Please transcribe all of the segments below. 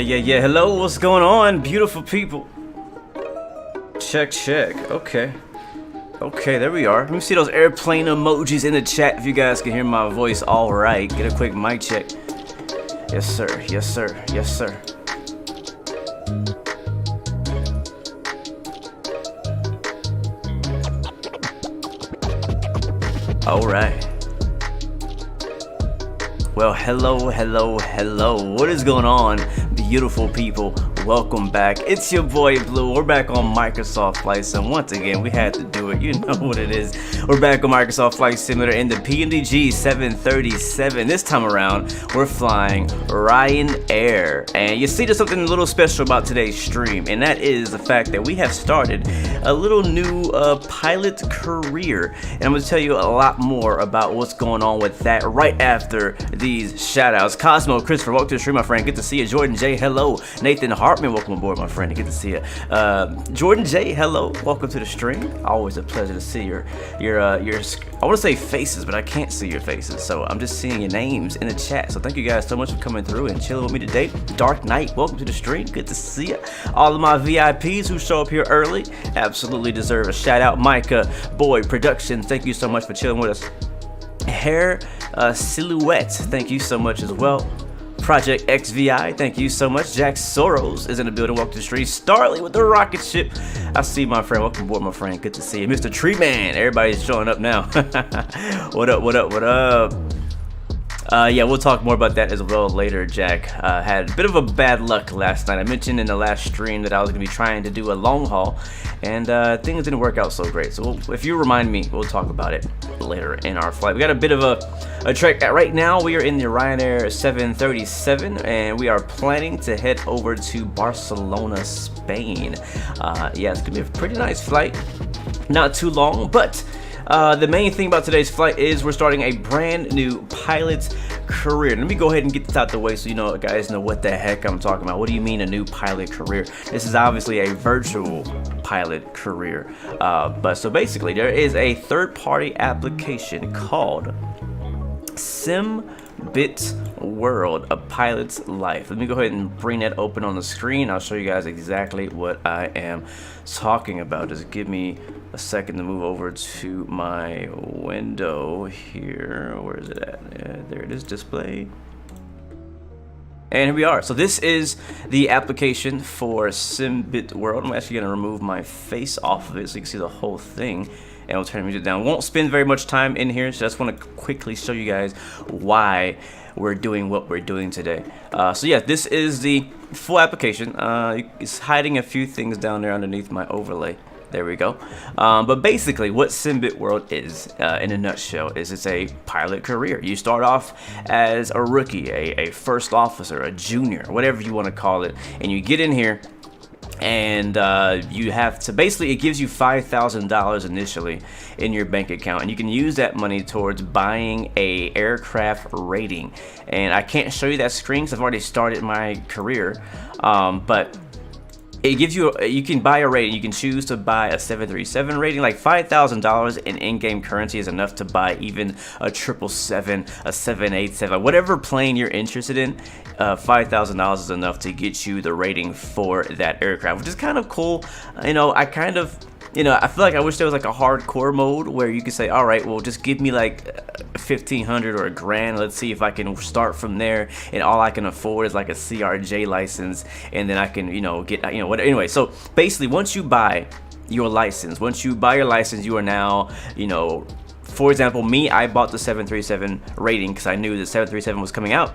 Yeah. Hello, what's going on, beautiful people? Check. Okay, there we are. Let me see those airplane emojis in the chat if you guys can hear my voice. All right, get a quick mic check. Yes, sir. All right. Well, hello. What is going on, beautiful people? Welcome back. It's your boy Blue. We're back on Microsoft Flight Sim. Once again, we had to do it. You know what it is. We're back on Microsoft Flight Simulator in the PMDG 737. This time around, we're flying Ryanair. And you see, there's something a little special about today's stream, and that is the fact that we have started a little new pilot career. And I'm going to tell you a lot more about what's going on with that right after these shout-outs. Cosmo, Christopher, welcome to the stream, my friend. Good to see you. Jordan J, hello. Nathan Hartman, welcome aboard, my friend. Good to see you. Jordan J, hello. Welcome to the stream. Always a pleasure to see your I want to say faces, but I can't see your faces, so I'm just seeing your names in the chat. So thank you guys so much for coming through and chilling with me today. Dark Knight, welcome to the stream. Good to see you. All of my VIPs who show up here early absolutely deserve a shout-out. Micah Boy Productions, thank you so much for chilling with us. Hair Silhouette, thank you so much as well. Project XVI, thank you so much. Jack Soros is in the building. Welcome to the street. Starly with the rocket ship. I see my friend. Welcome aboard, my friend. Good to see you. Mr. Tree Man, everybody's showing up now. What up? Yeah, we'll talk more about that as well later. Jack had a bit of a bad luck last night. I mentioned in the last stream that I was going to be trying to do a long haul, and things didn't work out so great. So if you remind me, we'll talk about it later in our flight. We got a bit of a trek. Right now, we are in the Ryanair 737, and we are planning to head over to Barcelona, Spain. Yeah, it's going to be a pretty nice flight. Not too long, but the main thing about today's flight is we're starting a brand new pilot career. Let me go ahead and get this out the way so you know, guys know what the heck I'm talking about. What do you mean a new pilot career? This is obviously a virtual pilot career. But so basically, there is a third-party application called Simbit World, a pilot's life. Let me go ahead and bring that open on the screen. I'll show you guys exactly what I am talking about. Just give me a second to move over to my window here. Where is it at? Yeah, there it is, display. And here we are. So this is the application for Simbit World. I'm actually going to remove my face off of it so you can see the whole thing. And we'll turn the music down. Won't spend very much time in here, so I just want to quickly show you guys why we're doing what we're doing today. So yeah, this is the full application. It's hiding a few things down there underneath my overlay. There we go. But basically, what Simbit World is, in a nutshell, is it's a pilot career. You start off as a rookie, a first officer, a junior, whatever you want to call it, and you get in here. And you have to basically, it gives you $5,000 initially in your bank account, and you can use that money towards buying a aircraft rating. And I can't show you that screen because I've already started my career, but it gives you you can buy a rating. You can choose to buy a 737 rating. Like $5,000 in in-game currency is enough to buy even a 777, a 787, whatever plane you're interested in. $5,000 is enough to get you the rating for that aircraft, which is kind of cool. You know, I feel like I wish there was like a hardcore mode where you could say, all right, well, just give me like 1,500 or $1,000. Let's see if I can start from there, and all I can afford is like a CRJ license, and then I can, get, whatever. Anyway, so basically, once you buy your license, you are now, for example, me, I bought the 737 rating because I knew the 737 was coming out,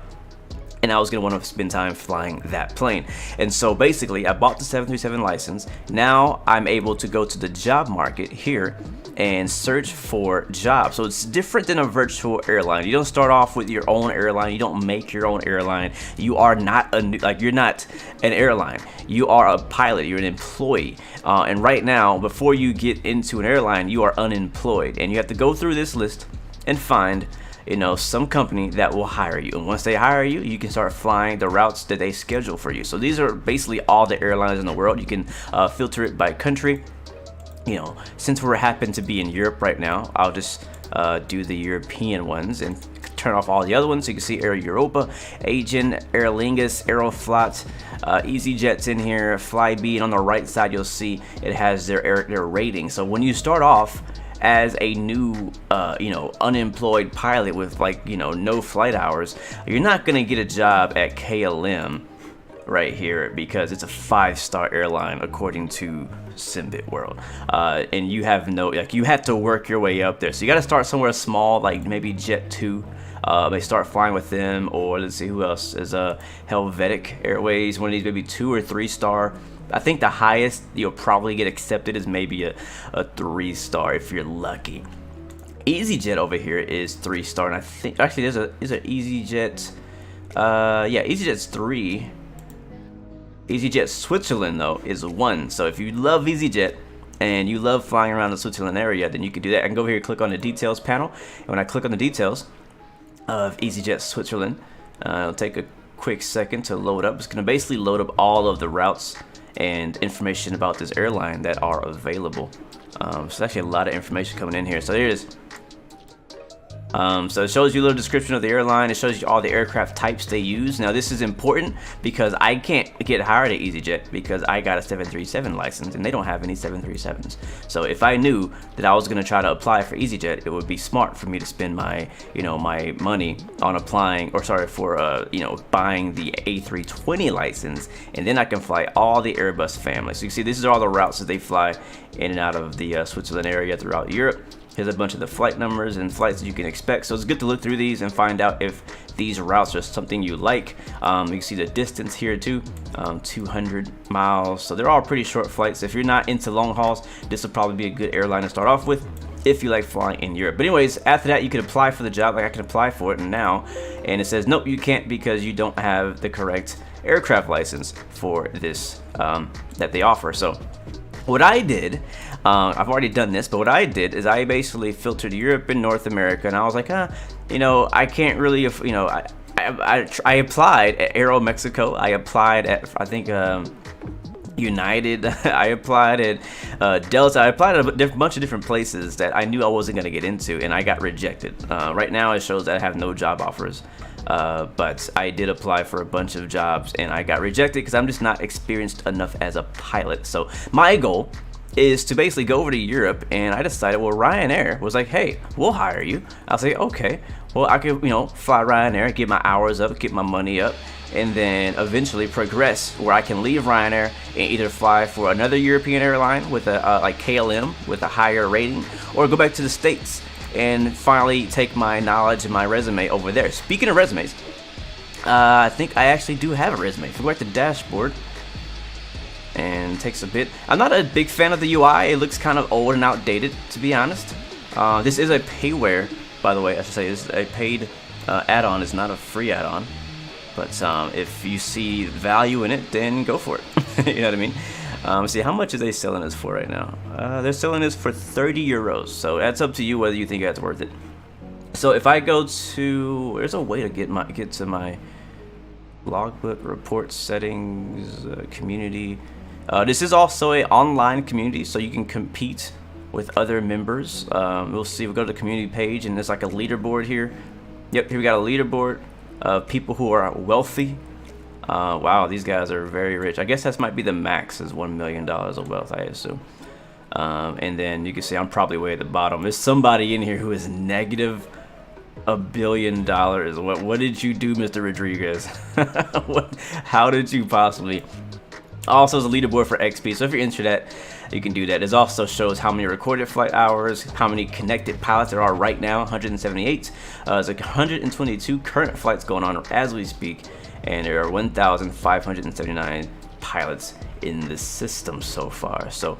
and I was going to want to spend time flying that plane. And so basically, I bought the 737 license. Now I'm able to go to the job market here and search for jobs. So it's different than a virtual airline. You don't start off with your own airline. You don't make your own airline. You are not you're not an airline. You are a pilot. You're an employee. And right now, before you get into an airline, you are unemployed, and you have to go through this list and find some company that will hire you. And once they hire you, you can start flying the routes that they schedule for you. So these are basically all the airlines in the world. You can filter it by country. Since we happen to be in Europe right now, I'll just do the European ones and turn off all the other ones. So you can see Air Europa, Aegean, Aer Lingus, Aeroflot, EasyJet's in here, Flybe, and on the right side you'll see it has their rating. So when you start off as a new, unemployed pilot with no flight hours, you're not gonna get a job at KLM right here because it's a 5-star airline according to Simbit World, and you have you have to work your way up there. So you got to start somewhere small, like maybe Jet2. They start flying with them, or let's see who else is Helvetic Airways, one of these maybe 2 or 3-star. I think the highest you'll probably get accepted is maybe a 3-star if you're lucky. EasyJet over here is 3-star, and I think actually there's an EasyJet. Yeah, EasyJet's 3. EasyJet Switzerland though is 1. So if you love EasyJet and you love flying around the Switzerland area, then you can do that. I can go over here and click on the details panel, and when I click on the details of EasyJet Switzerland, it'll take a quick second to load up. It's going to basically load up all of the routes and information about this airline that are available. So there's actually a lot of information coming in here. So here it is. So it shows you a little description of the airline. It shows you all the aircraft types they use. Now this is important because I can't get hired at EasyJet because I got a 737 license and they don't have any 737s. So if I knew that I was going to try to apply for EasyJet, it would be smart for me to spend my my money on applying, or sorry, for buying the A320 license, and then I can fly all the Airbus family. So you can see these are all the routes that they fly in and out of the Switzerland area throughout Europe. Here's a bunch of the flight numbers and flights that you can expect. So it's good to look through these and find out if these routes are something you like. You can see the distance here too, 200 miles. So they're all pretty short flights. If you're not into long hauls, this will probably be a good airline to start off with if you like flying in Europe. But anyways, after that you can apply for the job. Like I can apply for it now, and it says nope, you can't because you don't have the correct aircraft license for this that they offer. So what I did, I've already done this, but what I did is I basically filtered Europe and North America, and I was like, I can't really, I applied at Aero Mexico, I applied at, I think, United, I applied at Delta, I applied at a bunch of different places that I knew I wasn't going to get into, and I got rejected. Right now it shows that I have no job offers. But I did apply for a bunch of jobs and I got rejected because I'm just not experienced enough as a pilot. So my goal is to basically go over to Europe, and I decided, well, Ryanair was like, hey, we'll hire you. I'll say, okay, well, I could, fly Ryanair, get my hours up, get my money up, and then eventually progress where I can leave Ryanair and either fly for another European airline with a like KLM with a higher rating, or go back to the States and finally take my knowledge and my resume over there. Speaking of resumes, I think I actually do have a resume. If we go back to dashboard, and takes a bit. I'm not a big fan of the UI. It looks kind of old and outdated, to be honest. This is a payware, by the way. I should say this is a paid add-on. It's not a free add-on. But if you see value in it, then go for it. You know what I mean? See, how much are they selling this for right now? They're selling this for 30 euros. So that's up to you whether you think that's worth it. So if I go to, there's a way to get to my logbook, report settings, community. This is also an online community, so you can compete with other members. We'll see. We'll go to the community page, and there's like a leaderboard here. Yep, here we got a leaderboard of people who are wealthy. Wow, these guys are very rich. I guess that might be the max, is $1 million of wealth, I assume. And then you can see I'm probably way at the bottom. There's somebody in here who is negative $1 billion. What did you do, Mr. Rodriguez? How did you possibly? Also, there's a leaderboard for XP, so if you're into that, you can do that. It also shows how many recorded flight hours, how many connected pilots there are right now, 178. There's like 122 current flights going on as we speak, and there are 1,579 pilots in the system so far. So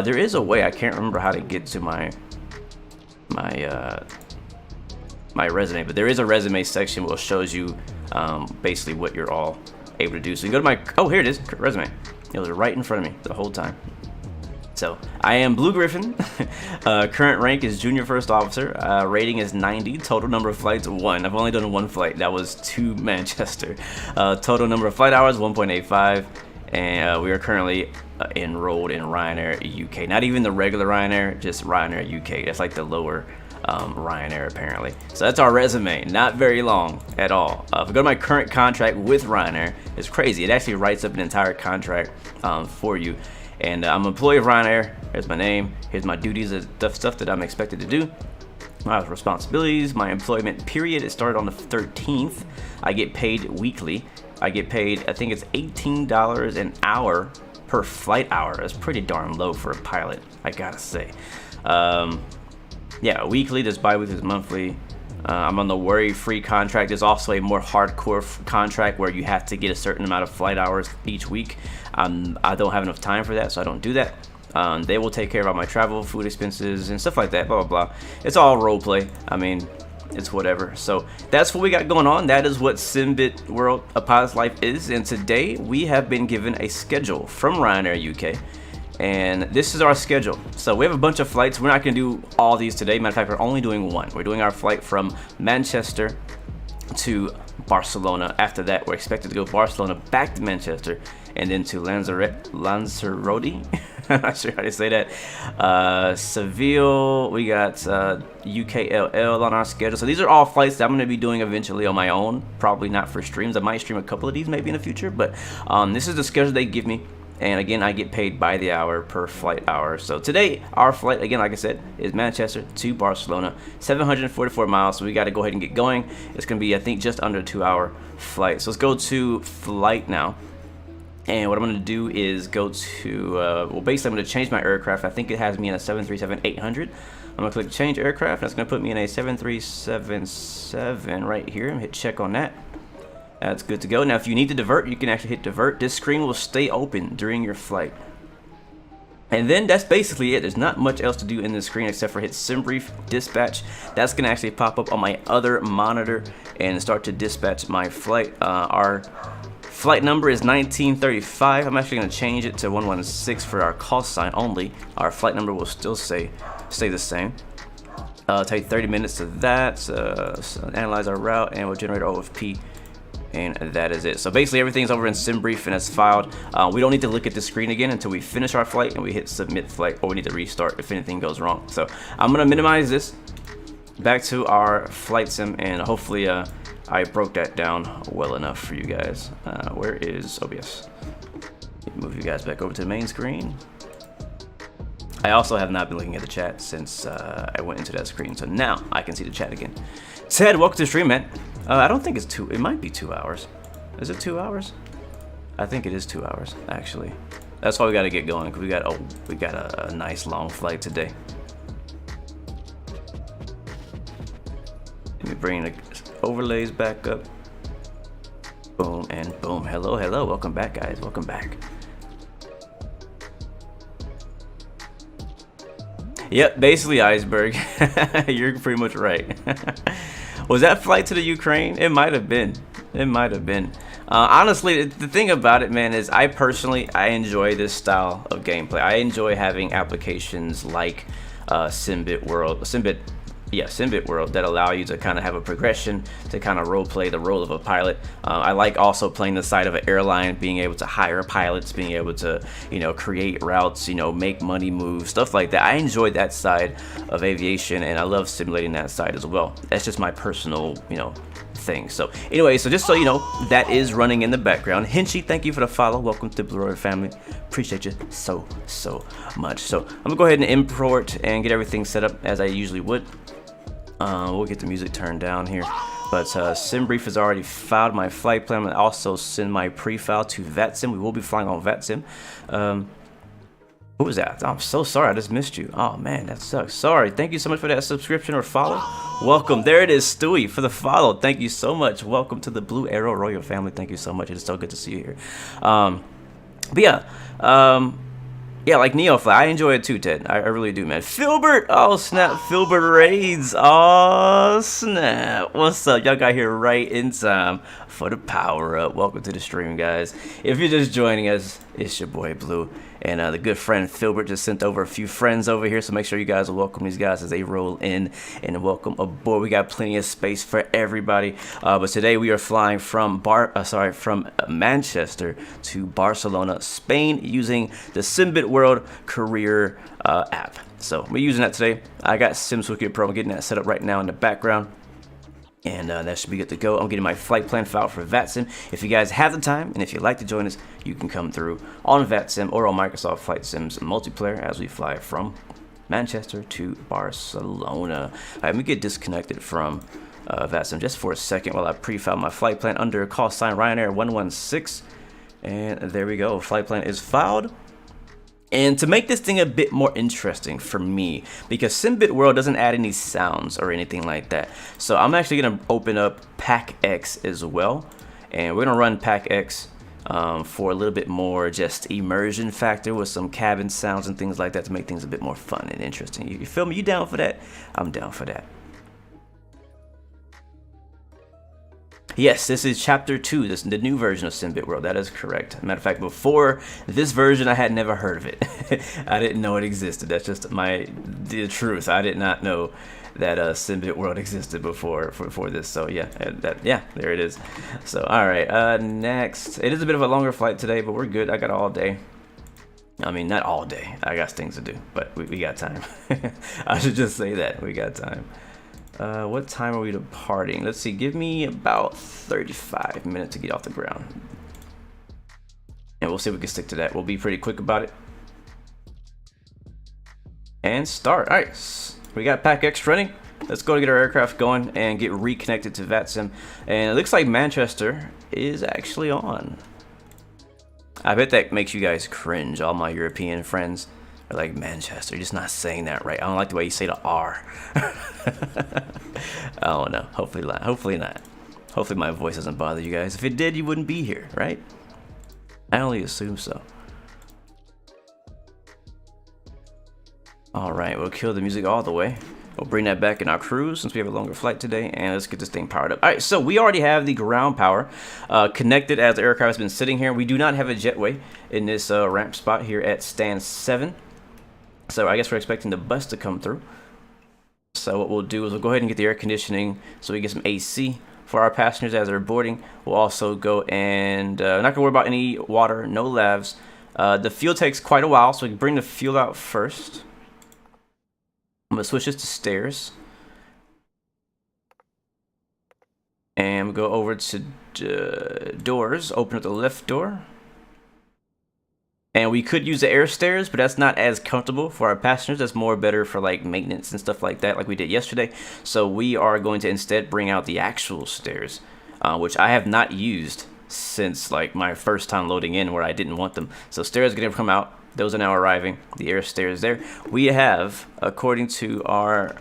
there is a way. I can't remember how to get to my resume, but there is a resume section which shows you basically what you're all able to do. So you can go to my, oh, here it is, resume. It was right in front of me the whole time. So I am Blue Griffin. Current rank is junior first officer. Rating is 90. Total number of flights 1. I've only done one flight. That was to Manchester. Total number of flight hours 1.85. And we are currently enrolled in Ryanair UK. Not even the regular Ryanair, just Ryanair UK. That's like the lower Ryanair apparently. So that's our resume. Not very long at all. If I go to my current contract with Ryanair, it's crazy. It actually writes up an entire contract for you. And I'm an employee of Ryanair. Here's my name. Here's my duties, the stuff that I'm expected to do. My responsibilities, my employment period, it started on the 13th. I get paid weekly. I get paid, I think it's $18 an hour per flight hour. That's pretty darn low for a pilot, I gotta say. Yeah, weekly, there's bi-weekly, there's monthly. I'm on the worry-free contract. There's also a more hardcore contract where you have to get a certain amount of flight hours each week. I don't have enough time for that, so I don't do that. They will take care of all my travel, food expenses, and stuff like that, blah, blah, blah. It's all role play. I mean, it's whatever. So that's what we got going on. That is what Simbit World, A Pilot's Life is. And today we have been given a schedule from Ryanair UK. And this is our schedule. So we have a bunch of flights. We're not going to do all these today. Matter of fact, we're only doing one. We're doing our flight from Manchester to Barcelona. After that, we're expected to go Barcelona back to Manchester and then to Lanzarote. I'm not sure how to say that. Seville. We got UKLL on our schedule. So these are all flights that I'm going to be doing eventually on my own. Probably not for streams. I might stream a couple of these maybe in the future. But this is the schedule they give me. And again, I get paid by the hour per flight hour. So today, our flight, again, like I said, is Manchester to Barcelona, 744 miles. So we got to go ahead and get going. It's going to be, I think, just under a 2-hour flight. So let's go to flight now. And what I'm going to do is go to, well, basically, I'm going to change my aircraft. I think it has me in a 737-800. I'm going to click change aircraft. That's going to put me in a 7377 right here. I'm going to hit check on that. That's good to go. Now, if you need to divert, you can actually hit divert. This screen will stay open during your flight. And then that's basically it. There's not much else to do in this screen except for hit SimBrief dispatch. That's going to actually pop up on my other monitor and start to dispatch my flight. Our flight number is 1935. I'm actually going to change it to 116 for our call sign only. Our flight number will still stay the same. Take 30 minutes to that. So analyze our route and we'll generate our OFP. And that is it. So basically everything's over in SimBrief and it's filed. We don't need to look at the screen again until we finish our flight and we hit submit flight, or we need to restart if anything goes wrong. So I'm gonna minimize this back to our flight sim, and hopefully I broke that down well enough for you guys. Where is OBS? Move you guys back over to the main screen. I also have not been looking at the chat since I went into that screen, so now I can see the chat again. Ted, welcome to the stream, man. I don't think it's it might be 2 hours. Is it 2 hours? I think it is 2 hours, actually. That's why we gotta get going, because we got a nice long flight today. Let me bring the overlays back up. Boom and boom. Hello, hello. Welcome back, guys. Welcome back. Yep, basically iceberg. You're pretty much right. Was that flight to the Ukraine? It might have been. It might have been. Honestly, the thing about it, man, is I enjoy this style of gameplay. I enjoy having applications like Simbit World that allow you to kind of have a progression, to kind of role play the role of a pilot. I like also playing the side of an airline, being able to hire pilots, being able to, create routes, make money moves, stuff like that. I enjoy that side of aviation, and I love simulating that side as well. That's just my personal, thing. So anyway, so just so you know, that is running in the background. Hinchy, thank you for the follow. Welcome to the Blue Royal family. Appreciate you so much. So I'm gonna go ahead and import and get everything set up as I usually would. We'll get the music turned down here. But SimBrief has already filed my flight plan. I also send my pre-file to Vatsim. We will be flying on Vatsim. Who was that? I'm so sorry, I just missed you. Oh man, that sucks. Sorry. Thank you so much for that subscription or follow. Welcome. There it is, Stewie, for the follow. Thank you so much. Welcome to the Blue Arrow Royal family. Thank you so much. It is so good to see you here. But yeah, yeah, like Neofly, I enjoy it too, Ted. I really do, man. Filbert, oh snap, Filbert Raids, oh snap. What's up? Y'all got here right in time for the power up. Welcome to the stream, guys. If you're just joining us, It's your boy Blue, and the good friend Filbert just sent over a few friends over here, so make sure you guys welcome these guys as they roll in, and welcome aboard. We got plenty of space for everybody, but today we are flying from Manchester to Barcelona, Spain, using the Simbit World Career app. So we're using that today. I got SimSwitcher Pro. I'm getting that set up right now in the background. And that should be good to go. I'm getting my flight plan file for Vatsim. If you guys have the time, and if you'd like to join us, you can come through on Vatsim or on Microsoft Flight Sims multiplayer as we fly from Manchester to Barcelona. All right, let me get disconnected from Vatsim just for a second while I pre-file my flight plan under call sign Ryanair 116. And there we go. Flight plan is filed. And to make this thing a bit more interesting for me, because Simbit World doesn't add any sounds or anything like that, so I'm actually going to open up PackX as well, and we're going to run PackX for a little bit more just immersion factor with some cabin sounds and things like that to make things a bit more fun and interesting. You feel me? You down for that? I'm down for that. Yes, this is chapter 2, this is the new version of Simbit World. That is correct. Matter of fact, before this version, I had never heard of it. I didn't know it existed. That's just the truth. I did not know that Simbit World existed before this. So yeah, there it is. So all right, next. It is a bit of a longer flight today, but we're good. I got all day. I mean, not all day. I got things to do, but we got time. I should just say that we got time. What time are we departing? Let's see, give me about 35 minutes to get off the ground. And we'll see if we can stick to that. We'll be pretty quick about it. And start. All right, we got PackX running. Let's go to get our aircraft going and get reconnected to Vatsim. And it looks like Manchester is actually on. I bet that makes you guys cringe, all my European friends. Or like Manchester, you're just not saying that right. I don't like the way you say the R. I don't know. Hopefully not. Hopefully not. Hopefully my voice doesn't bother you guys. If it did, you wouldn't be here, right? I only assume so. All right, we'll kill the music all the way. We'll bring that back in our cruise since we have a longer flight today, and let's get this thing powered up. All right, so we already have the ground power connected as the aircraft has been sitting here. We do not have a jetway in this ramp spot here at stand 7. So I guess we're expecting the bus to come through. So what we'll do is we'll go ahead and get the air conditioning so we get some AC for our passengers as they're boarding. We'll also go and not gonna worry about any water, no lavs. The fuel takes quite a while, so we can bring the fuel out first. I'm gonna switch this to stairs. And we'll go over to doors, open up the left door. And we could use the air stairs, but that's not as comfortable for our passengers. That's more better for like maintenance and stuff like that, like we did yesterday. So we are going to instead bring out the actual stairs, which I have not used since like my first time loading in where I didn't want them. So stairs are going to come out. Those are now arriving. The air stairs there. We have, according to our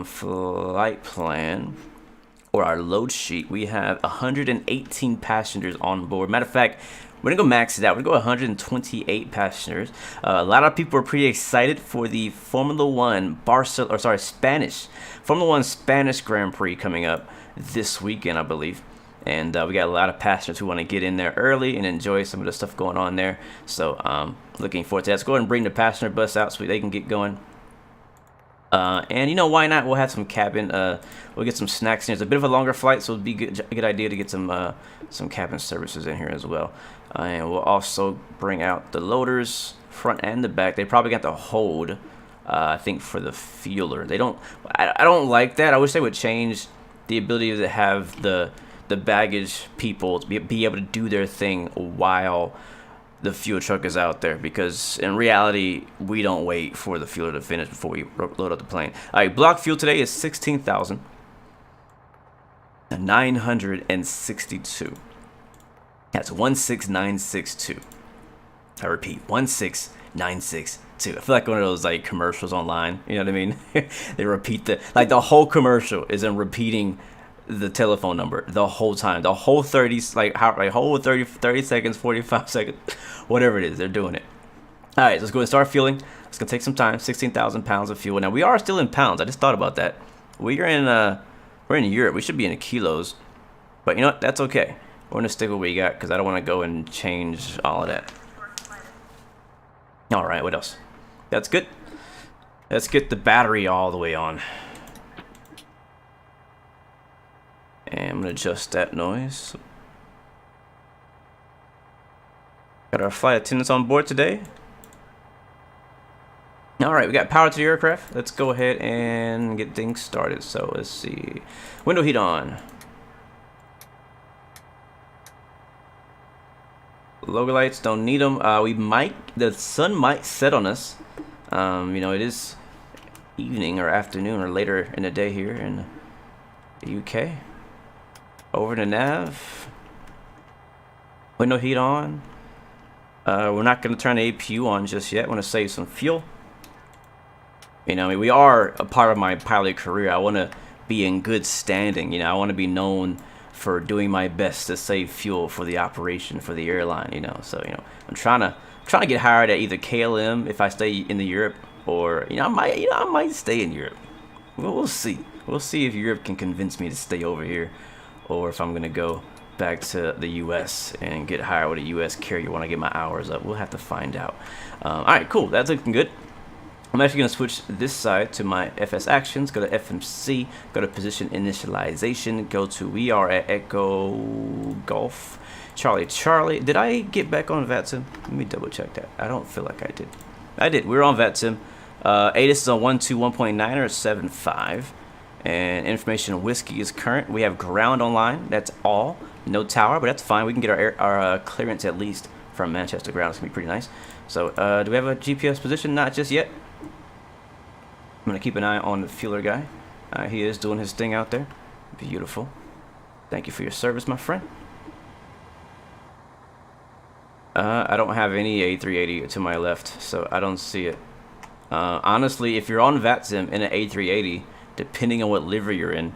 flight plan or our load sheet, we have 118 passengers on board. Matter of fact, we're gonna go max it out. We're gonna go 128 passengers. A lot of people are pretty excited for the Spanish Formula 1 Spanish Grand Prix coming up this weekend, I believe. And we got a lot of passengers who want to get in there early and enjoy some of the stuff going on there. So looking forward to that. Let's go ahead and bring the passenger bus out so they can get going. And you know, why not? We'll have some cabin. We'll get some snacks in. It's a bit of a longer flight, so it'd be a good idea to get some cabin services in here as well. And we'll also bring out the loaders, front and the back. They probably got to hold, I think, for the fueler. They don't. I don't like that. I wish they would change the ability to have the baggage people to be able to do their thing while the fuel truck is out there, because in reality we don't wait for the fueler to finish before we load up the plane. All right, block fuel today is 16,962. That's 16962. I repeat, 16962. I feel like one of those like commercials online, you know what I mean? They repeat the whole commercial is in repeating the telephone number the whole time, the whole 30 seconds, 45 seconds, whatever it is, they're doing it. All right, let's go and start fueling. It's gonna take some time. 16,000 pounds of fuel. Now we are still in pounds. I just thought about that. We're in Europe. We should be in kilos, but you know what? That's okay. We're gonna stick with what we got because I don't want to go and change all of that. All right, what else? That's good. Let's get the battery all the way on. And I'm gonna adjust that noise. Got our flight attendants on board today. All right, we got power to the aircraft. Let's go ahead and get things started. So let's see. Window heat on. Logo lights, don't need them. The sun might set on us. You know, it is evening or afternoon or later in the day here in the UK. Over the nav. Window heat on. We're not going to turn the APU on just yet. I want to save some fuel. You know, I mean, we are a part of my pilot career. I want to be in good standing. You know, I want to be known for doing my best to save fuel for the operation for the airline. You know, so you know, I'm trying to get hired at either KLM if I stay in the Europe, or I might stay in Europe. We'll see. We'll see if Europe can convince me to stay over here, or if I'm gonna go back to the US and get hired with a US carrier when I get my hours up. We'll have to find out. All right, cool. That's looking good. I'm actually going to switch this side to my FS actions. Go to FMC, go to position initialization, go to we are at Echo Golf Charlie Charlie. Did I get back on Vatsim? Let me double check that. I don't feel like I did. I did. We're on Vatsim. ATIS is on 121.9 or 7.5. And information whiskey is current. We have ground online. That's all. No tower, but that's fine. We can get our clearance at least from Manchester ground. It's going to be pretty nice. So do we have a GPS position? Not just yet. I'm going to keep an eye on the feeler guy. He is doing his thing out there. Beautiful. Thank you for your service, my friend. I don't have any A380 to my left, so I don't see it. Honestly, if you're on Vatsim in an A380, depending on what livery you're in,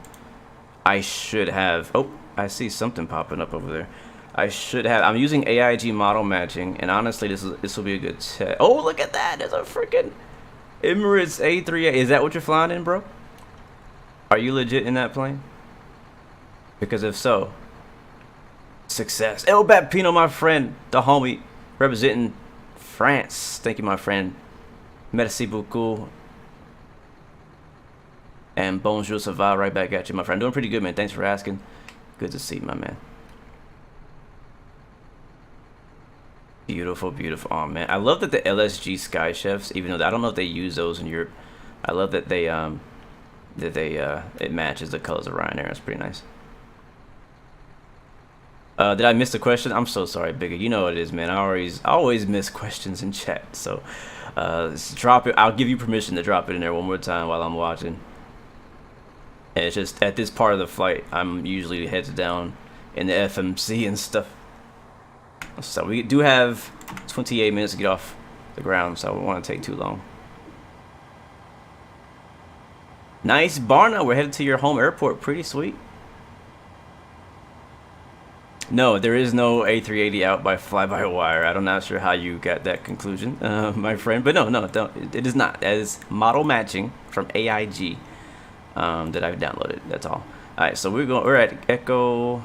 I should have... Oh, I see something popping up over there. I should have... I'm using AIG model matching, and honestly, this will be a good test. Oh, look at that! There's a freaking Emirates A380. Is that what you're flying in, bro? Are you legit in that plane? Because if so, success. El Bapino, my friend, the homie, representing France. Thank you, my friend. Merci beaucoup. And bonjour, ça va, right back at you, my friend. Doing pretty good, man. Thanks for asking. Good to see you, my man. Beautiful, beautiful. Oh man, I love that the LSG Sky Chefs, even though I don't know if they use those in Europe, I love that they it matches the colors of Ryanair. It's pretty nice. Did I miss the question? I'm so sorry, Bigger. You know what it is, man. I always miss questions in chat. So let's drop it. I'll give you permission to drop it in there one more time while I'm watching. And it's just at this part of the flight, I'm usually heads down in the FMC and stuff. So we do have 28 minutes to get off the ground, so I don't want to take too long. Nice, Barna. We're headed to your home airport. Pretty sweet. No, there is no A380 out by fly-by-wire. I'm not sure how you got that conclusion, my friend. But no, don't. It is not. That is model matching from AIG that I've downloaded. That's all. All right, so we're at Echo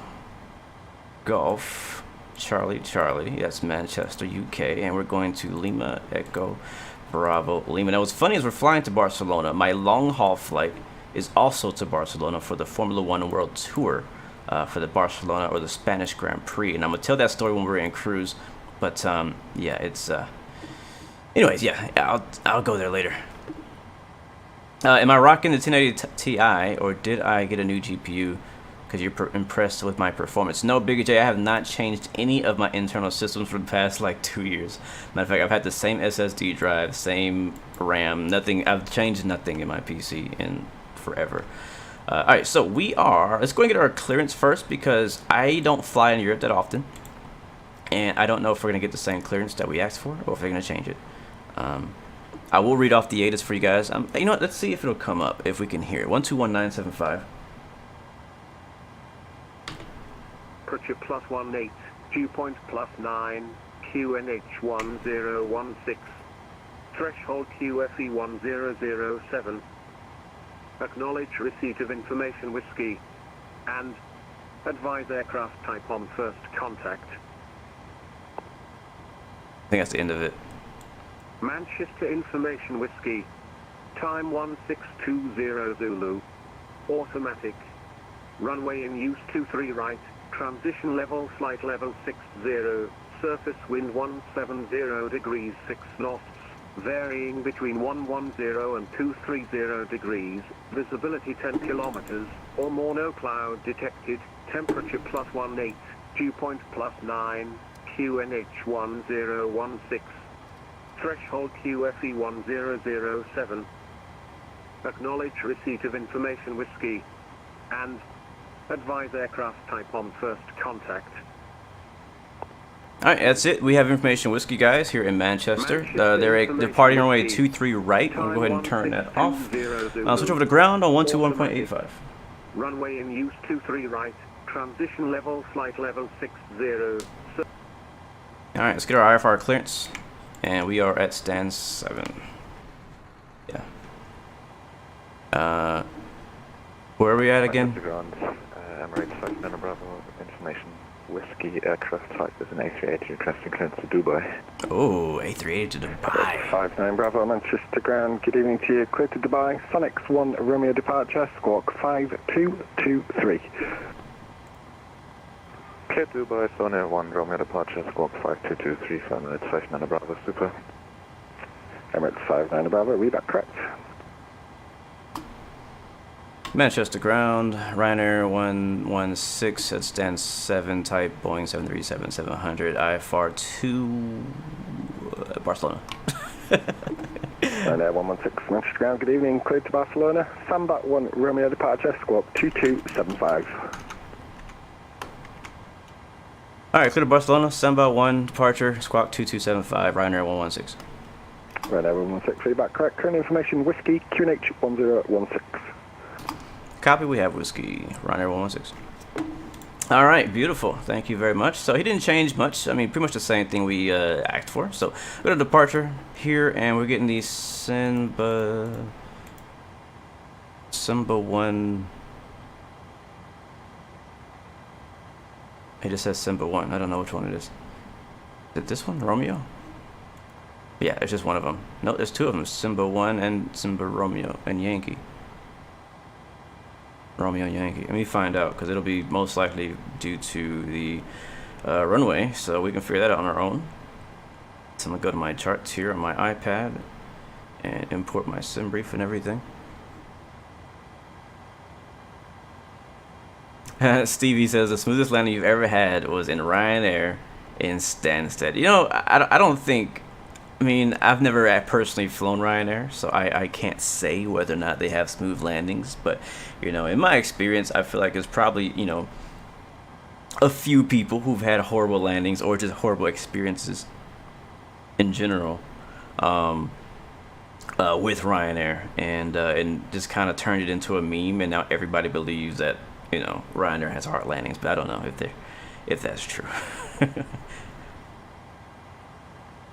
Golf Charlie Charlie. That's Manchester, UK, and we're going to Lima Echo Bravo Lima. Now, what's funny is we're flying to Barcelona. My long-haul flight is also to Barcelona for the Formula One World Tour. For the Barcelona or the Spanish Grand Prix, and I'm gonna tell that story when we're in cruise. But yeah, it's anyways, yeah, I'll go there later. Am I rocking the 1080 Ti, or did I get a new GPU because you're impressed with my performance? No, Bigger J, I have not changed any of my internal systems for the past like 2 years. Matter of fact, I've had the same SSD drive, same RAM, nothing. I've changed nothing in my PC in forever. Alright, so let's go and get our clearance first, because I don't fly in Europe that often, and I don't know if we're going to get the same clearance that we asked for, or if they're going to change it. I will read off the ATIS for you guys. You know what, let's see if it'll come up, if we can hear it. 121975. Approach +18, dew point +9, QNH 1016, threshold QFE 1007. Acknowledge receipt of information whiskey, and advise aircraft type on first contact. I think that's the end of it. Manchester Information Whiskey. Time 1620 Zulu. Automatic. Runway in use 23 right. Transition level flight level 60. Surface wind 170 degrees 6 knots. Varying between 110 and 230 degrees. Visibility 10 kilometers or more. No cloud detected. Temperature +18. Dew point +9. QNH 1016. Threshold QFE 1007. Acknowledge receipt of information whiskey. And advise aircraft type on first contact. Alright, that's it. We have information whiskey, guys, here in Manchester. They're departing runway 23 right. I'm going to go ahead and turn that off. Switch over to ground on 121.85. Runway in use 23 right. Transition level flight level 60. Alright, let's get our IFR clearance. And we are at stand 7. Yeah. Where are we at again? Emirates 5 Nano Bravo, information whiskey, aircraft type is an A380 requesting clearance to Dubai. Oh, A380 to Dubai. 59 Bravo, Manchester ground, good evening to you, clear to Dubai, Sonics 1 Romeo departure, squawk 5223. Clear to Dubai, Sonia 1 Romeo departure, squawk 5223, 5 minutes 5 Nano Bravo, super. Emirates 59 Bravo, read that correct. Manchester ground, Ryanair 116 at stand 7 type, Boeing 737-700, IFR 2, Barcelona. Ryanair 116, Manchester ground, good evening, clear to Barcelona, Sambat 1 Romeo departure, squawk 2275. Alright, clear to Barcelona, Samba 1 departure, squawk 2275, Ryanair 116. Ryanair 116, read that correct, current information whiskey, QNH 1016. Copy, we have whiskey, Ryanair 116. Alright, beautiful. Thank you very much. So he didn't change much. I mean, pretty much the same thing we asked for. So go to departure here, and we're getting the Simba 1. It just says Simba 1. I don't know which one it is. Is it this one, Romeo? Yeah, it's just one of them. No, there's two of them, Simba 1 and Simba Romeo and Yankee. Romeo Yankee. Let me find out, because it'll be most likely due to the runway, so we can figure that out on our own. So I'm going to go to my charts here on my iPad and import my sim brief and everything. Stevie says the smoothest landing you've ever had was in Ryanair in Stansted. You know, I don't think, I mean, I've never personally flown Ryanair, so I can't say whether or not they have smooth landings, but, you know, in my experience, I feel like it's probably, you know, a few people who've had horrible landings or just horrible experiences in general with Ryanair, and just kind of turned it into a meme, and now everybody believes that, you know, Ryanair has hard landings, but I don't know if that's true.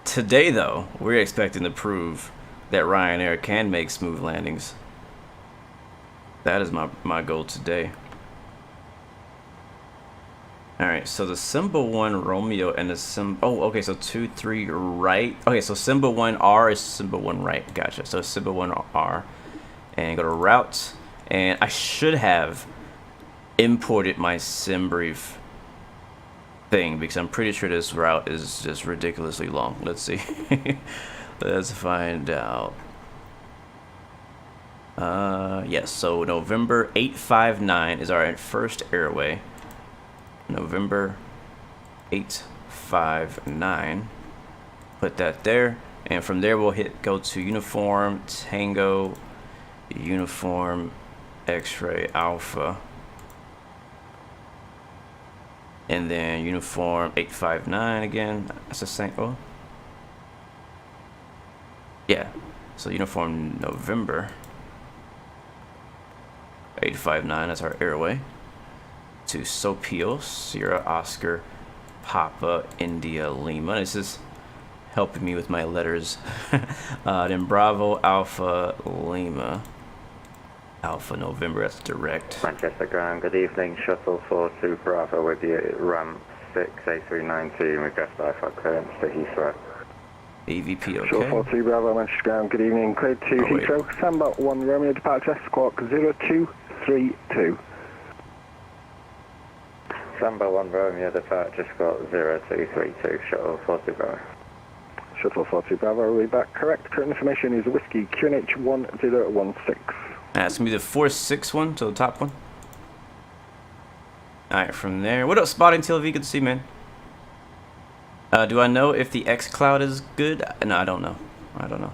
Today, though, we're expecting to prove that Ryanair can make smooth landings. That is my goal today. Alright, so the Simba 1 Romeo and the okay, so 2-3 right. Okay, so Simba 1 R is Simba 1 right. Gotcha. So Simba 1 R. And go to route. And I should have imported my sim brief thing, because I'm pretty sure this route is just ridiculously long. Let's see. Let's find out. Yes, so November 859 is our first airway. November 859. Put that there, and from there we'll go to Uniform Tango Uniform X-Ray Alpha, and then Uniform 859 again. That's the same. Oh, yeah. So Uniform November 859. That's our airway to Sopio Sierra Oscar Papa India Lima. This is helping me with my letters. Then Bravo Alpha Lima Alpha November. That's direct. Manchester ground, good evening, shuttle 42 Bravo with you, ramp 6 A319, request IFR clearance to Heathrow. AVP, okay. Shuttle 42 Bravo, Manchester Ground, good evening. Cleared to Oh, wait. Heathrow, Sandbot 1 Romeo departure, squawk 0232. Samba 1 Romeo departure squawk 0232, shuttle 42 Bravo. Shuttle 42 Bravo, we'll be back. Correct, current information is Whiskey QNH 1016. It's gonna be the 461, so the top one. Alright, from there. What up, Spotting TLV? Good to see you, man. Do I know if the X Cloud is good? No, I don't know. I don't know.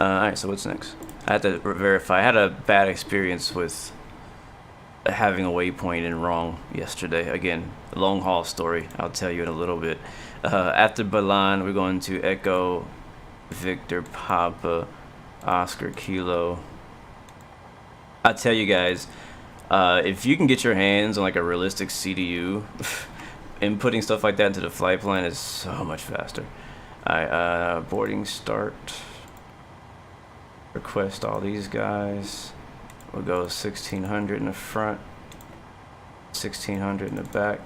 Alright, so what's next? I had to verify. I had a bad experience with having a waypoint in wrong yesterday. Again, long haul story. I'll tell you in a little bit. After Balan, we're going to Echo, Victor, Papa, Oscar, Kilo. I tell you guys, if you can get your hands on like a realistic CDU, inputting stuff like that into the flight plan is so much faster. Alright, boarding start. Request all these guys. We'll go 1600 in the front, 1600 in the back.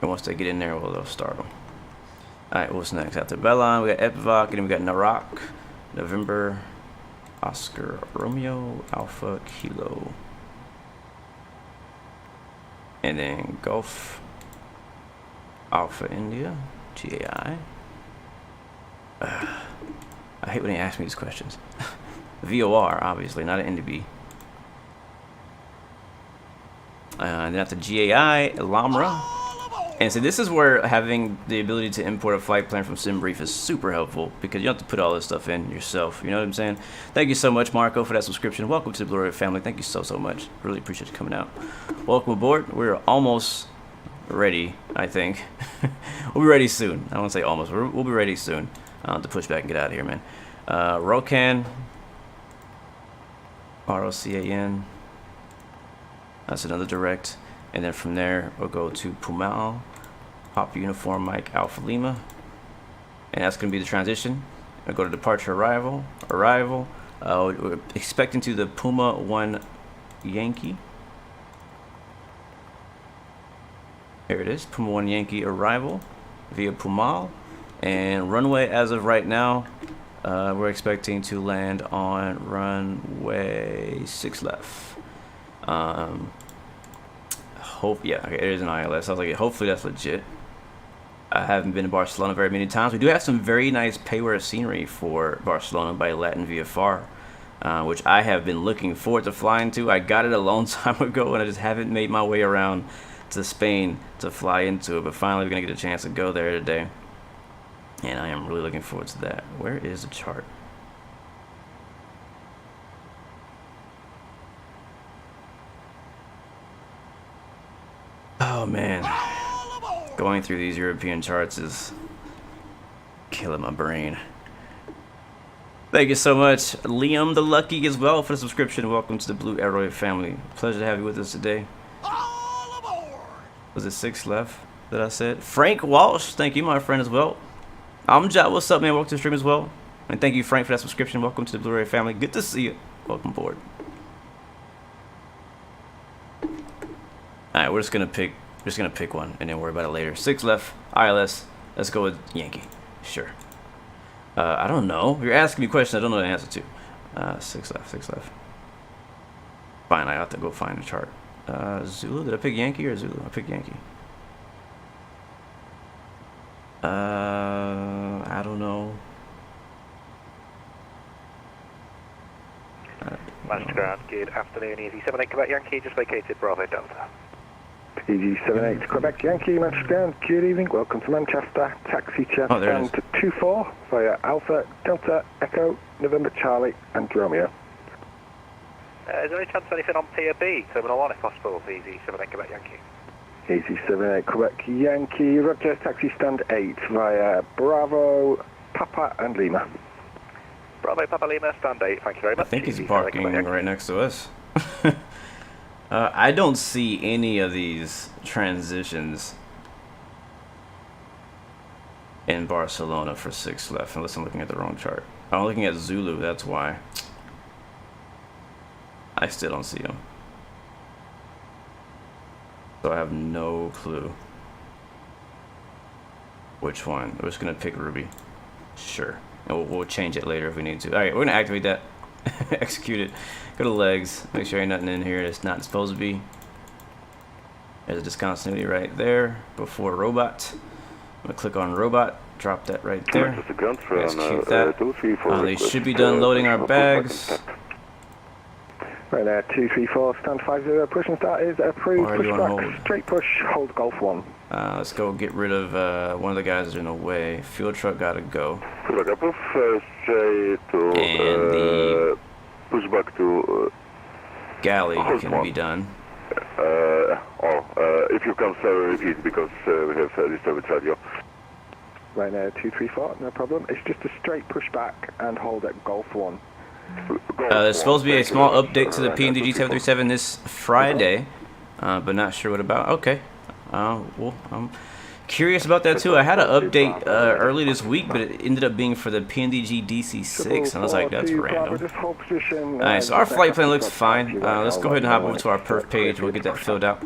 And once they get in there, we'll start them. Alright, what's next? After Bellon, we got Epivoc, and then we got Narak, November, Oscar, Romeo, Alpha, Kilo. And then Gulf, Alpha, India, GAI. I hate when they ask me these questions. VOR, obviously, not an NDB. And then after GAI, Lamra. And so this is where having the ability to import a flight plan from SimBrief is super helpful, because you don't have to put all this stuff in yourself. You know what I'm saying? Thank you so much, Marco, for that subscription. Welcome to the Blu-ray family. Thank you so much. Really appreciate you coming out. Welcome aboard. We're almost ready, I think. We'll be ready soon. I don't want to say almost. We'll be ready soon to push back and get out of here, man. Rocan. ROCAN. That's another direct. And then from there, we'll go to Pumal, Pop Uniform Mike Alpha Lima. And that's going to be the transition. We'll go to departure arrival. We're expecting to the Puma 1 Yankee. Here it is, Puma 1 Yankee arrival via Pumal. And runway as of right now, we're expecting to land on runway 6 left. Yeah, okay, it is an ILS. I was like, hopefully that's legit. I haven't been to Barcelona very many times. We do have some very nice payware scenery for Barcelona by Latin VFR, which I have been looking forward to flying to. I got it a long time ago, and I just haven't made my way around to Spain to fly into it. But finally, we're gonna get a chance to go there today, and I am really looking forward to that. Where is the chart? Oh man, going through these European charts is killing my brain. Thank you so much, Liam the Lucky, as well, for the subscription. Welcome to the Blue Arrow family. Pleasure to have you with us today. Was it 6 left that I said? Frank Walsh, thank you, my friend, as well. Amjad, what's up, man? Welcome to the stream as well. And thank you, Frank, for that subscription. Welcome to the Blu-ray family. Good to see you. Welcome aboard. Alright, we're just gonna pick one and then worry about it later. 6 left, ILS. Let's go with Yankee. Sure. I don't know. You're asking me questions I don't know the answer to. 6 left. Fine, I have to go find the chart. Zulu, did I pick Yankee or Zulu? I picked Yankee. I don't know. Manchester Ground, good afternoon. EG78 Quebec Yankee, just vacated Bravo Delta. EG78 Quebec Yankee, Manchester Ground, good evening. Welcome to Manchester. Taxi chef stand 24 via Alpha, Delta, Echo, November Charlie, and Romeo. Is there any chance of anything on PB, Terminal 1 if possible, EG78 Quebec Yankee? EG78 Quebec Yankee, Roger, taxi stand 8 via Bravo, Papa, and Lima. Bravo, Papa Lima, stand 8, thank you very much. I think he's parking right next to us. I don't see any of these transitions in Barcelona for 6 left, unless I'm looking at the wrong chart. I'm looking at Zulu, that's why. I still don't see them. So I have no clue Which one? We're just gonna pick Ruby. Sure. And we'll change it later if we need to. Alright, we're gonna activate that. Execute it. Go to legs. Make sure ain't nothing in here that's not supposed to be. There's a discontinuity right there before robot. I'm gonna click on robot. Drop that right there. Execute that. They should be done loading our bags. Right there, 234, stand 50, push and start is approved, push back, straight push, hold Golf 1. Let's go get rid of one of the guys that are in the way. Fuel truck gotta go. And the pushback to galley can be done. If you can repeat because we have disturbed radio. Right now, 234, no problem. It's just a straight push back and hold at Golf 1. There's supposed to be a small update to the PMDG 737 this Friday, but not sure what about. Okay, well, I'm curious about that too. I had an update early this week, but it ended up being for the PMDG DC-6, and I was like, that's random. Alright, so our flight plan looks fine. Let's go ahead and hop over to our perf page. We'll get that filled out.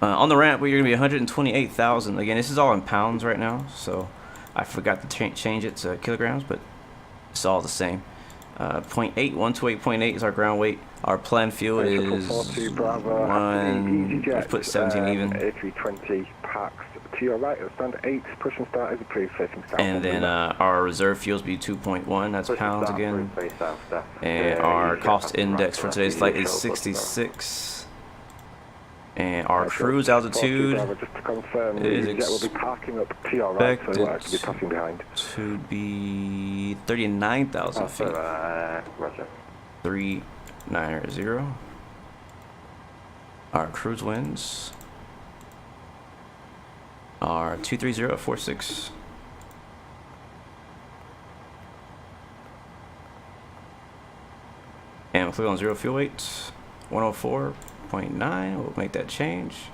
On the ramp, we're going to be 128,000. Again, this is all in pounds right now, so I forgot to change it to kilograms, but it's all the same. 128.8 is our ground weight. Our planned fuel is let's put 17 even. A320 packs to your right, stand 8, push and start is approved, facing south. And then our reserve fuels be 2.1, that's pounds again. And our cost index for today's flight is 66. And our cruise altitude is expected to be 39,000 feet. 390. Our cruise winds are 230.46. And we'll click on zero fuel weight, 104.9. We'll make that change,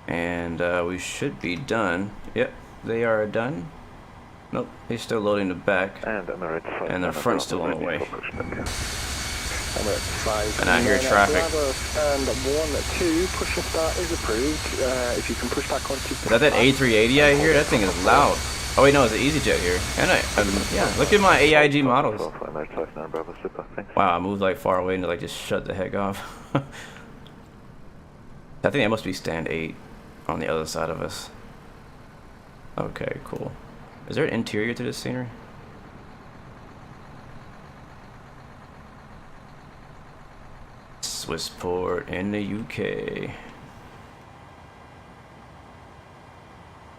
and we should be done. Yep, they are done. Nope, he's still loading the back, and the front's still on the way. And I hear traffic. And 1, 2, push and start is approved. If you can push back on 2. Is that A380 I hear? That thing is loud. Oh wait, no, it's an EasyJet here. And yeah, look at my AIG models. Wow, I moved like far away and like just shut the heck off. I think that must be stand 8 on the other side of us. Okay, cool. Is there an interior to this scenery? Swissport in the UK.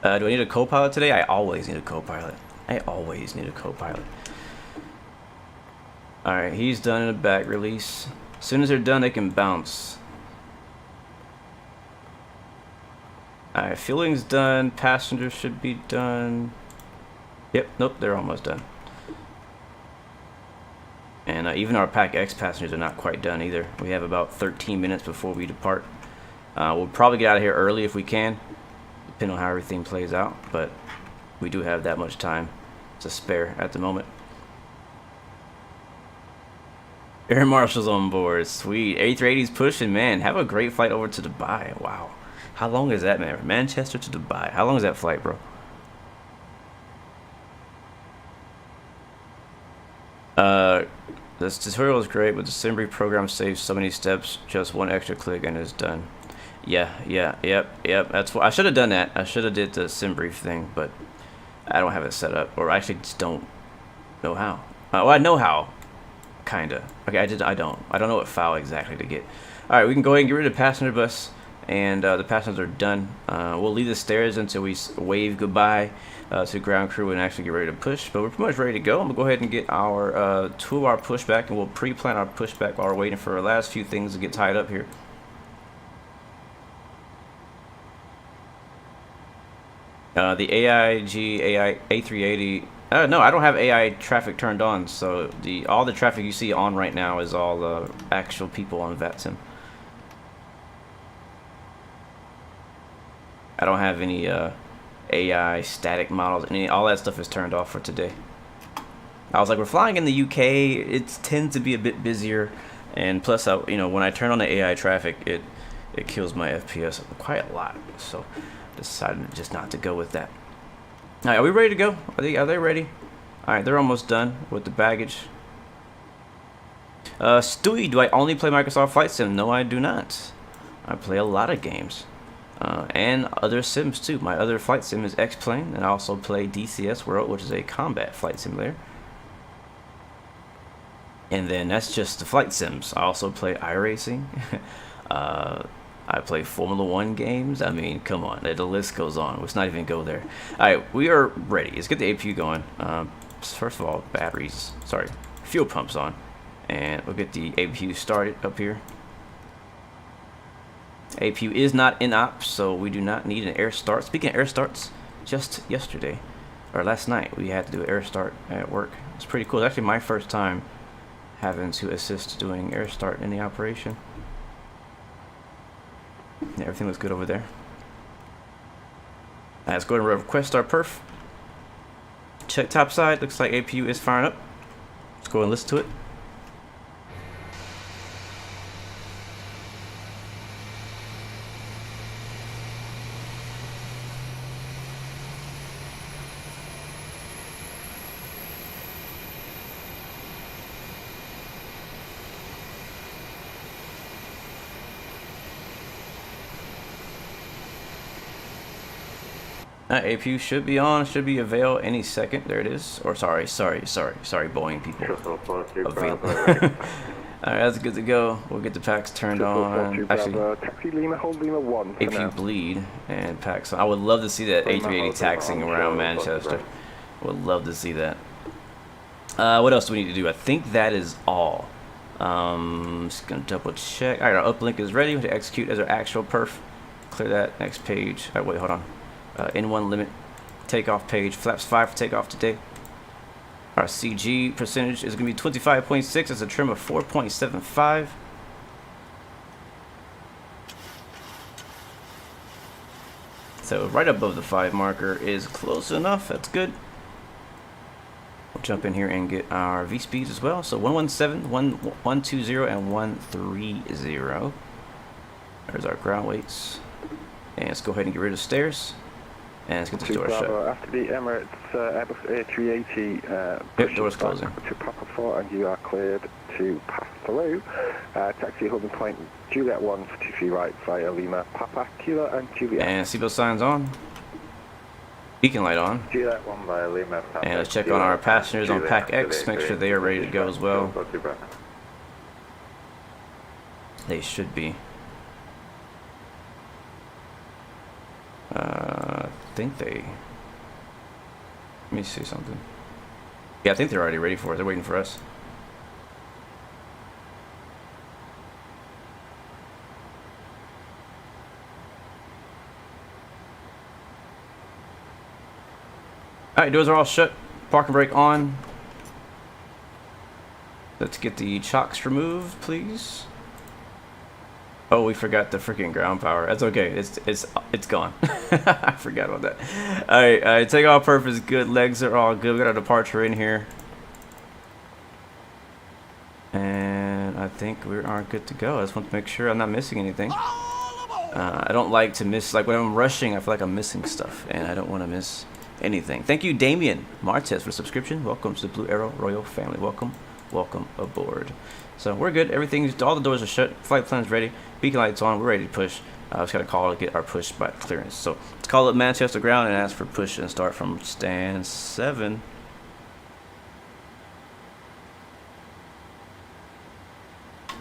Do I need a co-pilot today? I always need a co-pilot. Alright, he's done in the back release. As soon as they're done, they can bounce. Alright, fueling's done. Passengers should be done. Yep, nope, they're almost done. And even our Pack X passengers are not quite done either. We have about 13 minutes before we depart. We'll probably get out of here early if we can, depending on how everything plays out, but we do have that much time to spare at the moment. Air Marshal's on board. Sweet. A380's pushing, man. Have a great flight over to Dubai. Wow. How long is that, man? Manchester to Dubai. How long is that flight, bro? This tutorial is great, but the Simbit program saves so many steps. Just one extra click and it's done. Yep. That's what I should have done. That I should have did the Simbit thing, but I don't have it set up, or I actually just don't know how. Well, I know how, kinda. Okay, I don't know what file exactly to get. All right, we can go ahead and get rid of the passenger bus, and the passengers are done. We'll leave the stairs until we wave goodbye to the ground crew and actually get ready to push. But we're pretty much ready to go. I'm gonna go ahead and get our 2 of our pushback, and we'll pre-plan our pushback while we're waiting for our last few things to get tied up here. The A380. No, I don't have AI traffic turned on, so all the traffic you see on right now is all actual people on Vatsim. I don't have any AI static models. All that stuff is turned off for today. I was like, we're flying in the UK. It tends to be a bit busier, and plus, when I turn on the AI traffic, it it kills my FPS quite a lot. So decided just not to go with that. All right, are we ready to go? Are they ready? All right, they're almost done with the baggage. Stewie, do I only play Microsoft Flight Sim? No, I do not. I play a lot of games. And other sims too. My other flight sim is X-Plane, and I also play DCS World, which is a combat flight simulator. And then that's just the flight sims. I also play iRacing. I play Formula 1 games. I mean, come on, the list goes on. Let's not even go there. Alright, we are ready. Let's get the APU going. First of all, fuel pumps on. And we'll get the APU started up here. APU is not in ops, so we do not need an air start. Speaking of air starts, just yesterday, or last night, we had to do an air start at work. It's pretty cool. It's actually my first time having to assist doing air start in the operation. Yeah, everything looks good over there. Let's go ahead and request our perf. Check top side. Looks like APU is firing up. Let's go and listen to it. APU should be on, should be avail any second. There it is. Or sorry, Boeing people. Avail. Alright, that's good to go. We'll get the packs turned on. Actually, taxi Lima, hold Lima 1 for APU now. bleed and packs on. I would love to see that A380 taxiing around Manchester. Would love to see that. What else do we need to do? I think that is all. Just gonna double check. Alright, our uplink is ready to execute as our actual perf. Clear that. Next page. Alright, wait, hold on. N1 limit, takeoff page, flaps 5 for takeoff today. Our CG percentage is going to be 25.6. That's a trim of 4.75. So right above the 5 marker is close enough. That's good. We'll jump in here and get our V speeds as well. So 117, 120, and 130. There's our ground weights. And let's go ahead and get rid of stairs. And let's get the door shut. After the Emirates Airbus A380 yep, door's closing. To Papa 4, and you are cleared to pass through. Taxi holding point Juliet 1 for 23 right via Lima, Papa, Kilo, and Juliet. And seatbelt signs on. Beacon light on. Juliet 1 via Lima, Papa. And let's check on our passengers on Pack X. Make sure they are ready to go as well. They should be. I think they. Let me see something. Yeah, I think they're already ready for it. They're waiting for us. Alright, doors are all shut. Parking brake on. Let's get the chocks removed, please. Oh, we forgot the freaking ground power. That's okay. It's gone. I forgot about that. All right. Takeoff perf is good. Legs are all good. We got our departure in here, and I think we are good to go. I just want to make sure I'm not missing anything. I don't like to miss. Like when I'm rushing, I feel like I'm missing stuff, and I don't want to miss anything. Thank you, Damien Martez, for the subscription. Welcome to the Blue Arrow Royal family. Welcome aboard. So we're good. Everything's, all the doors are shut. Flight plan's ready. Beacon lights on. We're ready to push. Just got to call to get our push by clearance. So let's call up Manchester ground and ask for push and start from stand 7.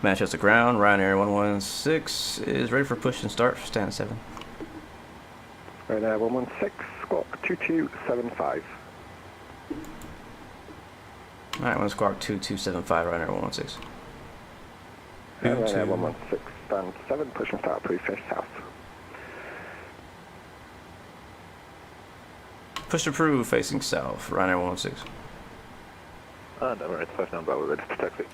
Manchester ground. Ryanair 116 is ready for push and start for stand 7. Ryanair 116, squawk 2275. Alright, 1 squawk 2275, Ryanair 116. Ryanair 116, stand 7, push and start, please finish south. Push approved, facing south, Ryanair 116. And Emirates 5 number, we're ready to taxi.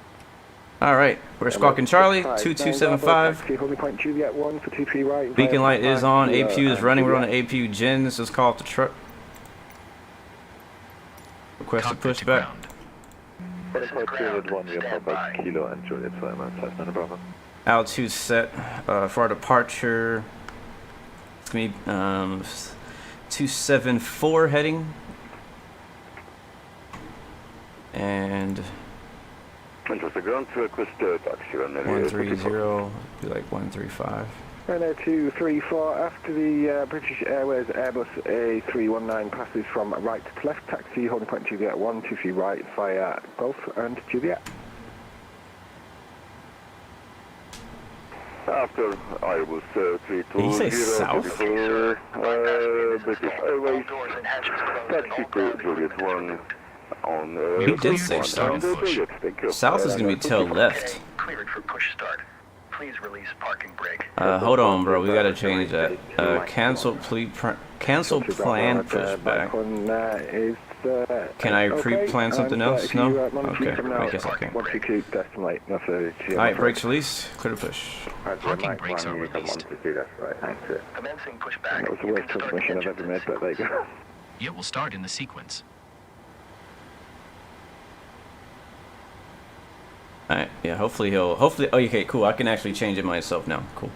Alright, we're squawking Charlie, 2275. Holding point Juliet 1 for 23 right. Beacon light is on, APU is running, we're on an APU gen, this is call off the truck. Request a pushback. Holding point Juliet 1 via Papa, Kilo, and Juliet 5 number, Bravo. Altitude set for our departure. It's gonna be 274 heading. And Manchester ground to request taxi on 130, be like 135. Ryanair 234, after the British Airways Airbus A319 passes from right to left, taxi holding point Juliet 123 right via Golf and Juliet. After Airbus Did he say 320 south? British Airways, taxi to Juliet 1 on He did say south. South is going to be tail left. Cleared for push start. Please release parking brake. Hold on, bro. We got to change that. Cancel plan pushback. Can I pre-plan something else? No? Okay, I guess I can. Alright, brakes released. Clear to push. Parking brakes are released. Commencing pushback. That was the worst transmission I've ever made, but there you go. It will start in the sequence. Alright, yeah, hopefully oh, okay, cool. I can actually change it myself now. Cool.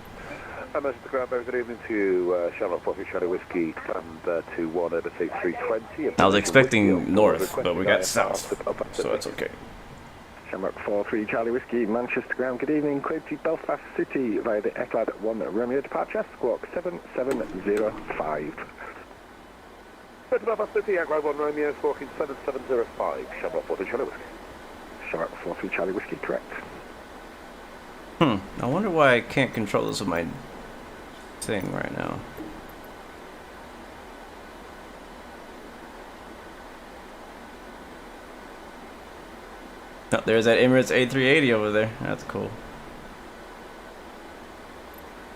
Mr. Ground, good evening to Charlotte 4 Charlie Whiskey, stand to 1 over 320. I was expecting north, but we got south, so that's okay. Shamrock 43 Charlie Whiskey, Manchester Ground, good evening. Cleared to Belfast City via the Eclad 1 Romeo departure, squawk 7705. Cleared to Belfast City, Eclad 1 Romeo, squawking 7705, Shamrock 43 Charlie Whiskey. Shamrock 43 Charlie Whiskey, correct. I wonder why I can't control this with my thing right now. Oh, there's that Emirates A380 over there. That's cool.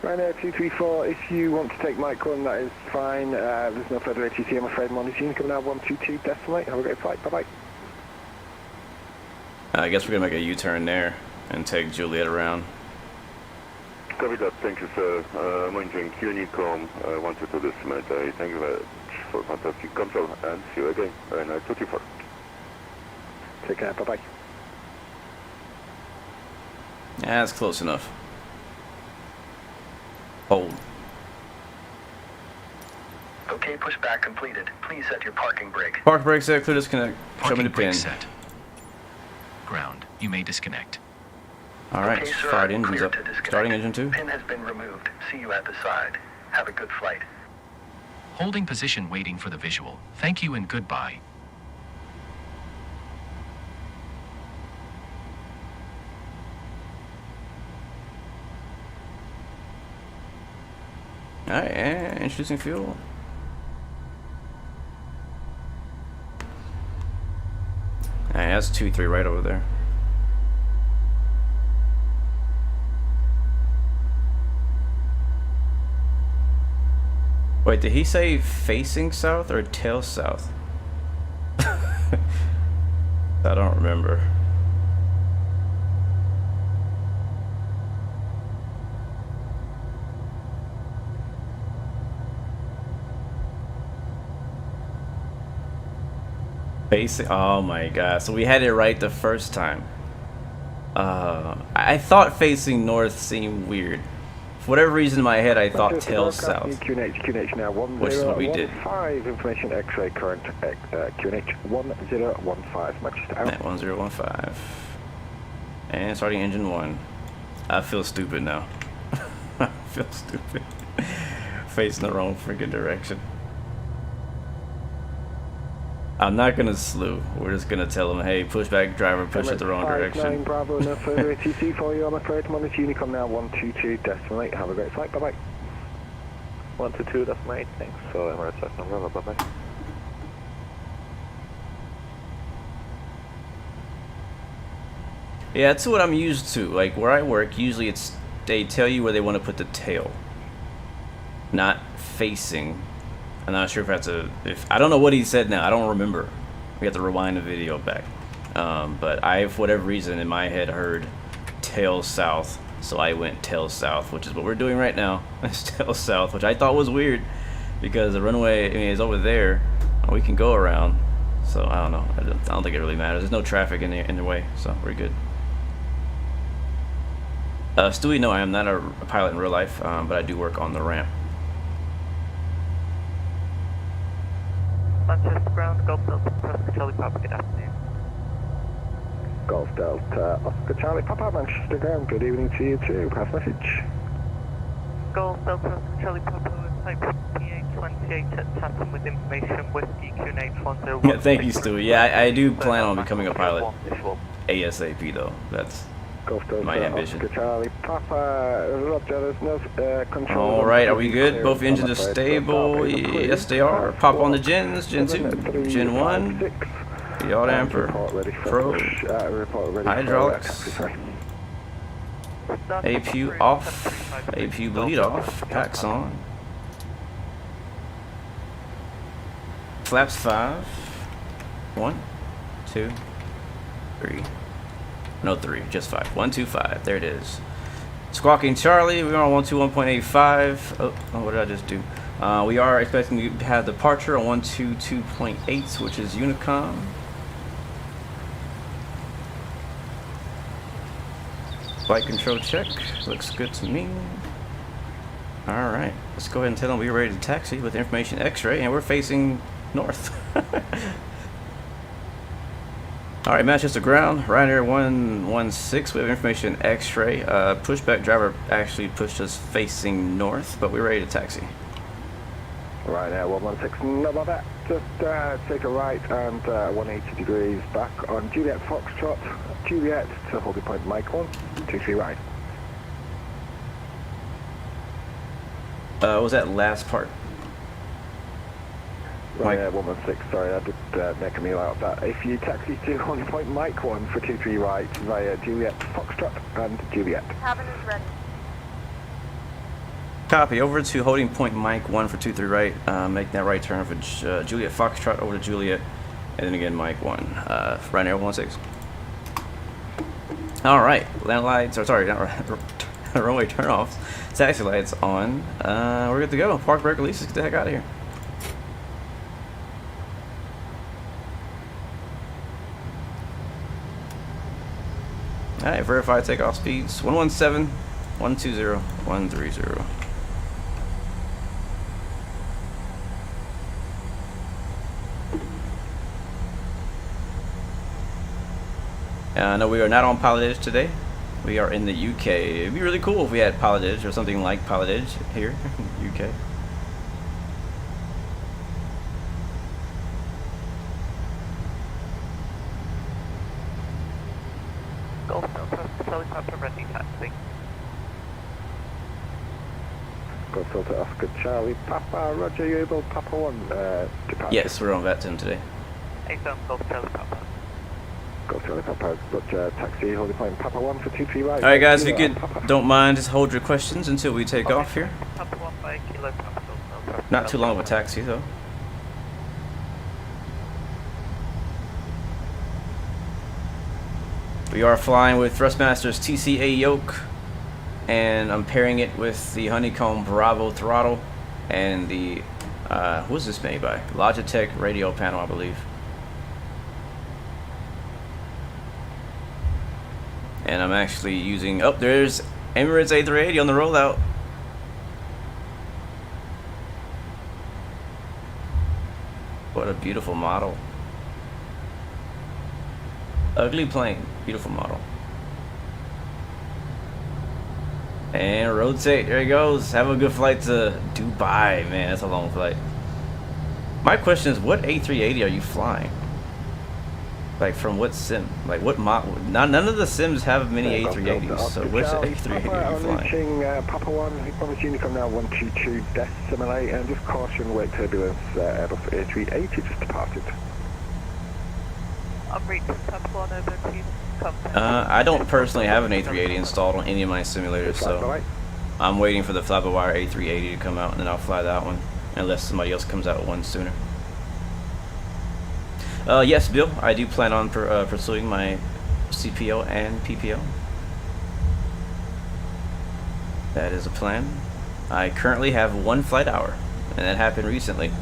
Ryanair 234, if you want to take Mike 1, that is fine. There's no further ATC, I'm afraid. Monitoring coming out 122, decimate. Have a great flight, bye-bye. I guess we're gonna make a U-turn there and take Juliet around. Copy that, thank you, sir. Monitoring Unicom 122 decimate. Thank you very much for fantastic control and see you again. Ryanair 234. Take care, bye-bye. Yeah, that's close enough. Hold. Okay, pushback completed. Please set your parking brake. Park brake set, clear disconnect. Show me the pin. Set. Ground. You may disconnect. Alright, Okay, sir, fired engines clear up. to disconnect. Starting engine 2. Pin has been removed. See you at the side. Have a good flight. Holding position waiting for the visual. Thank you and goodbye. Alright, and introducing fuel. Alright, that's 2-3 right over there. Wait, did he say facing south or tail south? I don't remember. Facing, oh my god, so we had it right the first time. I thought facing north seemed weird. For whatever reason in my head I thought tail south, QNH now 1015, which is what we did. information X-ray current QNH 1015, Manchester out. At 1015. And starting engine 1. I feel stupid now. I feel stupid. Facing the wrong freaking direction. I'm not gonna slew. We're just gonna tell them, hey, pushback driver, push it the wrong direction. Bravo, no further ATC for you, I'm afraid. Monitor Unicom now 122, decimal 8. Have a great flight, bye-bye. 122, decimal 8, thanks. So Emirates Cessna Bravo, bye-bye. Yeah, that's what I'm used to. Like where I work, usually it's they tell you where they want to put the tail, not facing. I'm not sure if that's I don't know what he said now. I don't remember. We have to rewind the video back. But I, for whatever reason, in my head heard tail south, so I went tail south, which is what we're doing right now. It's tail south, which I thought was weird because the runway, I mean, is over there. We can go around, so I don't know. I don't think it really matters. There's no traffic in the way, so we're good. Stewie, no, I am not a pilot in real life, but I do work on the ramp. Manchester ground, Golf Delta, Oscar Charlie Papa, good afternoon. Golf Delta, Oscar Charlie Papa, Manchester ground, good evening to you too. Pass message. Golf Delta, Oscar Charlie Papa, type PA28 at Tatham with information, Whiskey QNH101. Yeah, thank you, Stewie. Yeah, I do plan on becoming a pilot ASAP though. That's Golf Delta, my ambition. Oscar Charlie Papa, Roger, there's no control. Alright, are we good? Both engines are stable. Yes, they are. Pop on the gens. Gen 2, Gen 1, yacht damper, probe, hydraulics, APU off, APU bleed off, packs on, flaps 5, 1, 2, 3. No 3, just 5. 1, 2, 5. There it is. Squawking Charlie, we're on 121.85. Oh, what did I just do? We are expecting to have departure on 122.8, which is Unicom. Flight control check. Looks good to me. Alright, let's go ahead and tell them we're ready to taxi with information X-ray, and we're facing north. Alright, Manchester ground, Ryanair 116, we have information X-ray. Pushback driver actually pushed us facing north, but we're ready to taxi. Ryanair 116, no bother. Just take a right and 180 degrees back on Juliet Foxtrot, Juliet to holding point Mike 1, 23 right. What was that last part? Ryanair 116, sorry, I did make a meal out of that. If you taxi to holding point Mike 1 for 23 right via Juliet Foxtrot and Juliet. Cabin is ready. Copy, over to holding point Mike 1 for 23 right, making that right turn for Juliet Foxtrot over to Juliet, and then again Mike 1, Ryanair 116. Alright, land lights, or sorry, not runway turn-offs, taxi lights on, we're good to go. Park brake releases, get the heck out of here. Alright, verified takeoff speeds, 117, 120, 130. No, we are not on pilotage today. We are in the UK. It'd be really cool if we had pilotage or something like pilotage here in the UK. Golf Delta, Charlie Papa, ready taxi. Golf Delta, Oscar Charlie Papa, Roger, you able Papa 1 depart? Yes, we're on Vatsim today. A-Zone, Golf Charlie Papa. Golf Charlie Papa, Roger, taxi, holding point Papa 1 for 23 right. Alright guys, if you could, don't mind, just hold your questions until we take off here. Papa 1 by Kilo Papa, Golf Delta. Not too long of a taxi though. We are flying with Thrustmaster's TCA yoke, and I'm pairing it with the Honeycomb Bravo throttle and the what's this made by? Logitech radio panel, I believe. And I'm actually using, oh, there's Emirates A380 on the rollout. What a beautiful model. Ugly plane, beautiful model. And rotate, there he goes. Have a good flight to Dubai, man, that's a long flight. My question is, what A380 are you flying? Like from what sim? Like what model? None of the sims have many A380s, so which A380 are you flying? Reaching Papa 1, Promise Unicom now 122 decimate, and just caution wake turbulence, Airbus A380 just departed. I'm reaching Papa 1 over to you. I don't personally have an A380 installed on any of my simulators, so I'm waiting for the fly-by-wire A380 to come out, and then I'll fly that one, unless somebody else comes out one sooner. Yes, Bill, I do plan on pursuing my CPO and PPO. That is a plan. I currently have 1 flight hour, and that happened recently.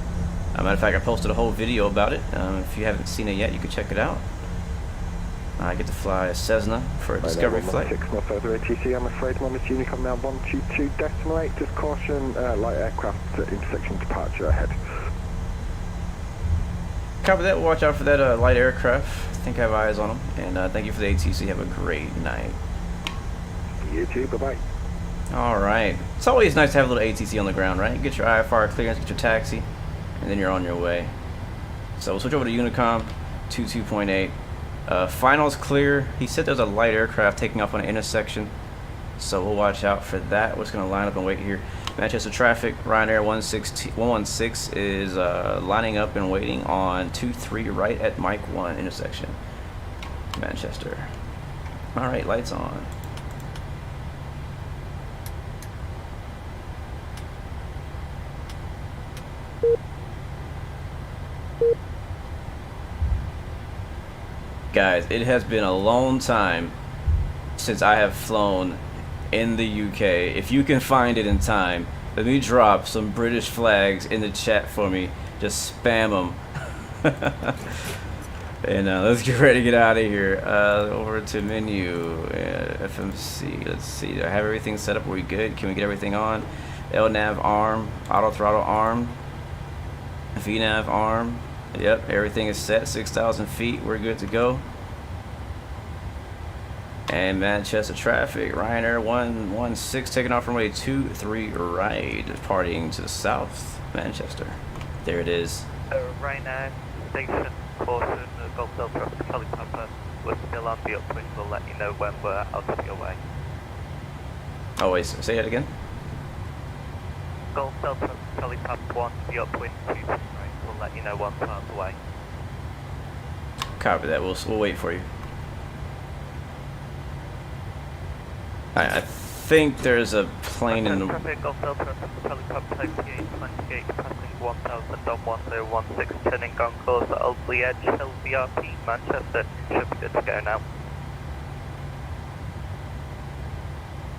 Matter of fact, I posted a whole video about it. If you haven't seen it yet, you can check it out. I get to fly a Cessna for a discovery flight. 6 no further ATC, I'm afraid. Moment Unicom now 122.8. Just caution, light aircraft intersection departure ahead. Copy that. Watch out for that light aircraft. I think I have eyes on them. And thank you for the ATC. Have a great night. You too. Bye-bye. Alright. It's always nice to have a little ATC on the ground, right? Get your IFR clearance, get your taxi, and then you're on your way. So we'll switch over to Unicom 22.8. Finals clear. He said there's a light aircraft taking off on an intersection. So we'll watch out for that. We're just going to line up and wait here. Manchester traffic, Ryanair 116 is lining up and waiting on 23 right at Mike 1 intersection. Manchester. Alright, lights on. Guys, it has been a long time since I have flown in the UK. If you can find it in time, let me drop some British flags in the chat for me. Just spam them. And let's get ready to get out of here. Over to menu, FMC. Let's see. Do I have everything set up? Are we good? Can we get everything on? LNAV arm, auto throttle arm, VNAV arm. Yep, everything is set. 6,000 feet. We're good to go. And Manchester traffic, Ryanair 116 taking off runway 23 right, departing to the south, Manchester. There it is. Ryanair station, caution, Golf Delta, Charlie Papa. We're still on the upwind. We'll let you know when we're out of your way. Oh wait, say that again. Golf Delta, Charlie Papa 1, the upwind 2 right. We'll let you know once we're out of the way. Copy that. We'll wait for you. I think there's a plane in the... Traffic, Golf Delta, Charlie Papa, type 28, passing 1000 on 1016, turning on course at Oldley Edge, Hill VRP, Manchester. Should be good to go now.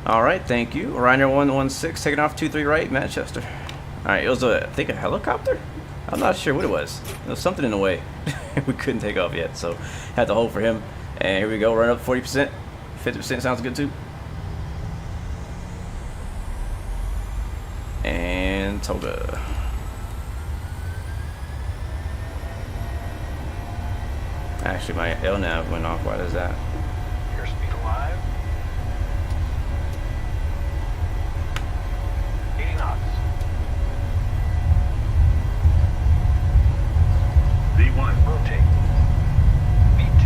Alright, thank you. Ryanair 116 taking off 23 right, Manchester. Alright, it was I think a helicopter? I'm not sure what it was. There was something in the way. We couldn't take off yet, so had to hold for him. And here we go, run up 40%. 50% sounds good too. And Toga. Actually, my LNAV went off. Why does that? Airspeed alive. 80 knots. V1. Rotate. V2.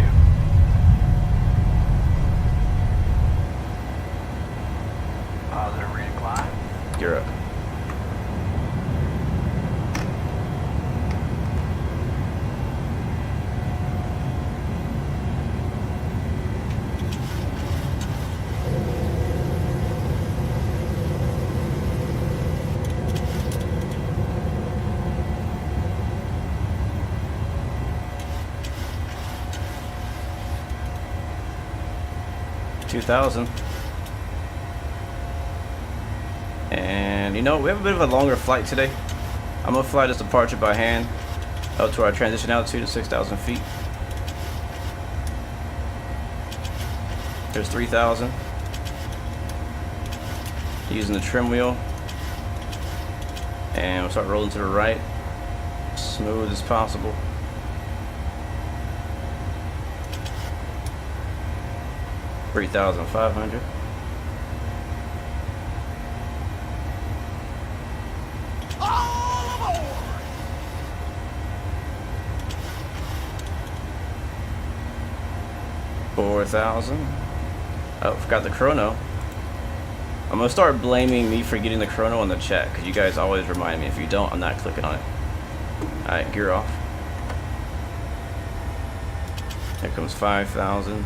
Positive recline. Gear up. And you know, we have a bit of a longer flight today. I'm gonna fly this departure by hand up to our transition altitude of 6,000 feet. There's 3,000. Using the trim wheel, and we'll start rolling to the right, smooth as possible. $3,500. All aboard! 4,000. Oh, forgot the chrono. I'm gonna start blaming me for getting the chrono on the chat, because you guys always remind me. If you don't, I'm not clicking on it. Alright, gear off. Here comes 5,000.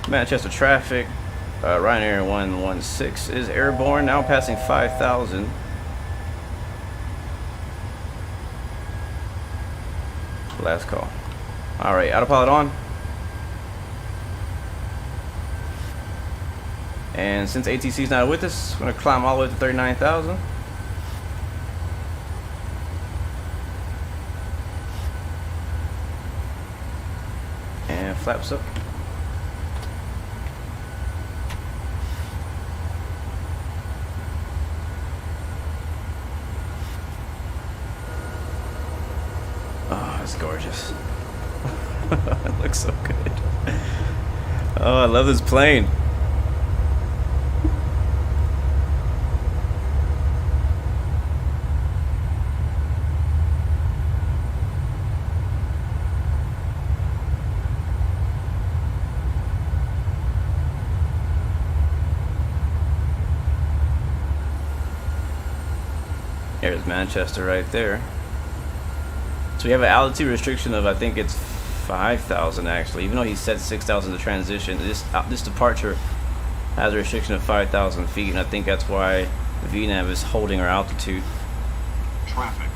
Manchester traffic, Ryanair 116 is airborne, now passing 5,000. Last call. Alright, autopilot on. And since ATC is not with us, I'm going to climb all the way to 39,000. flaps up. Oh, it's gorgeous. It looks so good. Oh, I love this plane. There's Manchester right there. So we have an altitude restriction of, I think it's 5,000 actually, even though he said 6,000 to transition. This departure has a restriction of 5,000 feet, and I think that's why VNAV is holding our altitude. Traffic.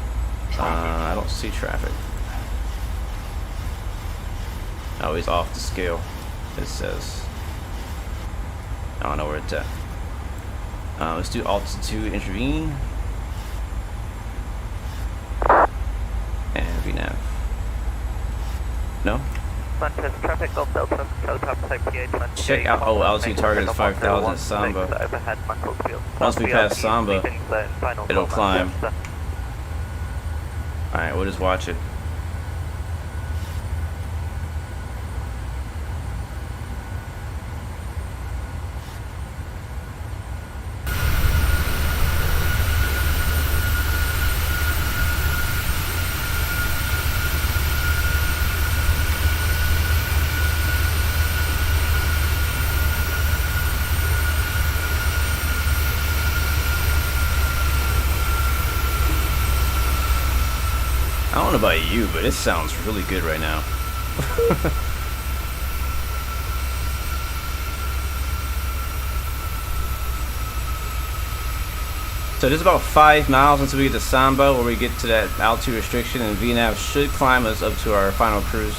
I don't see traffic. Oh, he's off the scale, it says. I don't know where it's at. Let's do altitude intervene. And VNAV. No? Manchester traffic, Golf Delta, check out, oh, altitude target is 5,000 Samba. Once we pass Samba, it'll climb. Alright, we'll just watch it. I don't know about you, but it sounds really good right now. So there's about 5 miles until we get to Samba, where we get to that altitude restriction, and VNAV should climb us up to our final cruise.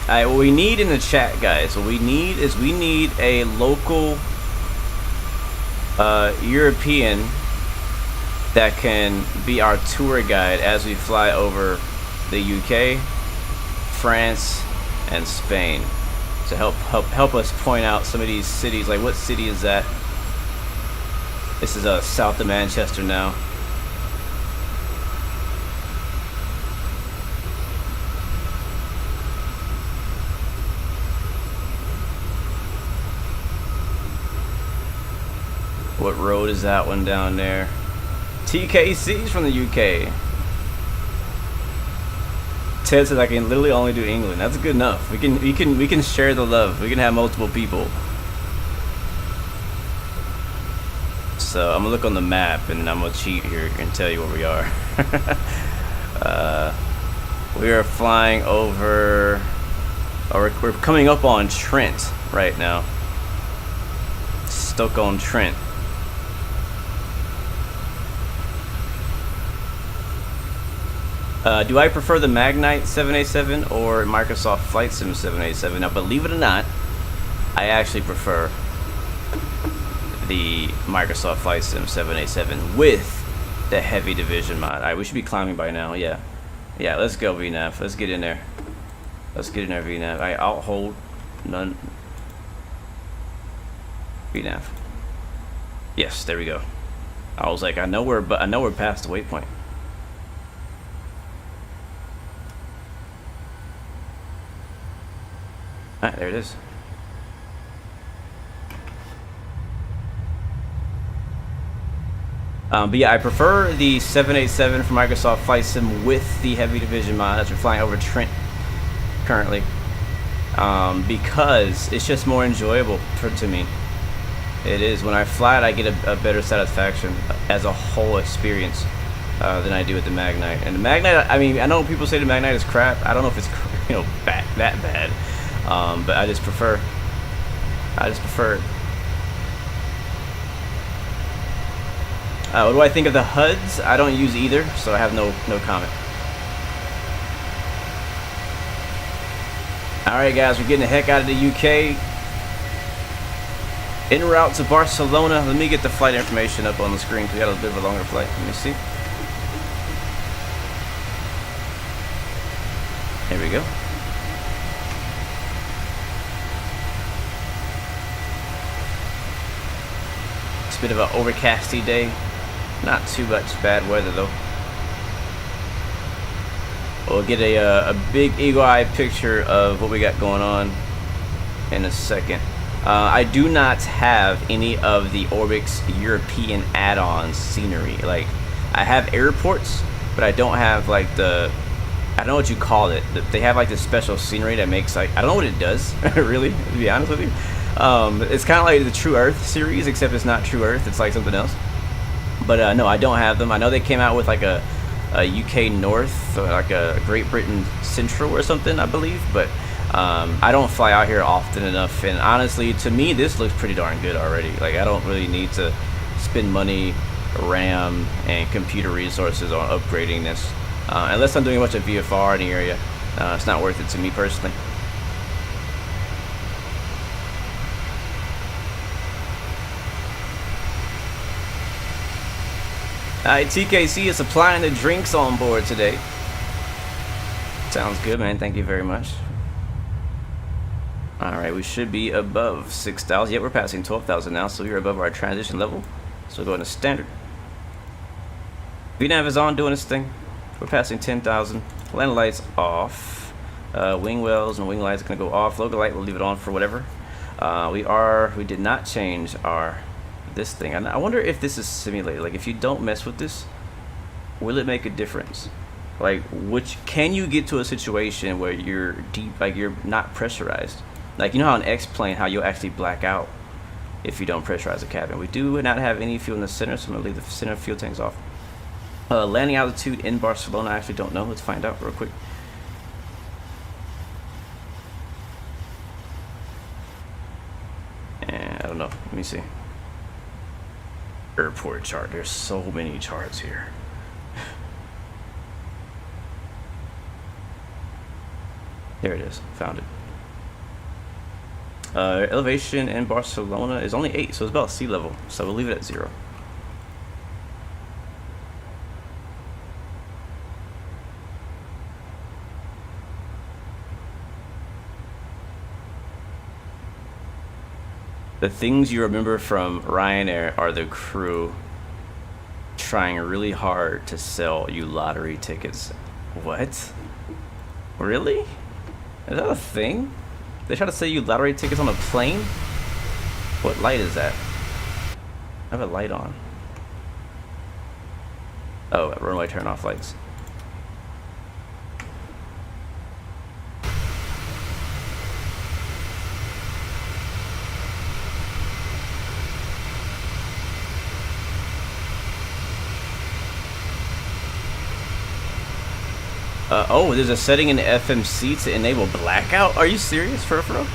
Alright, what we need in the chat, guys, what we need is we need a local European that can be our tour guide as we fly over the UK, France, and Spain to help us point out some of these cities. Like, what city is that? This is south of Manchester now. What road is that one down there? TKC's from the UK. Ted says I can literally only do England. That's good enough. We can share the love. We can have multiple people. So I'm gonna look on the map and I'm gonna cheat here and tell you where we are. We are flying over, or we're coming up on Trent right now. Stoke-on-Trent. Do I prefer the Magnite 787 or Microsoft Flight Sim 787? Now, believe it or not, I actually prefer the Microsoft Flight Sim 787 with the heavy division mod. Alright, we should be climbing by now. Yeah, let's go, VNAV. Let's get in there. Let's get in there, VNAV. Alright, I'll hold none. VNAV. Yes, there we go. I was like, I know we're past the waypoint. Alright, there it is. But yeah, I prefer the 787 from Microsoft Flight Sim with the heavy division mod as we're flying over Trent currently, because it's just more enjoyable to me. It is. When I fly it, I get a better satisfaction as a whole experience than I do with the Magnite. And the Magnite, I mean, I know people say the Magnite is crap. I don't know if it's, you know, that bad. But I just prefer it. What do I think of the HUDs? I don't use either, so I have no comment. Alright guys, we're getting the heck out of the UK. En route to Barcelona. Let me get the flight information up on the screen because we got a bit of a longer flight. Let me see. Here we go. It's a bit of an overcasty day. Not too much bad weather though. We'll get a big eagle-eye picture of what we got going on in a second. I do not have any of the Orbix European add-ons scenery. Like, I have airports, but I don't have like the, I don't know what you call it. They have like this special scenery that makes like, I don't know what it does, really, to be honest with you. It's kind of like the True Earth series, except it's not True Earth. It's like something else. But no, I don't have them. I know they came out with like a UK North, or like a Great Britain Central or something, I believe. But I don't fly out here often enough, and honestly, to me, this looks pretty darn good already. Like, I don't really need to spend money, RAM, and computer resources on upgrading this, unless I'm doing a bunch of VFR in the area. It's not worth it to me personally. Alright, TKC is supplying the drinks on board today. Sounds good, man. Thank you very much. Alright, we should be above 6,000. Yeah, we're passing 12,000 now, so we're above our transition level. So we're going to standard. VNAV is on, doing its thing. We're passing 10,000. Landing lights off. Wing wells and wing lights are going to go off. Local light, we'll leave it on for whatever. We did not change our this thing. I wonder if this is simulated. Like, if you don't mess with this, will it make a difference? Like, can you get to a situation where you're deep, like you're not pressurized? Like, you know how an X-plane, how you'll actually black out if you don't pressurize the cabin. We do not have any fuel in the center, so I'm gonna leave the center fuel tanks off. Landing altitude in Barcelona, I actually don't know. Let's find out real quick. And I don't know. Let me see. Airport chart. There's so many charts here. There it is. Found it. Elevation in Barcelona is only 8, so it's about sea level. So we'll leave it at 0. The things you remember from Ryanair are the crew trying really hard to sell you lottery tickets. What? Really? Is that a thing? They try to sell you lottery tickets on a plane? What light is that? I have a light on. Oh, runway turn off lights. Oh, there's a setting in the FMC to enable blackout? Are you serious, for real?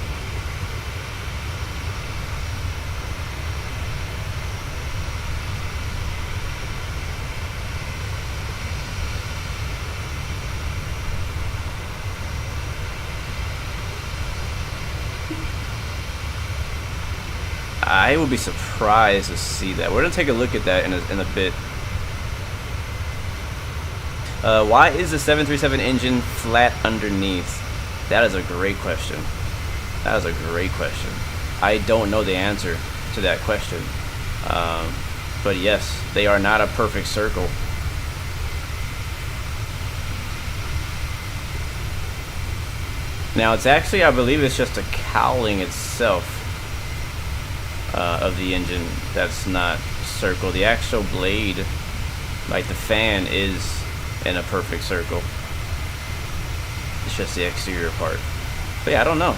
I would be surprised to see that. We're gonna take a look at that in a bit. Why is the 737 engine flat underneath? That is a great question. That is a great question. I don't know the answer to that question. But yes, they are not a perfect circle. Now it's actually, I believe it's just a cowling itself of the engine that's not circle. The actual blade, like the fan, is in a perfect circle. It's just the exterior part. But yeah, I don't know.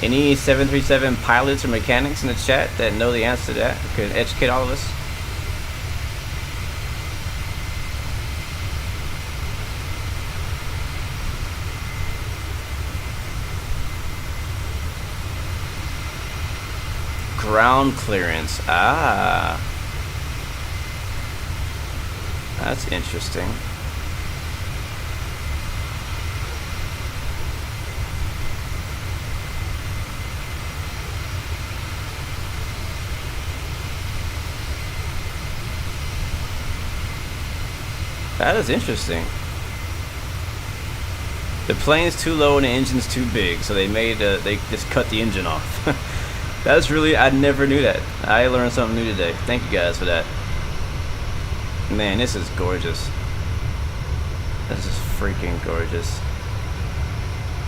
Any 737 pilots or mechanics in the chat that know the answer to that could educate all of us. Ground clearance. Ah. That's interesting. That is interesting. The plane's too low and the engine's too big, so they just cut the engine off. That's really, I never knew that. I learned something new today. Thank you guys for that. Man, this is gorgeous. This is freaking gorgeous.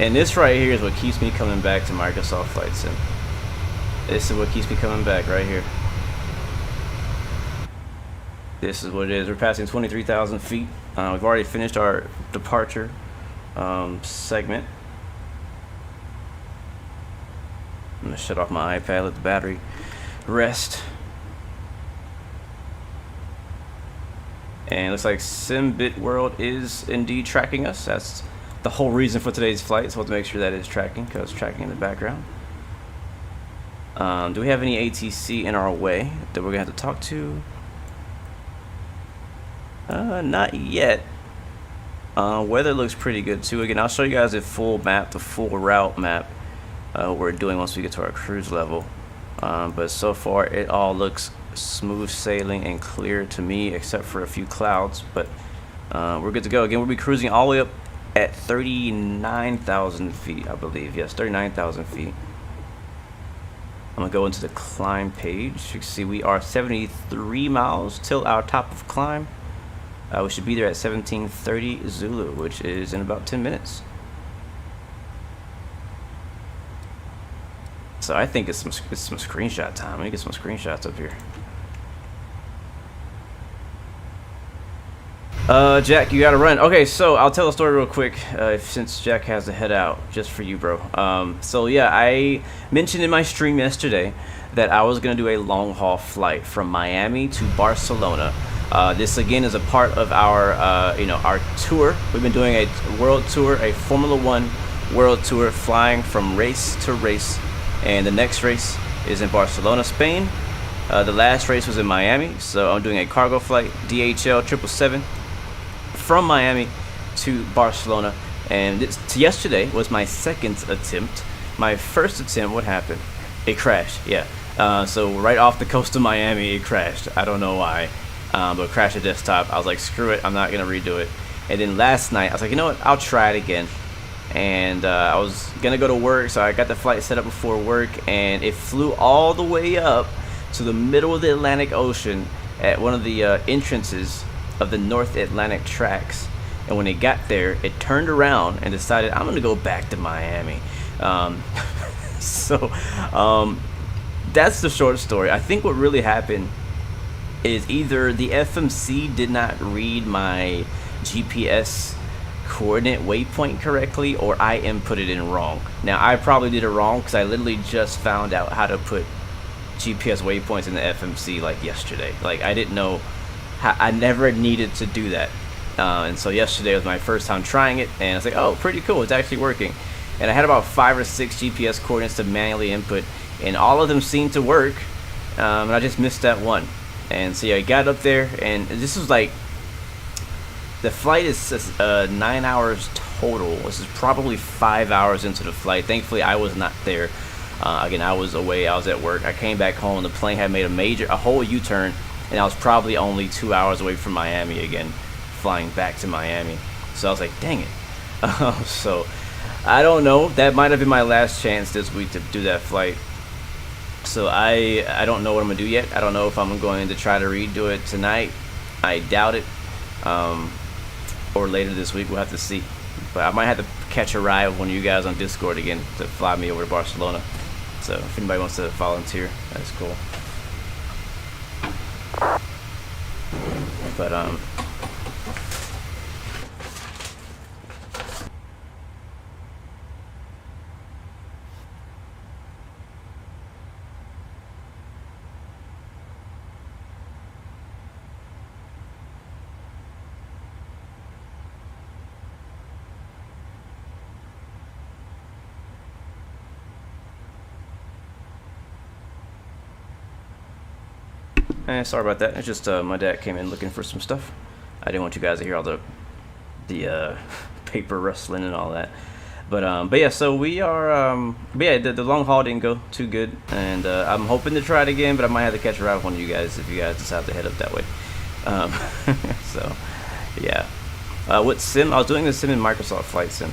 And this right here is what keeps me coming back to Microsoft Flight Sim. This is what keeps me coming back right here. This is what it is. We're passing 23,000 feet. We've already finished our departure segment. I'm gonna shut off my iPad, let the battery rest. And it looks like Simbit World is indeed tracking us. That's the whole reason for today's flight. So we'll have to make sure that is tracking, because it's tracking in the background. Do we have any ATC in our way that we're gonna have to talk to? Not yet. Weather looks pretty good too. Again, I'll show you guys the full map, the full route map we're doing once we get to our cruise level. But so far it all looks smooth sailing and clear to me, except for a few clouds. But we're good to go. Again, we'll be cruising all the way up at 39,000 feet, I believe. Yes, 39,000 feet. I'm gonna go into the climb page. You can see we are 73 miles till our top of climb. We should be there at 17:30 Zulu, which is in about 10 minutes. So I think it's some screenshot time. Let me get some screenshots up here. Jack, you gotta run. Okay, so I'll tell a story real quick, since Jack has to head out, just for you, bro. So yeah, I mentioned in my stream yesterday that I was gonna do a long haul flight from Miami to Barcelona. This again is a part of our, our tour. We've been doing a world tour, a Formula One world tour, flying from race to race, and the next race is in Barcelona, Spain. The last race was in Miami, so I'm doing a cargo flight, DHL 777, from Miami to Barcelona. And yesterday was my second attempt. My first attempt, what happened? It crashed. Yeah. So right off the coast of Miami, it crashed. I don't know why. But crashed the desktop. I was like, screw it, I'm not gonna redo it. And then last night I was like, you know what, I'll try it again. And I was gonna go to work, so I got the flight set up before work, and it flew all the way up to the middle of the Atlantic Ocean at one of the entrances of the North Atlantic tracks. And when it got there, it turned around and decided, I'm gonna go back to Miami. That's the short story. I think what really happened is either the FMC did not read my GPS coordinate waypoint correctly, or I inputted it wrong. Now I probably did it wrong because I literally just found out how to put GPS waypoints in the FMC like yesterday. Like I didn't know how, I never needed to do that. And so yesterday was my first time trying it, and I was like, oh, pretty cool, it's actually working. And I had about 5 or 6 GPS coordinates to manually input, and all of them seemed to work, and I just missed that one. And so yeah, I got up there, and this was like, the flight is 9 hours total. This is probably 5 hours into the flight. Thankfully, I was not there. Again, I was away. I was at work. I came back home. The plane had made a whole U-turn, and I was probably only 2 hours away from Miami again, flying back to Miami. So I was like, dang it. So I don't know. That might have been my last chance this week to do that flight. So I don't know what I'm gonna do yet. I don't know if I'm going to try to redo it tonight. I doubt it. Or later this week, we'll have to see. But I might have to catch a ride with one of you guys on Discord again to fly me over to Barcelona. So if anybody wants to volunteer, that's cool. But sorry about that. It's just my dad came in looking for some stuff. I didn't want you guys to hear all the paper rustling and all that. But yeah, so we are. But yeah, the long haul didn't go too good, and I'm hoping to try it again. But I might have to catch a ride with one of you guys if you guys decide to head up that way. So Yeah. What sim? I was doing the sim in Microsoft Flight Sim.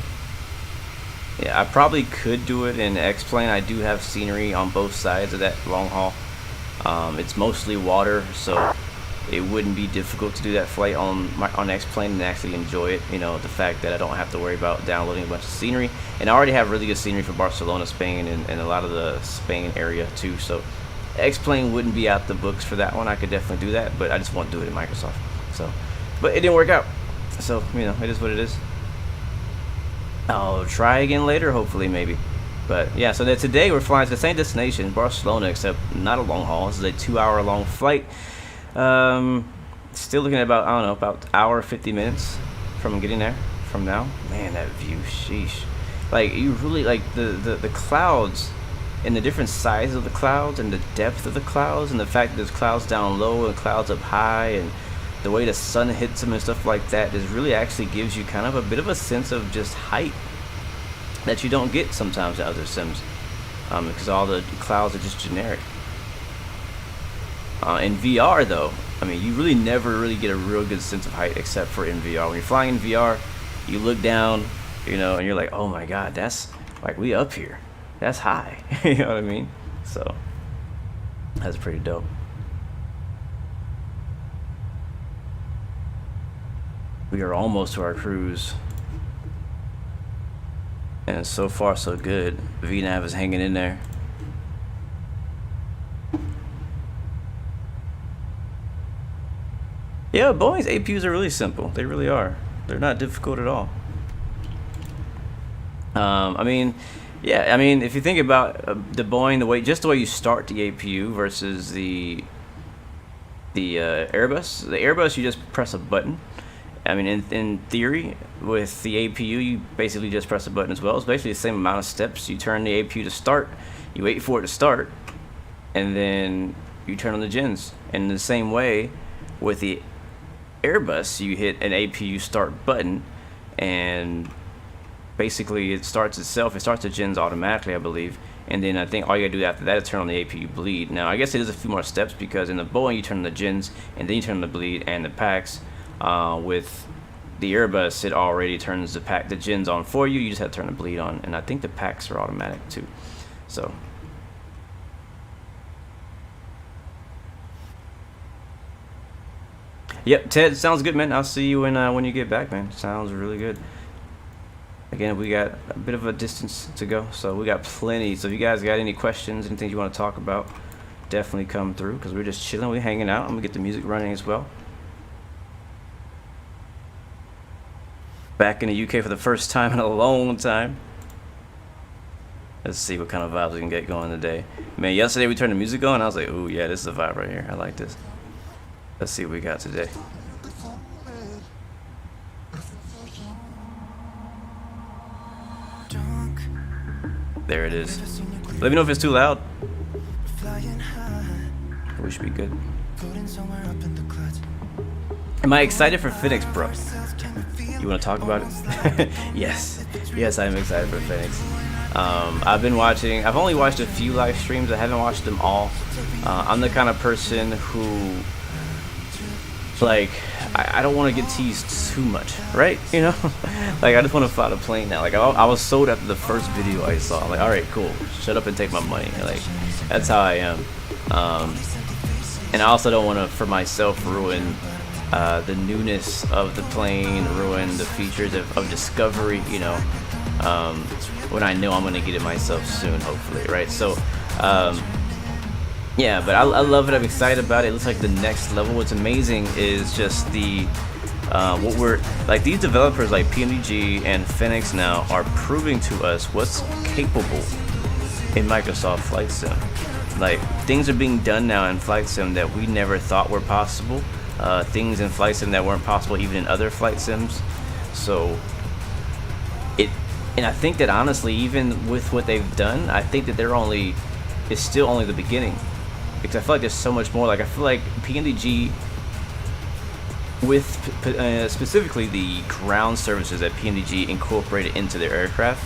Yeah, I probably could do it in X-Plane. I do have scenery on both sides of that long haul. It's mostly water, so it wouldn't be difficult to do that flight on X-Plane and actually enjoy it. You know, the fact that I don't have to worry about downloading a bunch of scenery, and I already have really good scenery for Barcelona, Spain, and a lot of the Spain area too. So X-Plane wouldn't be out the books for that one. I could definitely do that, but I just won't do it in Microsoft. So, but it didn't work out. So, you know, it is what it is. I'll try again later, hopefully, maybe. But yeah, so that today we're flying to the same destination, Barcelona, except not a long haul. This is a 2-hour long flight. Still looking at about, I don't know, about hour 50 minutes from getting there from now. Man, that view, sheesh. Like, you really, like, the clouds and the different sizes of the clouds and the depth of the clouds and the fact that there's clouds down low and clouds up high and the way the sun hits them and stuff like that is really actually gives you kind of a bit of a sense of just height that you don't get sometimes in other sims, because all the clouds are just generic. In VR though, I mean, you really never really get a real good sense of height except for in VR. When you're flying in VR, you look down, you know, and you're like, oh my god, that's like, we up here, that's high. You know what I mean? So that's pretty dope. We are almost to our cruise, and so far so good. VNAV is hanging in there. Yeah, Boeing's APUs are really simple. They really are. They're not difficult at all. I mean, yeah, I mean, if you think about the Boeing, just the way you start the APU versus the Airbus, you just press a button. I mean, in theory, with the APU, you basically just press a button as well. It's basically the same amount of steps. You turn the APU to start, you wait for it to start, and then you turn on the gens. And in the same way, with the Airbus, you hit an APU start button, and basically it starts itself. It starts the gens automatically, I believe. And then I think all you gotta do after that is turn on the APU bleed. Now, I guess it is a few more steps because in the Boeing, you turn on the gens, and then you turn on the bleed and the packs. With the Airbus, it already turns the gens on for you. You just have to turn the bleed on, and I think the packs are automatic too. So, yep, Ted, sounds good, man. I'll see you when you get back, man. Sounds really good. Again, we got a bit of a distance to go, so we got plenty. So if you guys got any questions, anything you want to talk about, definitely come through, because we're just chilling, we're hanging out. I'm gonna get the music running as well. Back in the UK for the first time in a long time. Let's see what kind of vibes we can get going today. Man, yesterday we turned the music on, and I was like, ooh, yeah, this is a vibe right here. I like this. Let's see what we got today. There it is. Let me know if it's too loud. We should be good. Am I excited for Phoenix, bro? You want to talk about it? Yes. Yes, I'm excited for Phoenix. I've only watched a few live streams. I haven't watched them all. I'm the kind of person who, like, I don't want to get teased too much, right? You know? Like, I just want to fly the plane now. Like, I was sold after the first video I saw. I'm like, alright, cool. Shut up and take my money. Like, that's how I am. And I also don't want to, for myself, ruin the newness of the plane, ruin the features of discovery, you know, when I know I'm going to get it myself soon, hopefully, right? So, yeah, but I love it. I'm excited about it. It looks like the next level. What's amazing is just the, what we're, like, these developers like PMDG and Phoenix now are proving to us what's capable in Microsoft Flight Sim. Like, things are being done now in Flight Sim that we never thought were possible. Things in Flight Sim that weren't possible even in other Flight Sims. So and I think that honestly, even with what they've done, I think that it's still only the beginning, because I feel like there's so much more. Like, I feel like PMDG, with specifically the ground services that PMDG incorporated into their aircraft,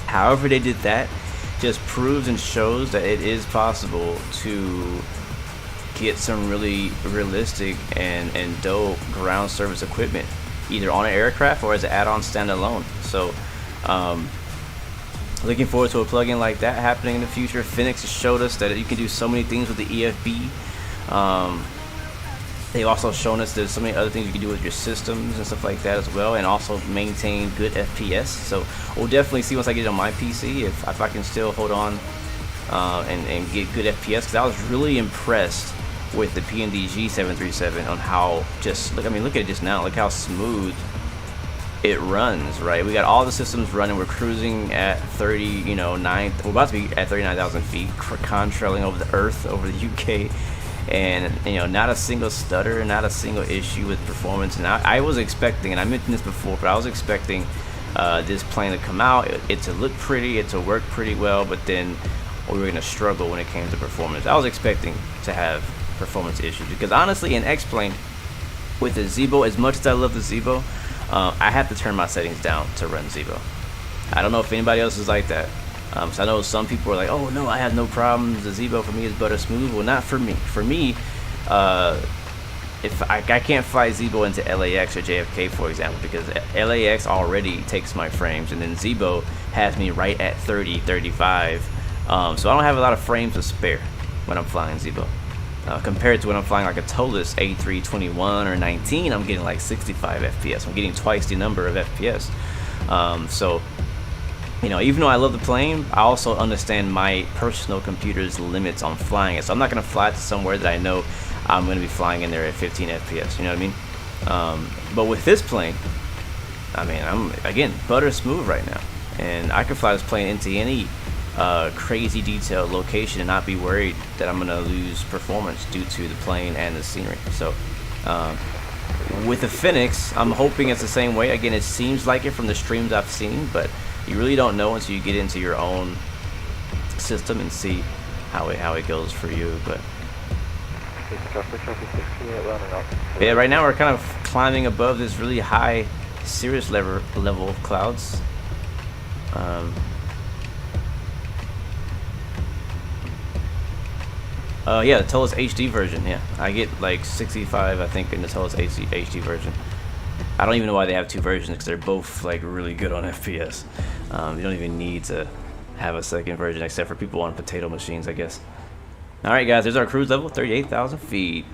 however they did that, just proves and shows that it is possible to get some really realistic and dope ground service equipment, either on an aircraft or as an add-on standalone. So looking forward to a plugin like that happening in the future. Phoenix has showed us that you can do so many things with the EFB. They've also shown us there's so many other things you can do with your systems and stuff like that as well, and also maintain good FPS. So we'll definitely see once I get it on my PC if I can still hold on and get good FPS, because I was really impressed with the PMDG 737 on how just look. I mean, look at it just now. Look how smooth it runs. Right, we got all the systems running. We're cruising at 30, we're about to be at 39,000 feet, contrailing over the Earth, over the UK. And not a single stutter, not a single issue with performance. And I was expecting, and I mentioned this before, but I was expecting this plane to come out, it to look pretty, it to work pretty well, but then we were going to struggle when it came to performance. I was expecting to have performance issues, because honestly, in X-Plane with the Zebo, as much as I love the Zebo, I have to turn my settings down to run Zebo. I don't know if anybody else is like that. So I know some people are like, oh no, I have no problems, the Zebo for me is butter smooth. Well, not for me. For me, if I can't fly Zebo into LAX or JFK, for example, because LAX already takes my frames, and then Zebo has me right at 30, 35. So I don't have a lot of frames to spare when I'm flying Zebo. Compared to when I'm flying like a Tolus A321 or 19, I'm getting like 65 FPS. I'm getting twice the number of FPS. So even though I love the plane, I also understand my personal computer's limits on flying it. So I'm not going to fly it to somewhere that I know I'm going to be flying in there at 15 FPS. You know what I mean? But with this plane, I mean, I'm, again, butter smooth right now. And I can fly this plane into any crazy detailed location and not be worried that I'm going to lose performance due to the plane and the scenery. So with the Phoenix, I'm hoping it's the same way. Again, it seems like it from the streams I've seen, but you really don't know until you get into your own system and see how it goes for you. But yeah, right now we're kind of climbing above this really high Cirrus level of clouds. Yeah, the Tolus HD version. Yeah, I get like 65, I think, in the Tolus HD version. I don't even know why they have two versions, because they're both like really good on FPS. You don't even need to have a second version, except for people on potato machines, I guess. All right, guys, there's our cruise level, 38,000 feet.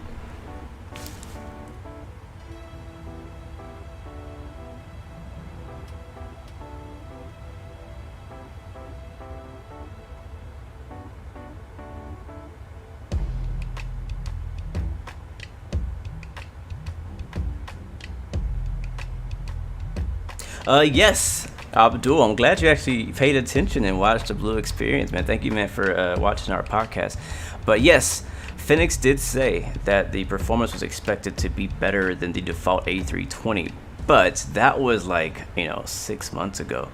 Yes, Abdul, I'm glad you actually paid attention and watched the Blue Experience, man. Thank you, man, for watching our podcast. But yes, Phoenix did say that the performance was expected to be better than the default A320, but that was like 6 months ago.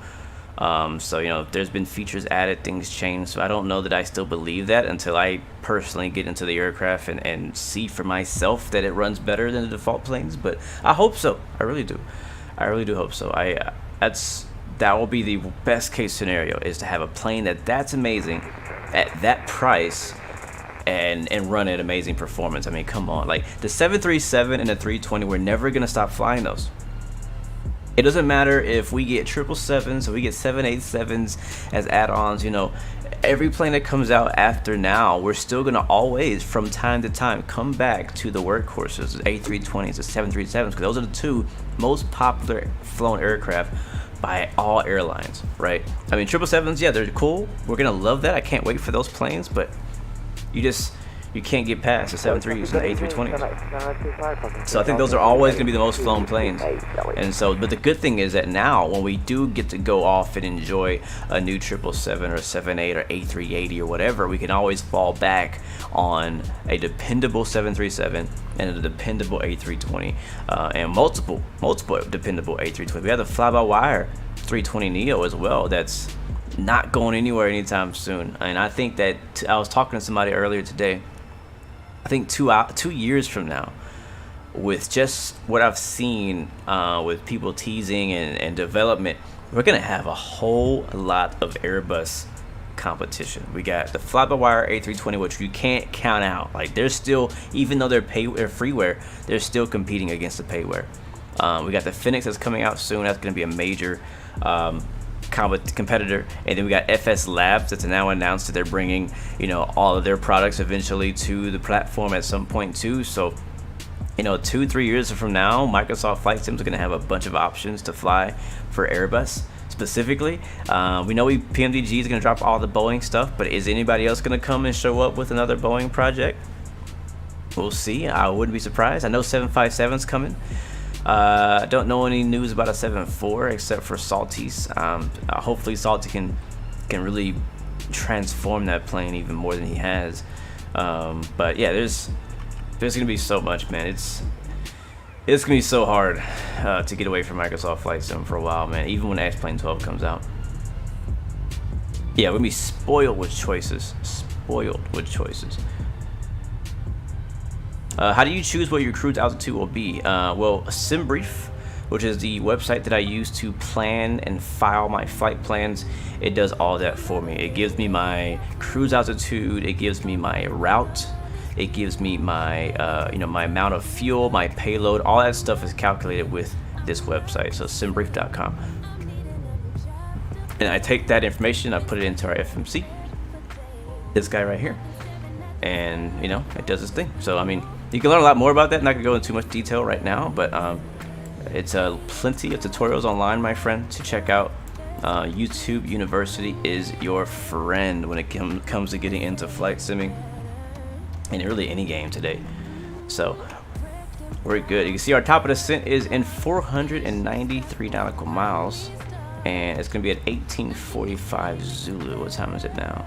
So there's been features added, things changed, so I don't know that I still believe that until I personally get into the aircraft and see for myself that it runs better than the default planes. But I hope so. I really do hope so. That will be the best case scenario, is to have a plane that's amazing at that price and run at amazing performance. I mean, come on, like the 737 and the 320, we're never gonna stop flying those. It doesn't matter if we get 777s or we get 787s as add-ons. Every plane that comes out after now, we're still gonna always, from time to time, come back to the workhorses, the A320s, the 737s, because those are the two most popular flown aircraft by all airlines, right? I mean, 777s, yeah, they're cool. We're gonna love that. I can't wait for those planes, but you can't get past the 73s and the A320s. So I think those are always going to be the most flown planes. And so, but the good thing is that now, when we do get to go off and enjoy a new 777 or 78 or A380 or whatever, we can always fall back on a dependable 737 and a dependable A320 and multiple dependable A320. We have the fly-by-wire 320neo as well. That's not going anywhere anytime soon. And I think that I was talking to somebody earlier today. I think 2 years from now, with just what I've seen with people teasing and development, we're gonna have a whole lot of Airbus competition. We got the fly-by-wire A320, which you can't count out. Like, they're still, even though they're freeware, they're still competing against the payware. We got the Phoenix that's coming out soon. That's going to be a major competitor. And then we got FS Labs that's now announced that they're bringing, you know, all of their products eventually to the platform at some point too. So, you know, 2-3 years from now, Microsoft Flight Sims are going to have a bunch of options to fly for Airbus specifically. We know PMDG is going to drop all the Boeing stuff, but is anybody else going to come and show up with another Boeing project? We'll see. I wouldn't be surprised. I know 757's coming. I don't know any news about a 7.4 except for Salty's. Hopefully Salty can really transform that plane even more than he has. But yeah, there's gonna be so much, man. It's gonna be so hard to get away from Microsoft Flight Sim for a while, man. Even when X-Plane 12 comes out. Yeah, we're gonna be spoiled with choices. Spoiled with choices. How do you choose what your cruise altitude will be? Well, SimBrief, which is the website that I use to plan and file my flight plans, it does all that for me. It gives me my cruise altitude, it gives me my route, it gives me my you know, my amount of fuel, my payload. All that stuff is calculated with this website, so simbrief.com. And I take that information, I put it into our FMC, this guy right here, and you know, it does its thing. So I mean, you can learn a lot more about that. I'm not gonna go into too much detail right now, but it's plenty of tutorials online, my friend, to check out. YouTube University is your friend when it comes to getting into flight simming and really any game today. So we're good. You can see our top of descent is in 493 nautical miles, and it's gonna be at 1845 Zulu. What time is it now?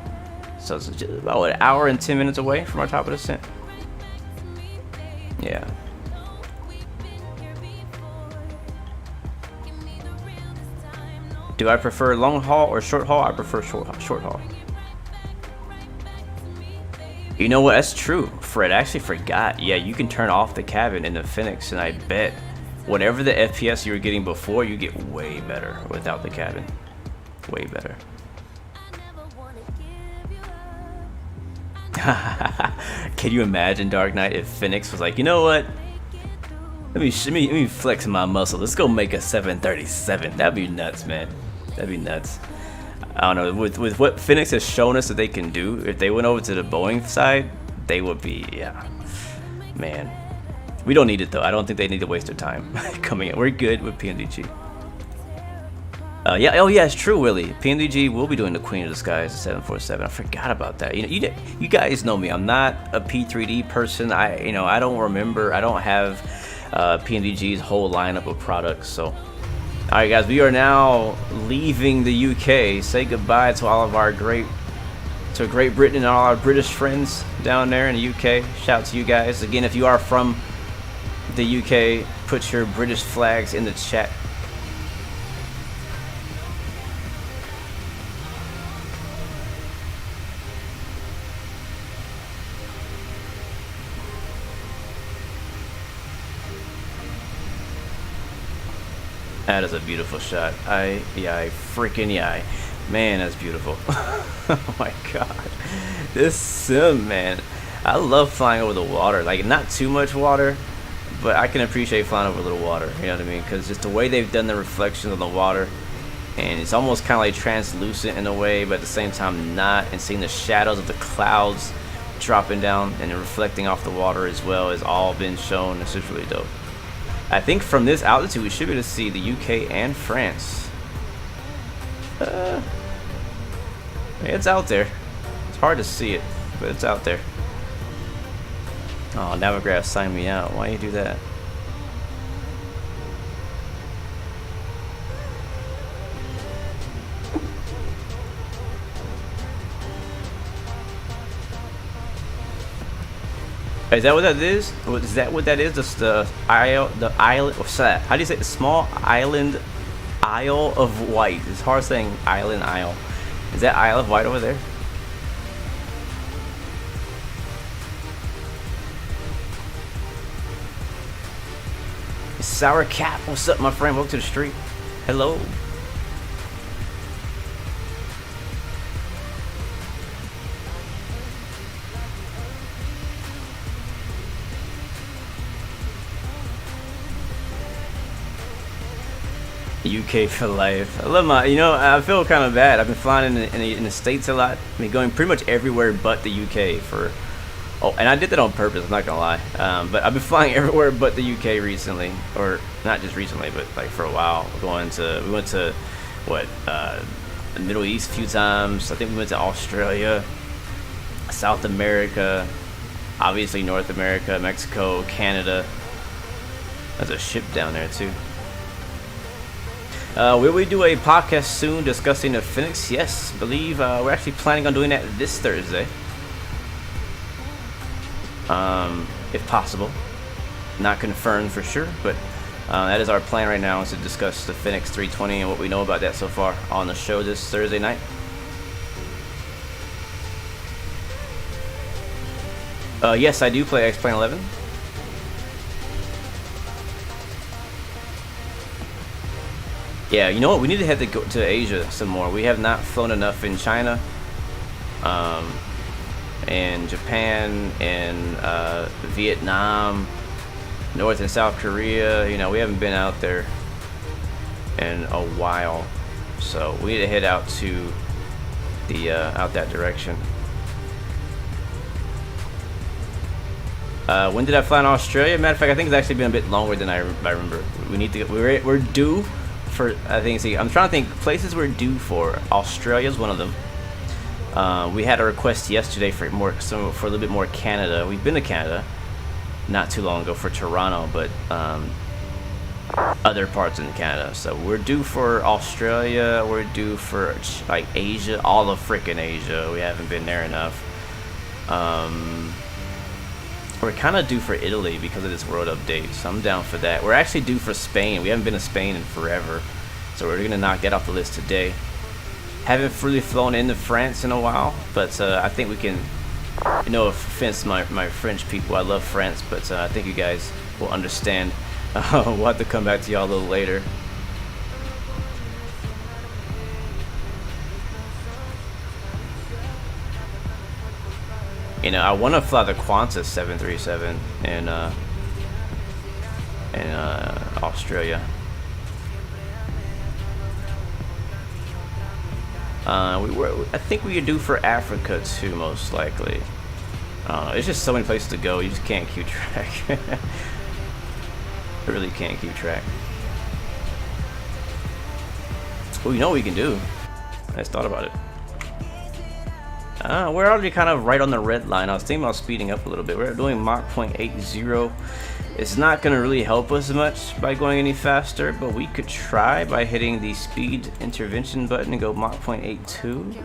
So it's just about an hour and 10 minutes away from our top of descent. Yeah. Do I prefer long haul or short haul? I prefer short haul. You know what? That's true, Fred. I actually forgot. Yeah, you can turn off the cabin in the Phoenix, and I bet whatever the FPS you were getting before, you get way better without the cabin. Way better. Can you imagine, Dark Knight, if Phoenix was like, you know what? Let me flex my muscle. Let's go make a 737. That'd be nuts, man. That'd be nuts. I don't know. With what Phoenix has shown us that they can do, if they went over to the Boeing side, they would be, yeah. Man. We don't need it, though. I don't think they need to waste their time coming in. We're good with PMDG. Yeah, oh yeah, it's true, Willie. PMDG will be doing the Queen of the Skies, the 747. I forgot about that. You know, you guys know me. I'm not a P3D person. I don't remember. I don't have PMDG's whole lineup of products. So, all right, guys, we are now leaving the UK. Say goodbye to all of our Great Britain and all our British friends down there in the UK. Shout out to you guys again. If you are from the UK, put your British flags in the chat. That is a beautiful shot. Freaking man, that's beautiful. Oh my god, this sim, man. I love flying over the water. Like, not too much water, but I can appreciate flying over a little water. You know what I mean? Because just the way they've done the reflections on the water, and it's almost kind of like translucent in a way, but at the same time not. And seeing the shadows of the clouds dropping down and reflecting off the water as well has all been shown. It's just really dope. I think from this altitude we should be able to see the UK and France. It's out there. It's hard to see it, but it's out there. Oh, Navigraph signed me out. Why you do that? Is that what that is? Is that what that is? Just the island. What's that? How do you say it? The small island, Isle of Wight. It's hard saying island, isle. Is that Isle of Wight over there? Sour Cat, what's up, my friend? Welcome to the street. Hello. UK for life. I love my, you know, I feel kind of bad. I've been flying in the States a lot. I mean, going pretty much everywhere but the UK for, oh, and I did that on purpose, I'm not gonna lie. But I've been flying everywhere but the UK recently, or not just recently, but like for a while. We went to, what, the Middle East a few times. I think we went to Australia, South America, obviously North America, Mexico, Canada. There's a ship down there too. Will we do a podcast soon discussing the Phoenix? Yes, I believe we're actually planning on doing that this Thursday. If possible. Not confirmed for sure, but that is our plan right now, is to discuss the Phoenix 320 and what we know about that so far on the show this Thursday night. Yes, I do play X-Plane 11. Yeah, you know what? We need to head to Asia some more. We have not flown enough in China, and Japan, and Vietnam, North and South Korea. You know, we haven't been out there in a while, so we need to head out to the out that direction. When did I fly in Australia? Matter of fact, I think it's actually been a bit longer than I remember. We need to. We're due. For, I think, see, I'm trying to think places we're due for. Australia's one of them. We had a request yesterday for a little bit more Canada. We've been to Canada not too long ago for Toronto, but other parts in Canada. So we're due for Australia. We're due for like Asia, all of frickin' Asia. We haven't been there enough. We're kind of due for Italy because of this world update, so I'm down for that. We're actually due for Spain. We haven't been to Spain in forever, so we're gonna knock that off the list today. Haven't really flown into France in a while, but I think we can. You know, offense to my French people, I love France, but I think you guys will understand. We'll have to come back to y'all a little later. You know, I want to fly the Qantas 737 in Australia. I think we could do for Africa too, most likely. There's just so many places to go, you just can't keep track. I really can't keep track. Well, you know what we can do? I just thought about it. We're already kind of right on the red line. I was thinking about speeding up a little bit. We're doing Mach 0.80. It's not going to really help us much by going any faster, but we could try by hitting the speed intervention button and go Mach 0.82.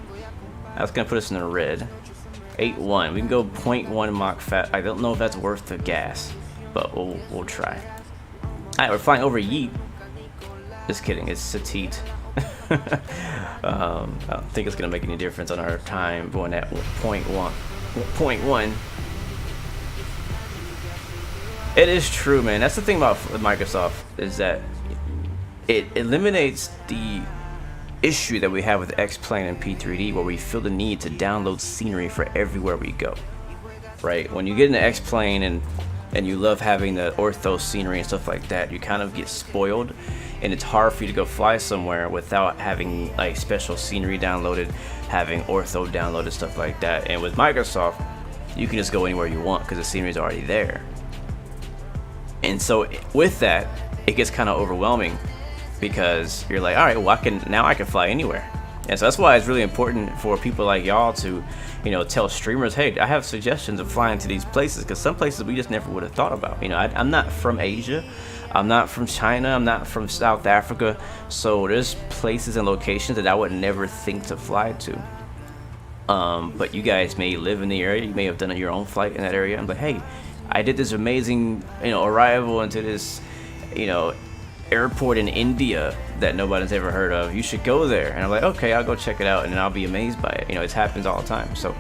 That's going to put us in the red. 8.1. We can go 0.1 Mach fast. I don't know if that's worth the gas, but we'll try. Alright, we're flying over Yeet. Just kidding, it's Satit. I don't think it's gonna make any difference on our time going at 0.1. It is true, man. That's the thing about Microsoft, is that it eliminates the issue that we have with X-Plane and P3D, where we feel the need to download scenery for everywhere we go. Right? When you get into X-Plane and you love having the ortho scenery and stuff like that, you kind of get spoiled, and it's hard for you to go fly somewhere without having like special scenery downloaded, having ortho downloaded, stuff like that. And with Microsoft, you can just go anywhere you want because the scenery is already there. And so with that, it gets kind of overwhelming, because you're like, all right, well, I can fly anywhere. And so that's why it's really important for people like y'all to, you know, tell streamers, hey, I have suggestions of flying to these places, because some places we just never would have thought about. You know, I'm not from Asia, I'm not from China, I'm not from South Africa, so there's places and locations that I would never think to fly to. But you guys may live in the area, you may have done your own flight in that area. I'm like, hey, I did this amazing, you know, arrival into this, you know, airport in India that nobody's ever heard of. You should go there. And I'm like, okay, I'll go check it out, and then I'll be amazed by it. You know, it happens all the time. So,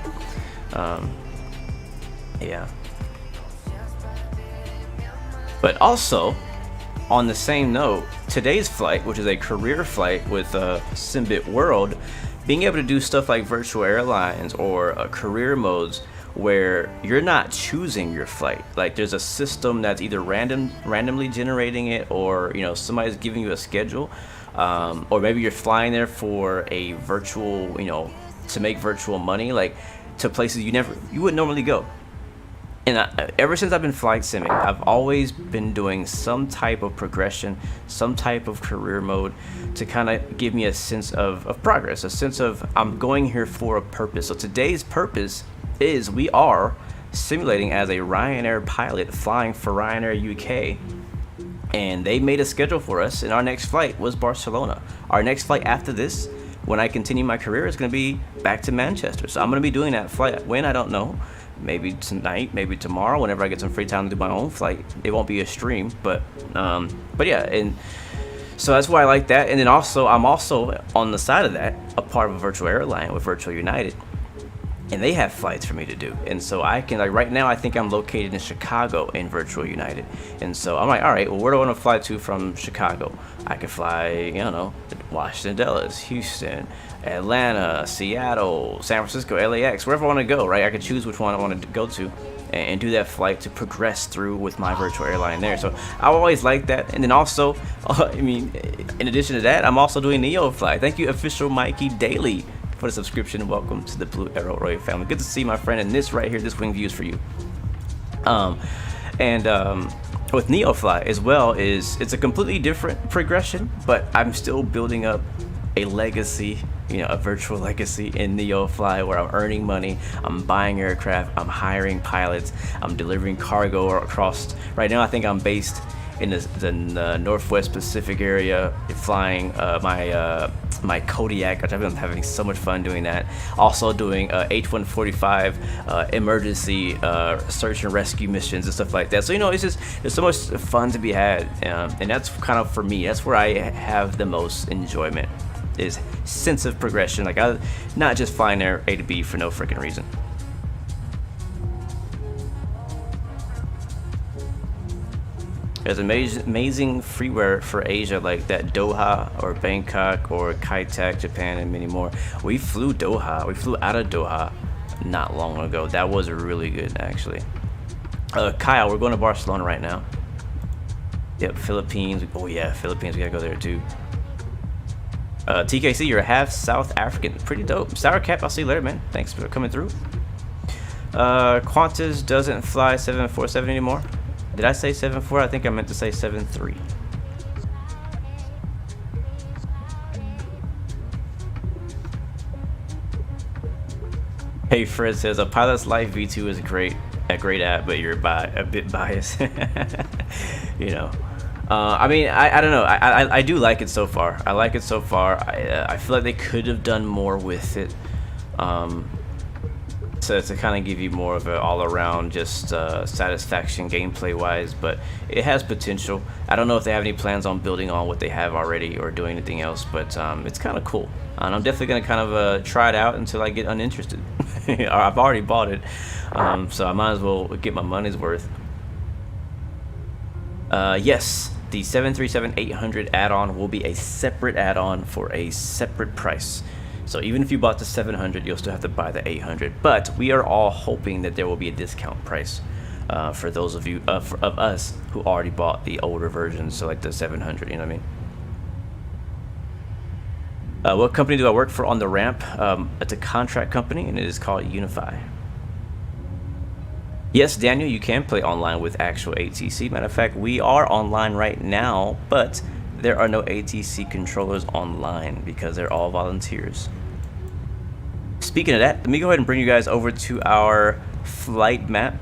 yeah. But also, on the same note, today's flight, which is a career flight with Simbit World, being able to do stuff like virtual airlines or career modes where you're not choosing your flight. Like, there's a system that's either randomly generating it, or, you know, somebody's giving you a schedule. or maybe you're flying there for a virtual, you know, to make virtual money, like to places you wouldn't normally go. And ever since I've been flight simming, I've always been doing some type of progression, some type of career mode to kind of give me a sense of progress, a sense of I'm going here for a purpose. So today's purpose is we are simulating as a Ryanair pilot flying for Ryanair UK. And they made a schedule for us, and our next flight was Barcelona. Our next flight after this, when I continue my career, is going to be back to Manchester. So I'm going to be doing that flight. When, I don't know. Maybe tonight, maybe tomorrow, whenever I get some free time to do my own flight. It won't be a stream, but yeah, and so that's why I like that. And then also, I'm also on the side of that, a part of a virtual airline with Virtual United, and they have flights for me to do. And so I can, like right now, I think I'm located in Chicago in Virtual United. And so I'm like, all right, well, where do I want to fly to from Chicago? I can fly, you know, Washington, Dallas, Houston, Atlanta, Seattle, San Francisco, LAX, wherever I want to go, right? I can choose which one I want to go to and do that flight to progress through with my virtual airline there. So I always like that. And then also, I mean, in addition to that, I'm also doing NeoFly. Thank you, Official Mikey Daily, for the subscription. Welcome to the Blue Arrow Royal family. Good to see my friend. And this right here, this wing view is for you. With NeoFly as well, it's a completely different progression, but I'm still building up a legacy, you know, a virtual legacy in NeoFly where I'm earning money, I'm buying aircraft, I'm hiring pilots, I'm delivering cargo across. Right now I think I'm based in the Northwest Pacific area, flying my Kodiak, which I've been having so much fun doing that. Also doing H-145 emergency search and rescue missions and stuff like that. So, you know, it's just, there's so much fun to be had, and that's kind of, for me, that's where I have the most enjoyment, is sense of progression. Like, I not just flying there A to B for no freaking reason. There's amazing freeware for Asia, like that Doha or Bangkok or Kai Tak, Japan, and many more. We flew Doha. We flew out of Doha not long ago. That was really good, actually. Kyle, we're going to Barcelona right now. Yep, Philippines. Oh yeah, Philippines. We gotta go there too. TKC, you're half South African. Pretty dope. Sour Cap, I'll see you later, man. Thanks for coming through. Qantas doesn't fly 747 anymore. Did I say 7.4? I think I meant to say 7.3. Hey, Fred says a Pilot's Life V2 is a great app, but you're a bit biased. You know, I mean, I don't know. I do like it so far. I like it so far. I feel like they could have done more with it. So to kind of give you more of an all-around just satisfaction gameplay wise, but it has potential. I don't know if they have any plans on building on what they have already or doing anything else, but it's kind of cool, and I'm definitely gonna kind of try it out until I get uninterested. I've already bought it, so I might as well get my money's worth. Yes, the 737-800 add-on will be a separate add-on for a separate price. So even if you bought the 700, you'll still have to buy the 800. But we are all hoping that there will be a discount price for those of you of us who already bought the older versions, so like the 700. You know what I mean? What company do I work for on the ramp? It's a contract company, and it is called Unify. Yes, Daniel, you can play online with actual ATC. Matter of fact, we are online right now, but there are no ATC controllers online because they're all volunteers. Speaking of that, let me go ahead and bring you guys over to our flight map.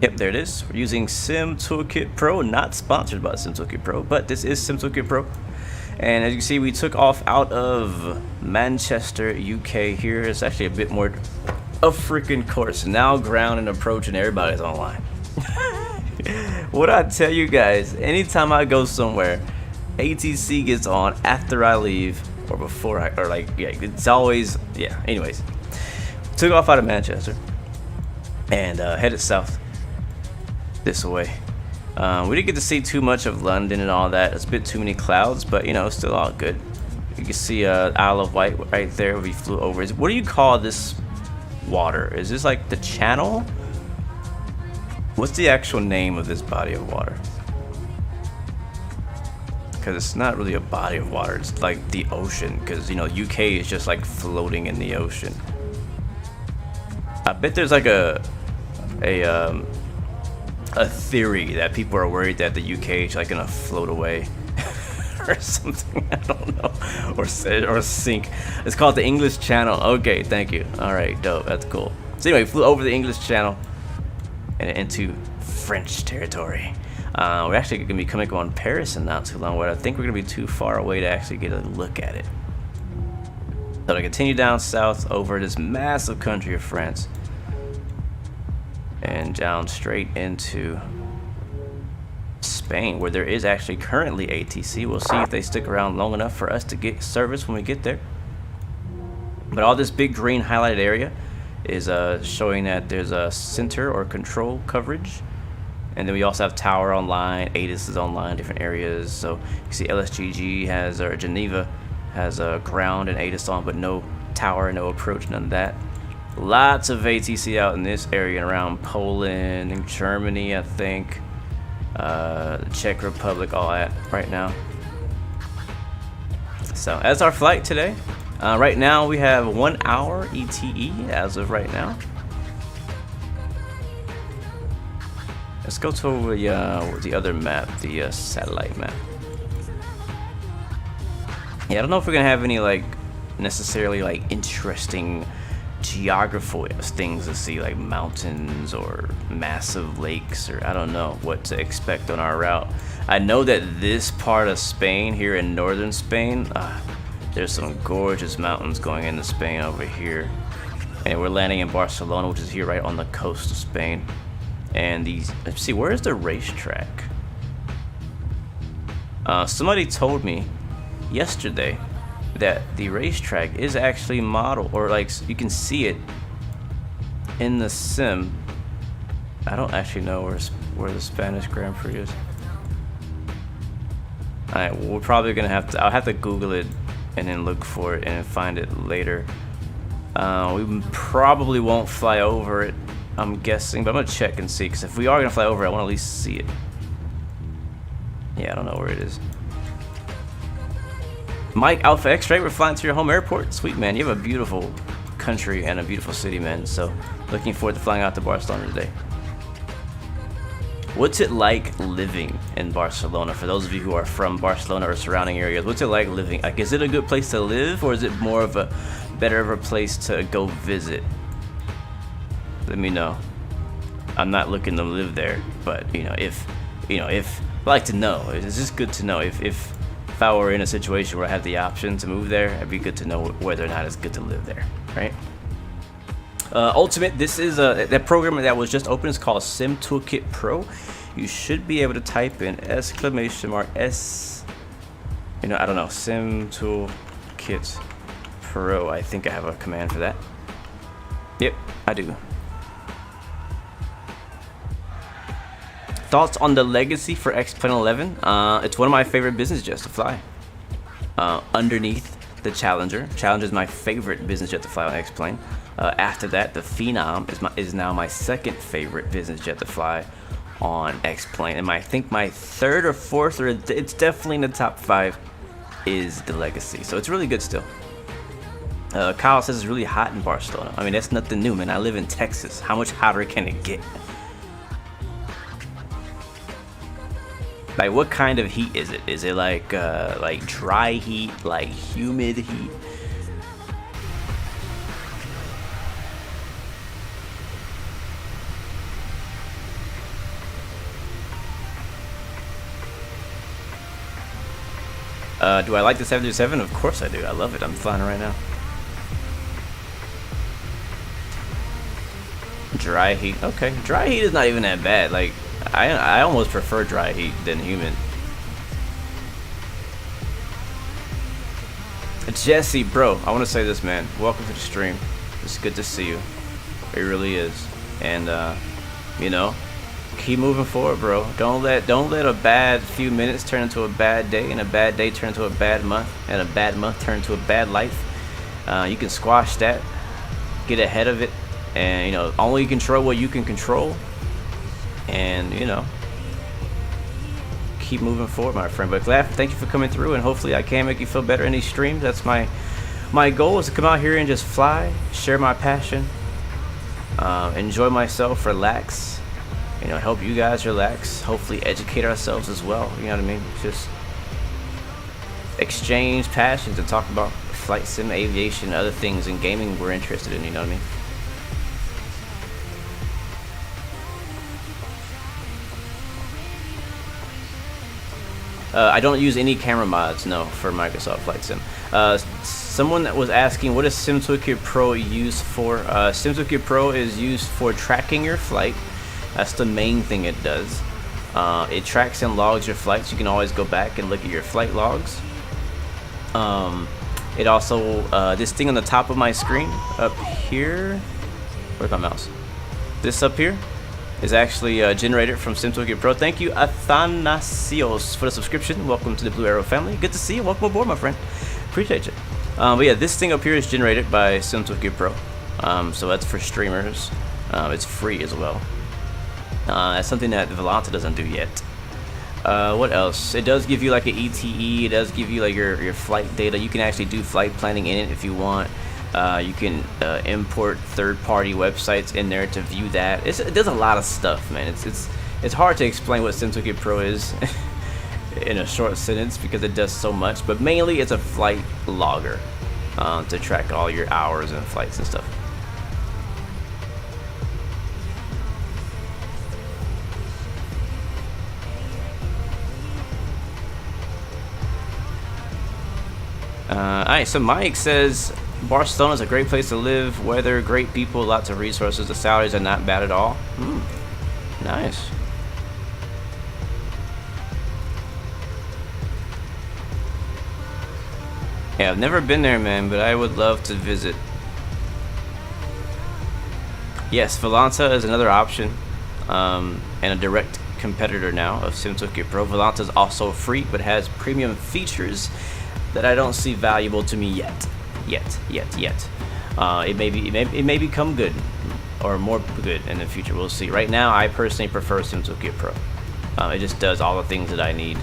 Yep, there it is. We're using Sim Toolkit Pro, not sponsored by Sim Toolkit Pro, but this is Sim Toolkit Pro. And as you can see, we took off out of Manchester, UK here. It's actually a bit more a freaking course. Now ground and approach, and everybody's online. What I tell you guys, anytime I go somewhere, ATC gets on after I leave or before I, or like, yeah, it's always, yeah. Anyways, took off out of Manchester and headed south this way. We didn't get to see too much of London and all that. It's a bit too many clouds, but you know, still all good. You can see Isle of Wight right there. We flew over. What do you call this water? Is this like the channel? What's the actual name of this body of water? because it's not really a body of water. It's like the ocean, because, you know, UK is just like floating in the ocean. I bet there's like a theory that people are worried that the UK is like gonna float away or something. I don't know, or sink. It's called the English Channel. Okay, thank you. All right, dope. That's cool. So anyway, flew over the English Channel and into French territory. We're actually gonna be coming on Paris in not too long, but I think we're gonna be too far away to actually get a look at it. So to continue down south over this massive country of France and down straight into Spain, where there is actually currently ATC. We'll see if they stick around long enough for us to get service when we get there. But all this big green highlighted area is showing that there's a center or control coverage. And then we also have tower online, ASUS is online, different areas. So you see LSGG has, or Geneva has a ground and ASUS on, but no tower, no approach, none of that. Lots of ATC out in this area and around Poland and Germany, I think. The Czech Republic, all that right now. So that's our flight today. Right now we have 1 hour ETE as of right now. Let's go to the other map, the satellite map. Yeah, I don't know if we're gonna have any like necessarily like interesting geographical things to see, like mountains or massive lakes, or I don't know what to expect on our route. I know that this part of Spain, here in northern Spain, there's some gorgeous mountains going into Spain over here. And we're landing in Barcelona, which is here right on the coast of Spain. And these, let's see, where's the racetrack? Somebody told me yesterday that the racetrack is actually modeled, or like you can see it in the sim. I don't actually know where the Spanish Grand Prix is. Alright, we're probably gonna have to, I'll have to Google it and then look for it and find it later. We probably won't fly over it, I'm guessing, but I'm gonna check and see, because if we are gonna fly over it, I want to at least see it. Yeah, I don't know where it is. Mike Alpha X-Ray, we're flying to your home airport. Sweet, man. You have a beautiful country and a beautiful city, man. So looking forward to flying out to Barcelona today. What's it like living in Barcelona? For those of you who are from Barcelona or surrounding areas, what's it like living? Like, is it a good place to live, or is it more of a better of a place to go visit? Let me know. I'm not looking to live there, but if I'd like to know. It's just good to know if I were in a situation where I had the option to move there, it'd be good to know whether or not it's good to live there, right? Ultimate, this is that program that was just open. It's called Sim Toolkit Pro. You should be able to type in !S, I don't know, Sim Toolkit Pro. I think I have a command for that. Yep, I do. Thoughts on the legacy for X-Plane 11? It's one of my favorite business jets to fly. Underneath the Challenger. Challenger is my favorite business jet to fly on X-Plane. After that, the Phenom is now my second favorite business jet to fly on X-Plane. And I think my third or fourth, or it's definitely in the top 5, is the Legacy. So it's really good still. Kyle says it's really hot in Barcelona. I mean, that's nothing new, man. I live in Texas. How much hotter can it get? Like, what kind of heat is it? Is it like dry heat, like humid heat? Do I like the 737? Of course I do. I love it. I'm flying it right now. Dry heat. Okay, dry heat is not even that bad. Like, I almost prefer dry heat than humid. Jesse, bro, I want to say this, man. Welcome to the stream. It's good to see you. It really is. And keep moving forward, bro. Don't let a bad few minutes turn into a bad day, and a bad day turn into a bad month, and a bad month turn into a bad life. You can squash that, get ahead of it, and only control what you can control. And keep moving forward, my friend. But thank you for coming through, and hopefully I can make you feel better in these streams. That's my goal, is to come out here and just fly, share my passion, enjoy myself, relax, you know, help you guys relax, hopefully educate ourselves as well, you know what I mean? Just exchange passions and talk about flight sim, aviation, other things in gaming we're interested in, you know what I mean? I don't use any camera mods, no, for Microsoft Flight Sim. Someone that was asking, what is SimToolkit Pro used for? SimToolkit Pro is used for tracking your flight. That's the main thing it does. It tracks and logs your flights. You can always go back and look at your flight logs. It also, this thing on the top of my screen up here, where's my mouse? This up here is actually generated from SimToolkit Pro. Thank you, Athanasios, for the subscription. Welcome to the Blue Arrow family. Good to see you. Welcome aboard, my friend. Appreciate you. But yeah, this thing up here is generated by SimToolkit Pro. So that's for streamers. It's free as well. That's something that Volanta doesn't do yet. What else? It does give you like an ETE. It does give you like your flight data. You can actually do flight planning in it if you want. You can import third-party websites in there to view that. It does a lot of stuff, man. It's hard to explain what SimToolkit Pro is in a short sentence because it does so much. But mainly, it's a flight logger to track all your hours and flights and stuff. Alright, so Mike says Barcelona is a great place to live, weather, great people, lots of resources, the salaries are not bad at all. Nice. Yeah, I've never been there, man, but I would love to visit. Yes, Volanta is another option, and a direct competitor now of SimToolkit Pro. Volanta is also free, but has premium features that I don't see valuable to me yet. It may become good, or more good in the future. We'll see. Right now, I personally prefer SimToolkit Pro. It just does all the things that I need,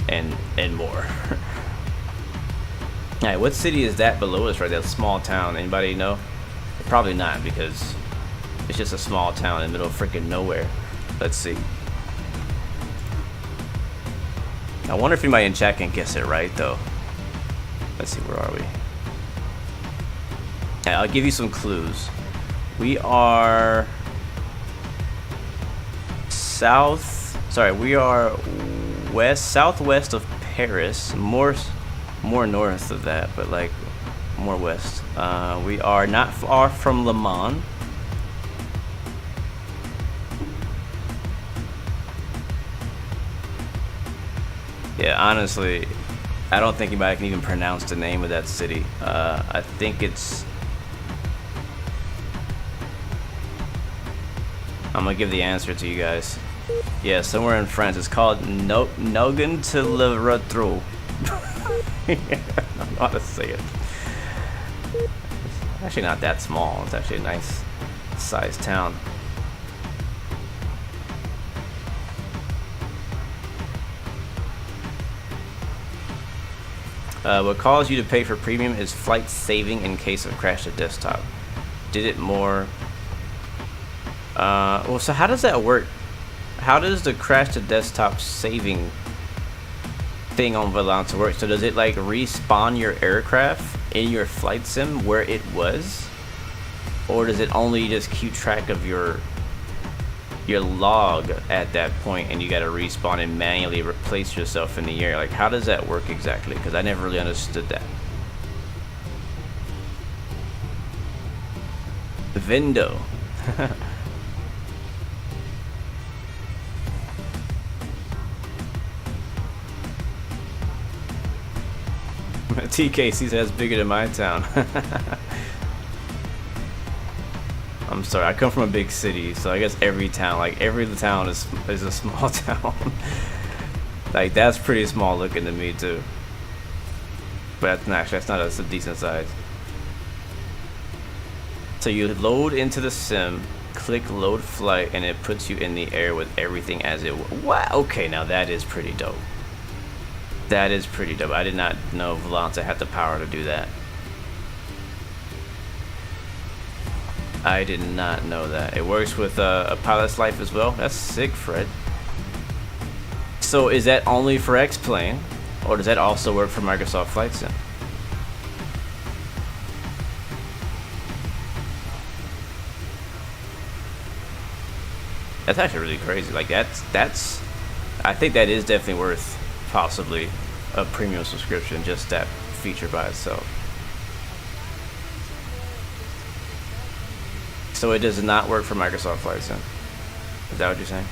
and more. Alright, what city is that below us right there? Small town. Anybody know? Probably not, because it's just a small town in the middle of freaking nowhere. Let's see. I wonder if anybody in chat can guess it right, though. Let's see, where are we? Yeah, I'll give you some clues. We are we are southwest of Paris, more north of that, but like more west. We are not far from Le Mans. Yeah, honestly, I don't think anybody can even pronounce the name of that city. I think it's... I'm gonna give the answer to you guys. Yeah, somewhere in France. It's called Nogent-le-Rotrou. I don't know how to say it. It's actually not that small. It's actually a nice sized town. What caused you to pay for premium is flight saving in case of crash to desktop. Did it more... well, so how does that work? How does the crash to desktop saving thing on Volanta work? So does it like respawn your aircraft in your flight sim where it was? Or does it only just keep track of your log at that point and you gotta respawn and manually replace yourself in the air? Like, how does that work exactly? Because I never really understood that. Vindo. TKC says bigger than my town. I'm sorry, I come from a big city, so I guess every town is a small town. Like, that's pretty small looking to me too. But that's not a decent size. So you load into the sim, click load flight and it puts you in the air with everything as it. Wow. Okay, now that is pretty dope. That is pretty dope. I did not know Volanta had the power to do that. I did not know that. It works with a pilot's life as well. That's sick, Fred. So is that only for X-Plane, or does that also work for Microsoft Flight Sim? That's actually really crazy. Like that's I think that is definitely worth possibly a premium subscription, just that feature by itself. So it does not work for Microsoft Flight Sim. Is that what you're saying?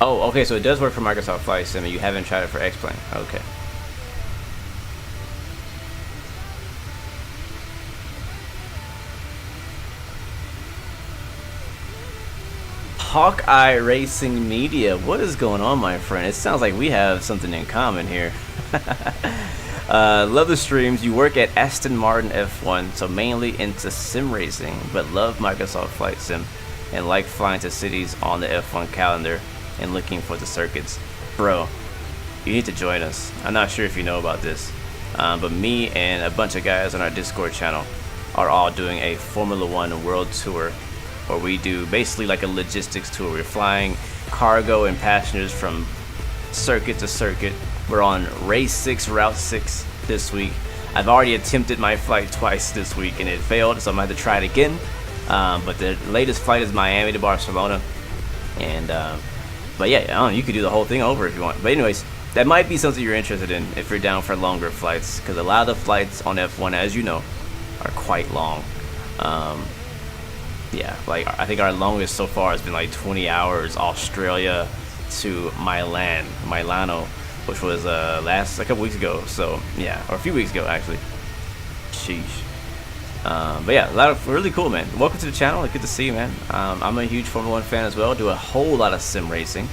Oh, okay, so it does work for Microsoft Flight Sim, and you haven't tried it for X-Plane. Okay. Hawkeye Racing Media, what is going on, my friend? It sounds like we have something in common here. Love the streams. You work at Aston Martin F1, so mainly into sim racing, but love Microsoft Flight Sim and like flying to cities on the F1 calendar and looking for the circuits. Bro, you need to join us. I'm not sure if you know about this, but me and a bunch of guys on our Discord channel are all doing a Formula One World Tour, where we do basically like a logistics tour. We're flying cargo and passengers from circuit to circuit. We're on race 6, route 6 this week. I've already attempted my flight twice this week and it failed, so I'm gonna have to try it again. But the latest flight is Miami to Barcelona, and but yeah, I don't know, you could do the whole thing over if you want. But anyways, that might be something you're interested in if you're down for longer flights, because a lot of the flights on F1, as you know, are quite long. Yeah, like I think our longest so far has been like 20 hours, Australia to Milano, which was a couple weeks ago. So yeah, or a few weeks ago actually. Sheesh. But yeah, a lot of really cool, man. Welcome to the channel. Good to see you, man. I'm a huge Formula One fan as well. Do a whole lot of sim racing,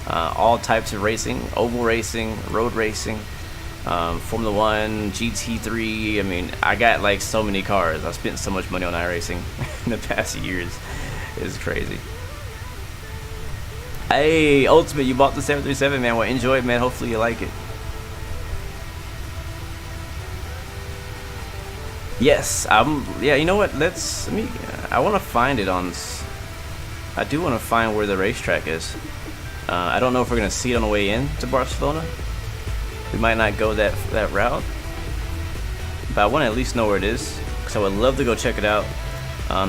all types of racing, oval racing, road racing, Formula One, GT3. I mean, I got like so many cars. I spent so much money on iRacing in the past years. It's crazy. Hey, Ultimate, you bought the 737, man. Well, enjoy it, man. Hopefully you like it. Yes, yeah, you know what? I want to find it on. I do want to find where the racetrack is. I don't know if we're gonna see it on the way in to Barcelona. We might not go that route, but I want to at least know where it is, because I would love to go check it out.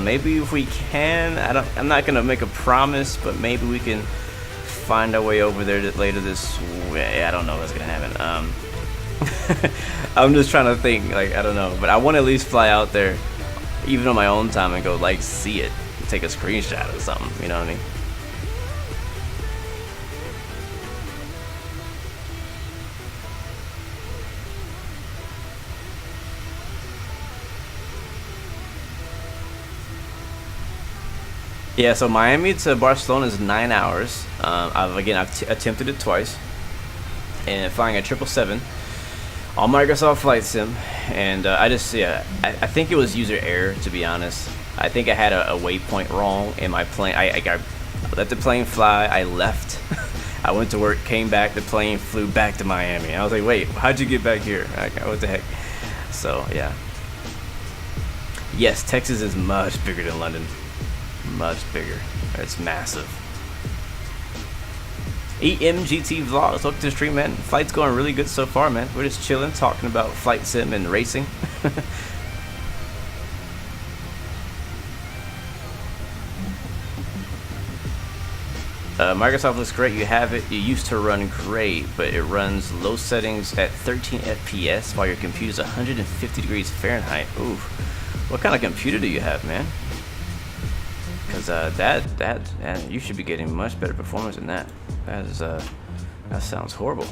Maybe if we can, I'm not gonna make a promise, but maybe we can find our way over there later this way. I don't know what's gonna happen. I'm just trying to think, like, I don't know, but I want to at least fly out there, even on my own time, and go like see it, take a screenshot or something. You know what I mean? Yeah, so Miami to Barcelona is 9 hours. I've attempted it twice, and flying a 777 on Microsoft Flight Sim, and I think it was user error, to be honest. I think I had a waypoint wrong in my plane. I let the plane fly. I left. I went to work, came back. The plane flew back to Miami. I was like, wait, how'd you get back here? What the heck? So yeah. Yes, Texas is much bigger than London. Much bigger. It's massive. EMGT Vlogs, welcome to the stream, man. Flight's going really good so far, man. We're just chilling, talking about flight sim and racing. Microsoft looks great. You have it. You used to run great, but it runs low settings at 13 FPS while your computer's 150 degrees Fahrenheit. Ooh, what kind of computer do you have, man? Because that you should be getting much better performance than that. That sounds horrible.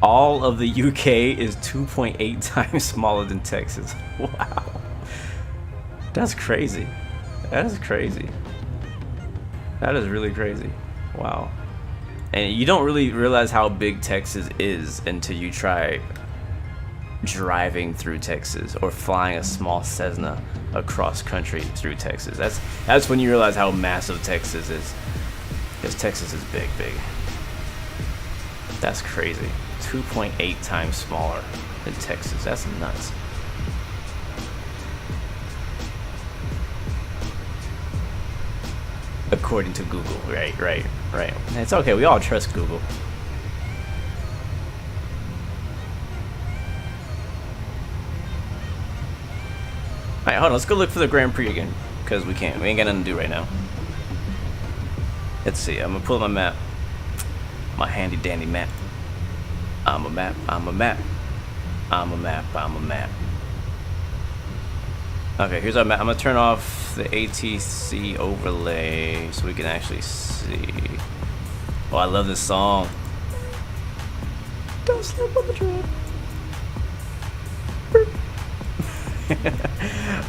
All of the UK is 2.8 times smaller than Texas. Wow, that's crazy. That is crazy. That is really crazy. Wow. And you don't really realize how big Texas is until you try driving through Texas or flying a small Cessna across country through Texas. That's when you realize how massive Texas is. Because Texas is big. That's crazy. 2.8 times smaller than Texas. That's nuts. According to Google, right. It's okay, we all trust Google. Alright, hold on, let's go look for the Grand Prix again. Because we can't, we ain't got nothing to do right now. Let's see, I'm gonna pull up my map. My handy dandy map. I'm a map. Okay, here's our map. I'm gonna turn off the ATC overlay so we can actually see. Oh, I love this song. Don't slip on the drip.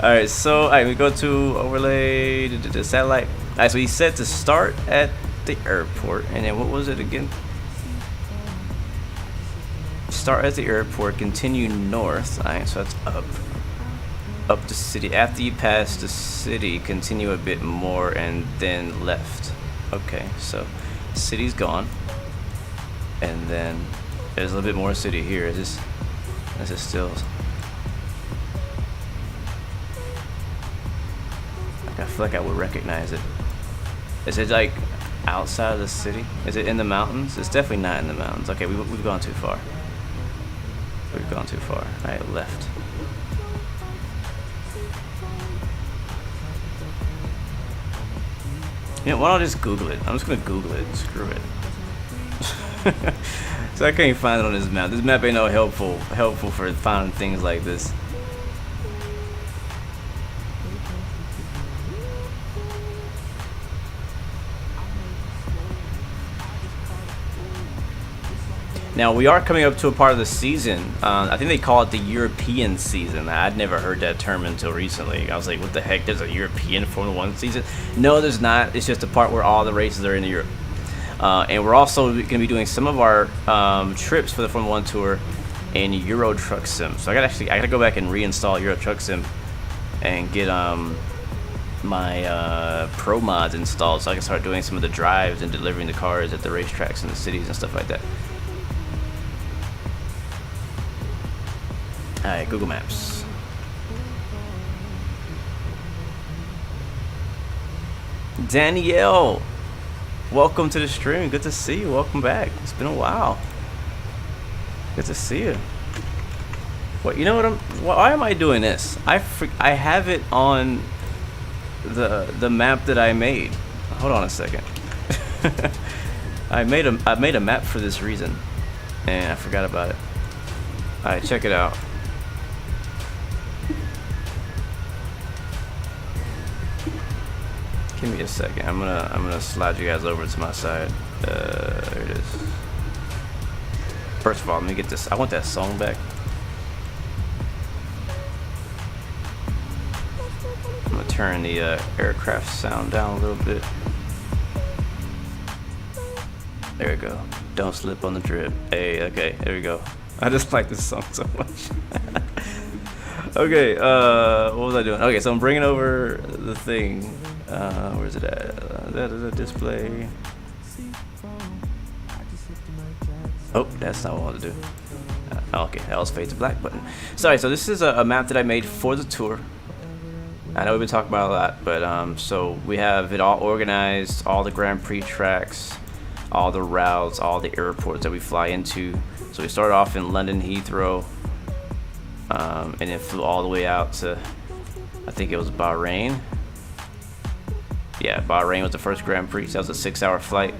Alright, so we go to overlay, the satellite. Alright, so he said to start at the airport, and then what was it again? Start at the airport, continue north. Alright, so that's up the city. After you pass the city, continue a bit more and then left. Okay, so city's gone, and then there's a little bit more city here. Is this still? I feel like I would recognize it. Is it like outside of the city? Is it in the mountains? It's definitely not in the mountains. Okay, we've gone too far. We've gone too far. Alright, left. You know, why don't I just Google it? I'm just gonna Google it. Screw it. So I can't even find it on this map. This map ain't no helpful for finding things like this. Now we are coming up to a part of the season. I think they call it the European season. I'd never heard that term until recently. I was like, what the heck? There's a European Formula 1 season? No, there's not. It's just the part where all the races are in Europe. And we're also going to be doing some of our trips for the Formula 1 Tour in Euro Truck Sim. So I gotta go back and reinstall Euro Truck Sim and get my Pro mods installed so I can start doing some of the drives and delivering the cars at the racetracks and the cities and stuff like that. Alright, Google Maps. Danielle, welcome to the stream. Good to see you. Welcome back. It's been a while. Good to see you. What? You know what? Why am I doing this? I have it on the map that I made. Hold on a second. I made a map for this reason, and I forgot about it. All right, check it out. Give me a second. I'm gonna slide you guys over to my side. There it is. First of all, let me get this. I want that song back. I'm gonna turn the aircraft sound down a little bit. There we go. Don't slip on the drip. Hey, okay, there we go. I just like this song so much. Okay, what was I doing? Okay, so I'm bringing over the thing. Where's it at? That is a display. Oh, that's not what I wanted to do. Okay, that was fade to black button. Sorry, so this is a map that I made for the tour. I know we've been talking about a lot, but so we have it all organized, all the Grand Prix tracks, all the routes, all the airports that we fly into. So we started off in London Heathrow, and then flew all the way out to, I think it was Bahrain. Yeah, Bahrain was the first Grand Prix. So that was a 6-hour flight.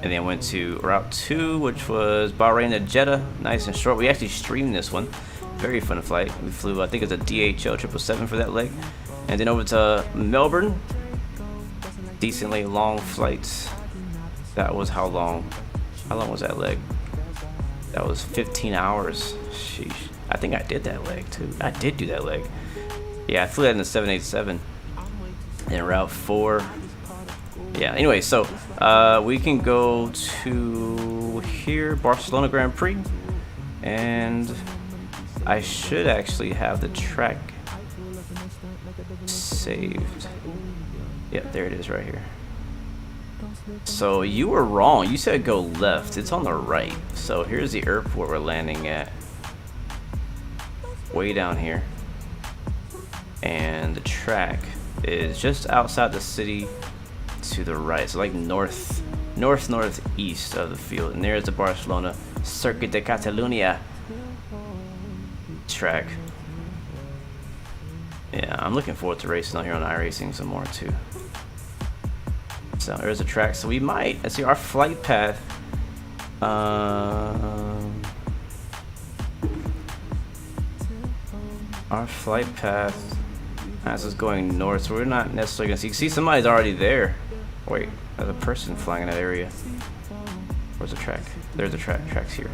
And then went to Route 2, which was Bahrain to Jeddah. Nice and short. We actually streamed this one. Very fun flight. We flew, I think it was a DHL 777 for that leg. And then over to Melbourne. Decently long flights. That was how long? How long was that leg? That was 15 hours. Sheesh. I think I did that leg too. I did do that leg. Yeah, I flew that in the 787. And Route 4 Yeah, anyway, so we can go to here, Barcelona Grand Prix, and I should actually have the track saved. Yep, there it is right here. So you were wrong. You said go left. It's on the right. So here's the airport we're landing at. Way down here. And the track is just outside the city to the right. So like northeast of the field. And there's the Barcelona Circuit de Catalunya track. Yeah, I'm looking forward to racing out here on iRacing some more too. So there's a track. So we might, let's see, our flight path. Our flight path as is going north, so we're not necessarily gonna see. You can see somebody's already there. Wait, there's a person flying in that area. Where's the track? There's the track. Track's here.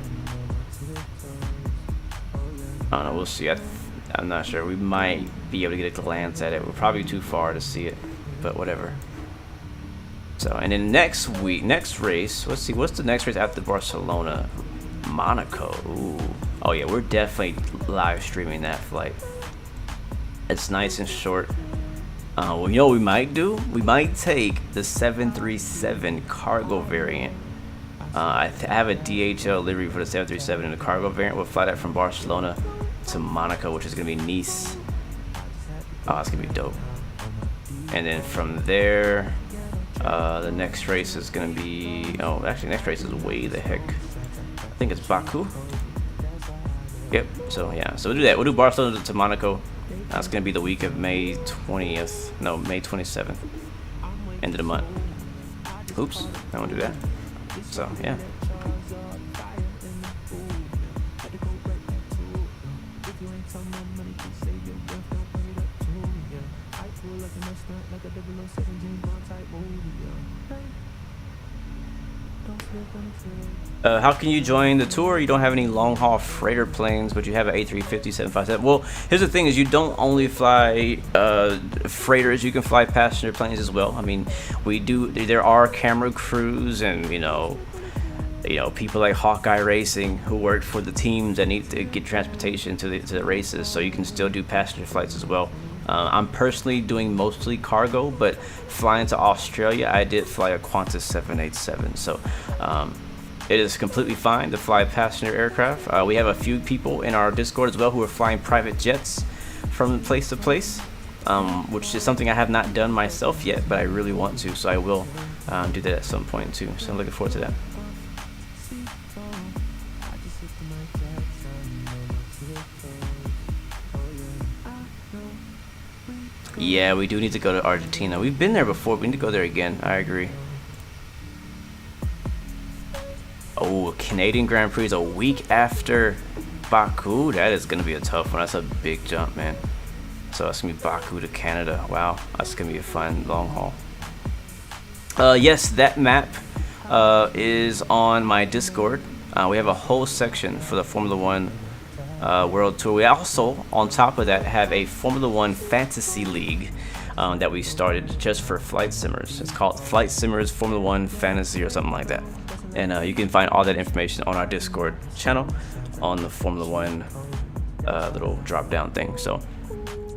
I don't know. We'll see. I'm not sure. We might be able to get a glance at it. We're probably too far to see it, but whatever. So, and then next race. Let's see. What's the next race after Barcelona? Monaco. Ooh. Oh yeah, we're definitely live streaming that flight. It's nice and short. Well, you know what we might do? We might take the 737 cargo variant. I have a DHL livery for the 737 in the cargo variant. We'll fly that from Barcelona to Monaco, which is gonna be Nice. Oh, it's gonna be dope. And then from there, the next race is gonna be, oh, actually next race is way the heck. I think it's Baku. Yep, so yeah, so we'll do that. We'll do Barcelona to Monaco. That's gonna be the week of May 20th. No, May 27th. End of the month. Oops, I won't do that. So yeah. How can you join the tour? You don't have any long-haul freighter planes, but you have an A350 757. Well, here's the thing: is you don't only fly freighters. You can fly passenger planes as well. I mean, we do. There are camera crews and you know people like Hawkeye Racing who work for the teams that need to get transportation to the races. So you can still do passenger flights as well. I'm personally doing mostly cargo, but flying to Australia, I did fly a Qantas 787. So it is completely fine to fly passenger aircraft. We have a few people in our Discord as well who are flying private jets from place to place, which is something I have not done myself yet, but I really want to. So I will do that at some point too. So I'm looking forward to that. Yeah, we do need to go to Argentina. We've been there before. We need to go there again. I agree. Oh, Canadian Grand Prix is a week after Baku. That is going to be a tough one. That's a big jump, man. So that's going to be Baku to Canada. Wow, that's going to be a fun long haul. Yes, that map is on my Discord. We have a whole section for the Formula One World Tour. We also, on top of that, have a Formula One Fantasy League that we started just for flight simmers. It's called Flight Simmers Formula One Fantasy or something like that. And you can find all that information on our Discord channel on the Formula One little drop down thing. So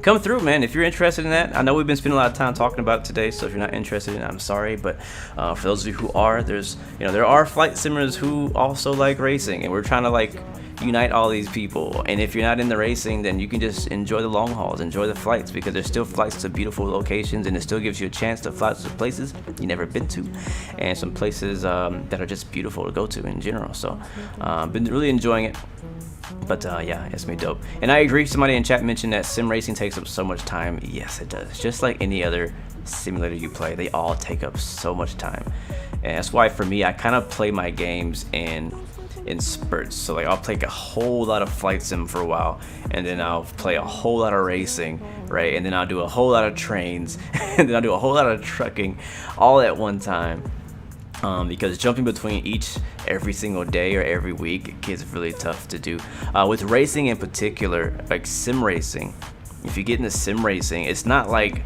come through, man, if you're interested in that. I know we've been spending a lot of time talking about it today, so if you're not interested in it, I'm sorry. But for those of you who are, there are flight simmers who also like racing, and we're trying to like unite all these people. And if you're not in the racing, then you can just enjoy the long hauls, enjoy the flights, because there's still flights to beautiful locations, and it still gives you a chance to fly to places you never been to, and some places that are just beautiful to go to in general. So been really enjoying it. But yeah, it's gonna be dope. And I agree, somebody in chat mentioned that sim racing takes up so much time. Yes, it does. Just like any other simulator you play, they all take up so much time. And that's why for me, I kind of play my games in spurts. So like I'll play a whole lot of flight sim for a while, and then I'll play a whole lot of racing, right? And then I'll do a whole lot of trains, and then I'll do a whole lot of trucking all at one time. Because jumping between every single day or every week, it gets really tough to do. With racing in particular, like sim racing, if you get into sim racing, it's not like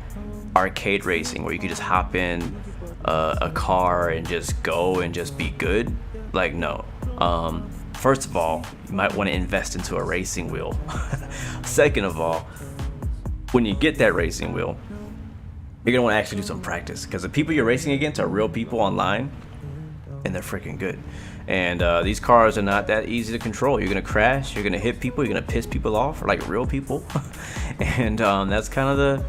arcade racing where you can just hop in a car and just go and just be good. Like, no. First of all, you might want to invest into a racing wheel. Second of all, when you get that racing wheel, you're gonna want to actually do some practice, because the people you're racing against are real people online, and they're freaking good. And these cars are not that easy to control. You're gonna crash, you're gonna hit people, you're gonna piss people off, like real people. And that's kind of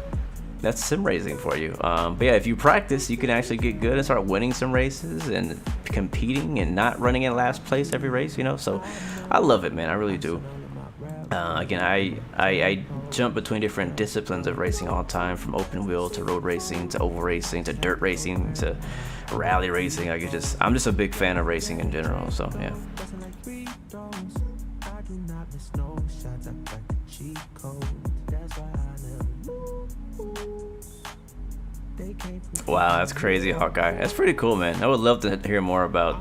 that's sim racing for you. But yeah, if you practice, you can actually get good and start winning some races and competing and not running in last place every race, you know. So I love it, man. I really do. Again, I jump between different disciplines of racing all the time, from open wheel to road racing to oval racing to dirt racing to rally racing. I'm just a big fan of racing in general. So yeah. Wow, that's crazy, Hawkeye. That's pretty cool, man. I would love to hear more about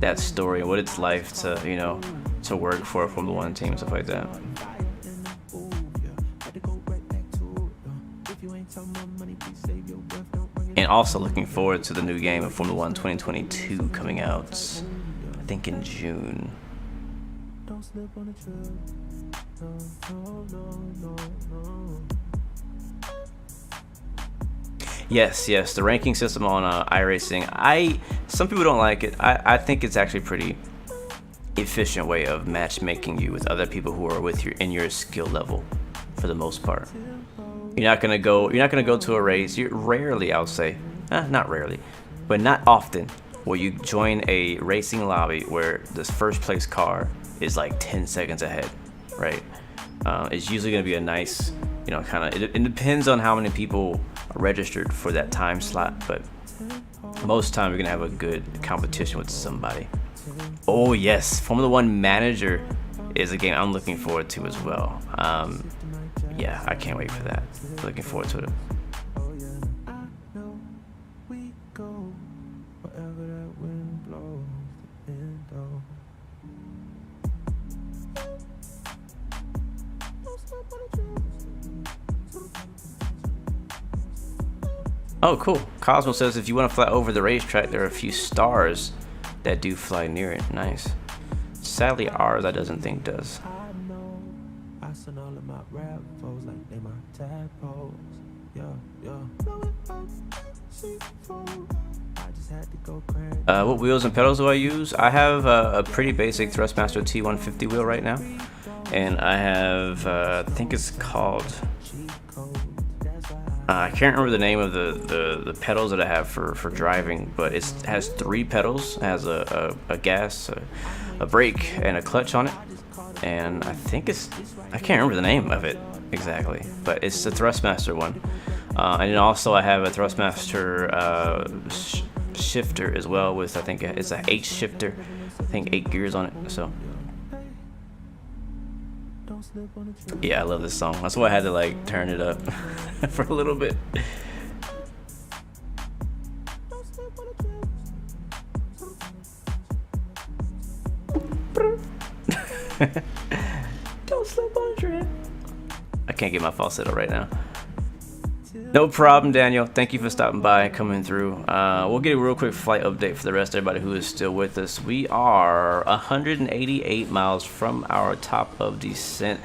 that story and what it's like to, you know, to work for a Formula 1 team, stuff like that. And also looking forward to the new game of Formula 1 2022 coming out, I think in June. Yes, the ranking system on iRacing. Some people don't like it. I think it's actually pretty efficient way of matchmaking you with other people who are with you in your skill level, for the most part. You're not gonna go to a race. You rarely, I would say, not rarely, but not often, where you join a racing lobby where this first place car is like 10 seconds ahead, right? It's usually gonna be a nice, you know, kind of. It depends on how many people are registered for that time slot, but most time you're gonna have a good competition with somebody. Oh yes, Formula 1 Manager is a game I'm looking forward to as well. Yeah, I can't wait for that. Looking forward to it. Oh, cool. Cosmo says if you want to fly over the racetrack, there are a few stars that do fly near it. Nice. Sadly, ours I doesn't think does. What wheels and pedals do I use? I have a pretty basic Thrustmaster T150 wheel right now, and I have I think it's called, I can't remember the name of the pedals that I have for driving, but it has 3 pedals. It has a gas, a brake, and a clutch on it. And I think I can't remember the name of it exactly, but it's the Thrustmaster one. And then also I have a Thrustmaster shifter as well, with, I think it's a H shifter. I think 8 gears on it. So yeah, I love this song. That's why I had to like turn it up for a little bit. Don't slip on a trip. I can't get my falsetto right now. No problem, Daniel. Thank you for stopping by and coming through. We'll get a real quick flight update for the rest of everybody who is still with us. We are 188 miles from our top of descent.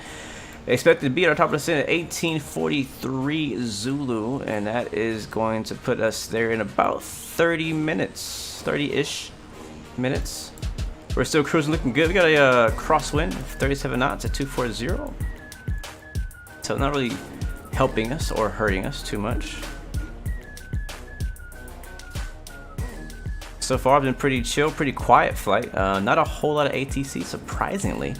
Expected to be at our top of descent at 1843 Zulu, and that is going to put us there in about 30 minutes, 30-ish minutes. We're still cruising, looking good. We got a crosswind, 37 knots at 240. So not really helping us or hurting us too much. So far, I've been pretty chill, pretty quiet flight. Not a whole lot of ATC, surprisingly,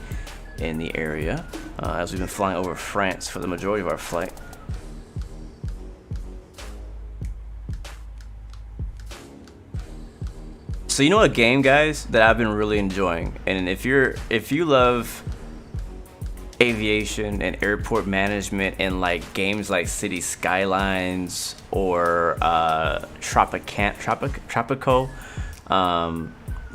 in the area, as we've been flying over France for the majority of our flight. So you know a game, guys, that I've been really enjoying, and if you love aviation and airport management and like games like City Skylines or Tropico,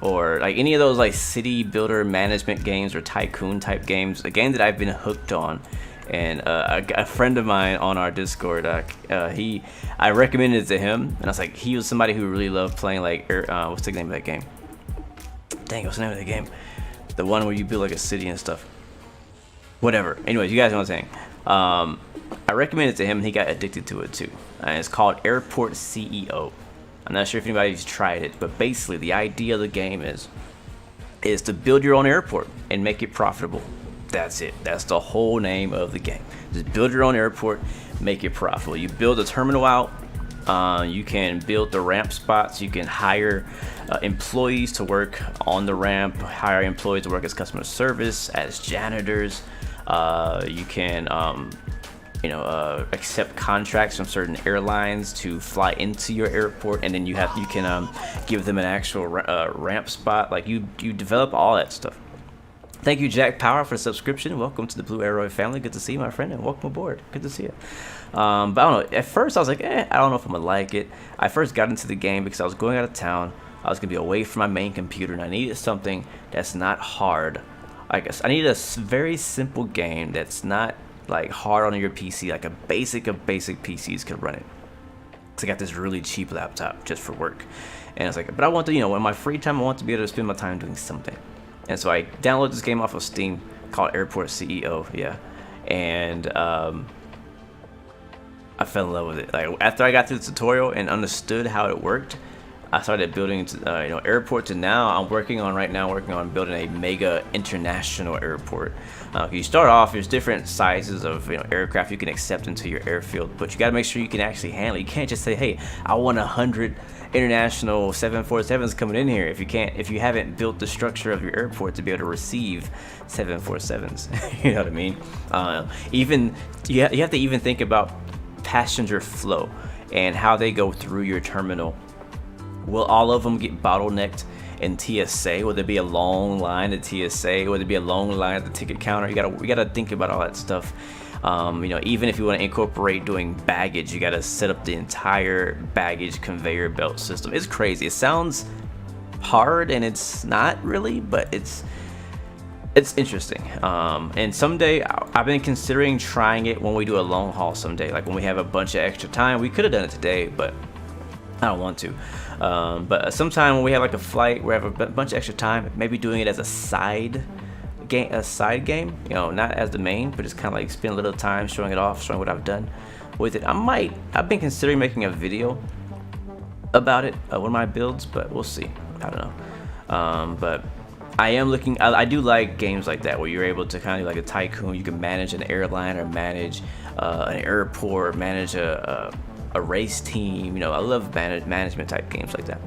or like any of those like city builder management games or tycoon type games, a game that I've been hooked on And a friend of mine on our Discord, I recommended it to him, and I was like, he was somebody who really loved playing like what's the name of that game? Dang, what's the name of the game? The one where you build like a city and stuff. Whatever. Anyways, you guys know what I'm saying. I recommended it to him, and he got addicted to it too. And it's called Airport CEO. I'm not sure if anybody's tried it, but basically the idea of the game is to build your own airport and make it profitable. That's it. That's the whole name of the game. Just build your own airport, make it profitable. You build a terminal out. You can build the ramp spots. You can hire employees to work on the ramp. Hire employees to work as customer service, as janitors. You can, accept contracts from certain airlines to fly into your airport, and then you can give them an actual ramp spot. Like you develop all that stuff. Thank you, Jack Power, for the subscription. Welcome to the Blue Arrow family. Good to see you, my friend, and welcome aboard. Good to see you. But I don't know. At first, I was like, I don't know if I'm gonna like it. I first got into the game because I was going out of town. I was gonna be away from my main computer, and I needed something that's not hard. I guess I needed a very simple game that's not like hard on your PC, like a basic of basic PCs could run it. So I got this really cheap laptop just for work, and I was like, but I want to, in my free time, I want to be able to spend my time doing something. And so I downloaded this game off of Steam called Airport CEO, and I fell in love with it. Like after I got through the tutorial and understood how it worked, I started building airports, and now I'm working on building a mega international airport. You start off, there's different sizes of aircraft you can accept into your airfield, but you got to make sure you can actually handle it. You can't just say, hey, I want 100 international 747s coming in here if you haven't built the structure of your airport to be able to receive 747s. You know what I mean? Even you have to even think about passenger flow and how they go through your terminal. Will all of them get bottlenecked in TSA? Will there be a long line at TSA? Will there be a long line at the ticket counter? You gotta think about all that stuff. Even if you want to incorporate doing baggage, you gotta set up the entire baggage conveyor belt system. It's crazy. It sounds hard, and it's not really, but it's interesting. And someday I've been considering trying it when we do a long haul someday, like when we have a bunch of extra time. We could have done it today, but I don't want to. But sometime when we have like a flight, we have a bunch of extra time, maybe doing it as a side game, not as the main, but just kind of like spend a little time showing it off, showing what I've done with it. I've been considering making a video about it, one of my builds, but we'll see. I don't know. But I am looking, I do like games like that where you're able to kind of like a tycoon. You can manage an airline or manage an airport, manage a race team. I love management type games like that.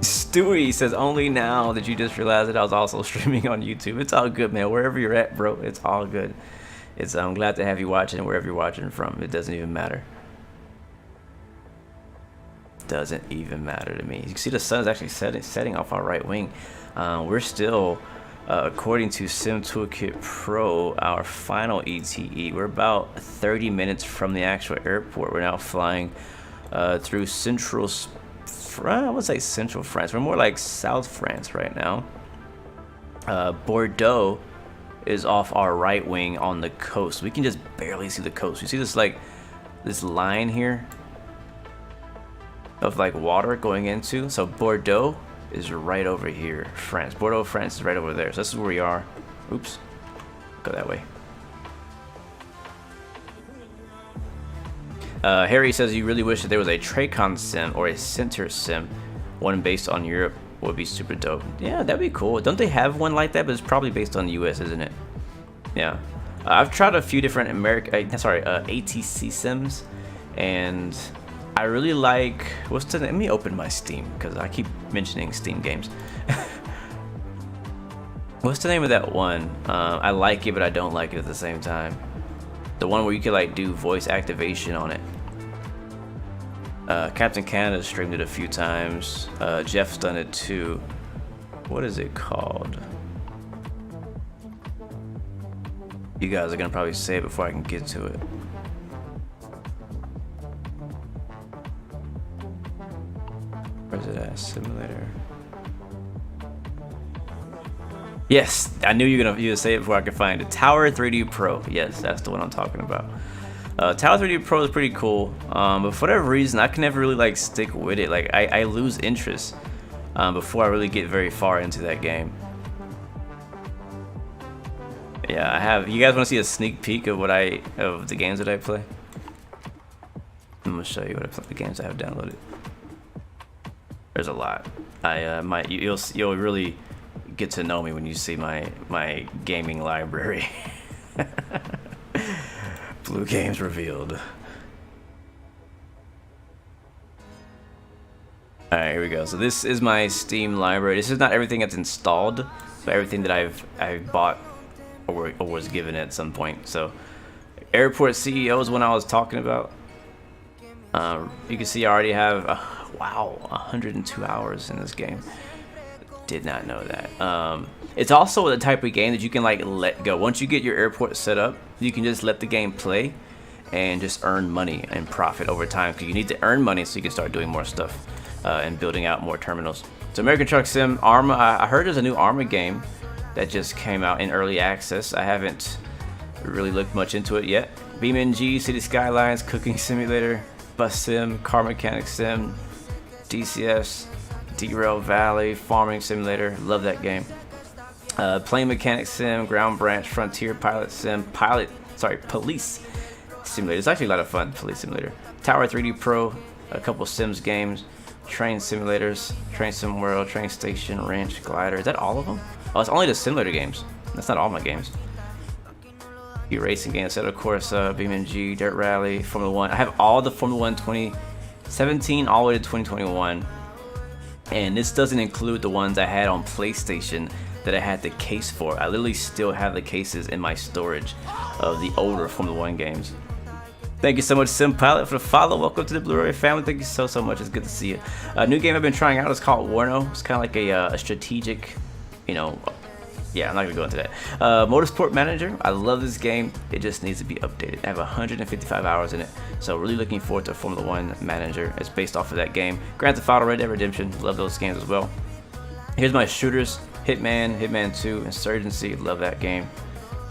Stewie says, only now that you just realized that I was also streaming on YouTube. It's all good, man. Wherever you're at, bro, it's all good. I'm glad to have you watching wherever you're watching from. It doesn't even matter. Doesn't even matter to me. You can see the sun is actually setting off our right wing. We're still, according to Sim Toolkit Pro, our final ETE, we're about 30 minutes from the actual airport. We're now flying through central France. I would say central France. We're more like South France right now. Bordeaux is off our right wing on the coast. We can just barely see the coast. You see this line here of like water going into. So Bordeaux is right over here. France. Bordeaux, France is right over there. So this is where we are. Oops. Go that way. Harry says you really wish that there was a Tracon sim or a Center sim, one based on Europe would be super dope. Yeah, that'd be cool. Don't they have one like that? But it's probably based on the US, isn't it? Yeah. I've tried a few different ATC sims, and I really like, let me open my Steam because I keep mentioning Steam games. What's the name of that one? I like it, but I don't like it at the same time. The one where you can like do voice activation on it. Captain Canada streamed it a few times. Jeff's done it too. What is it called? You guys are gonna probably say it before I can get to it. Where's it at? Simulator. Yes, I knew you were gonna say it before I could find it. Tower 3D Pro. Yes, that's the one I'm talking about. Tower 3D Pro is pretty cool, but for whatever reason, I can never really like stick with it. Like I lose interest before I really get very far into that game. Yeah, I have. You guys want to see a sneak peek of of the games that I play? I'm gonna show you what I play, the games I have downloaded. There's a lot. You'll really get to know me when you see my gaming library. Blue games revealed. Alright, here we go. So this is my Steam library. This is not everything that's installed, but everything that I've bought or was given at some point. So Airport CEO is one I was talking about. You can see I already have wow, 102 hours in this game. Did not know that. It's also the type of game that you can like let go. Once you get your airport set up, you can just let the game play and just earn money and profit over time, because you need to earn money so you can start doing more stuff and building out more terminals. So American Truck Sim, Arma, I heard there's a new Arma game that just came out in early access. I haven't really looked much into it yet. BeamNG, City Skylines, Cooking Simulator, Bus Sim, Car Mechanics Sim, DCS, Derail Valley, Farming Simulator, love that game. Plane Mechanics Sim, Ground Branch, Frontier Pilot Sim, Police Simulator. It's actually a lot of fun, Police Simulator. Tower 3D Pro, a couple Sims games, Train Simulators, Train Sim World, Train Station, Ranch, Glider. Is that all of them? Oh, it's only the simulator games. That's not all my games. Few racing games, set of course, BeamNG, Dirt Rally, Formula 1. I have all the Formula 1 2017 all the way to 2021. And this doesn't include the ones I had on PlayStation that I had the case for. I literally still have the cases in my storage of the older Formula 1 games. Thank you so much, Sim Pilot, for the follow. Welcome to the Blu-ray family. Thank you so much. It's good to see you. A new game I've been trying out is called Warno. It's kind of like a strategic, you know, yeah, I'm not gonna go into that. Motorsport Manager. I love this game. It just needs to be updated. I have 155 hours in it, so really looking forward to Formula 1 Manager. It's based off of that game. Grand Theft Auto, Red Dead Redemption. Love those games as well. Here's my shooters: Hitman, Hitman 2, Insurgency. Love that game.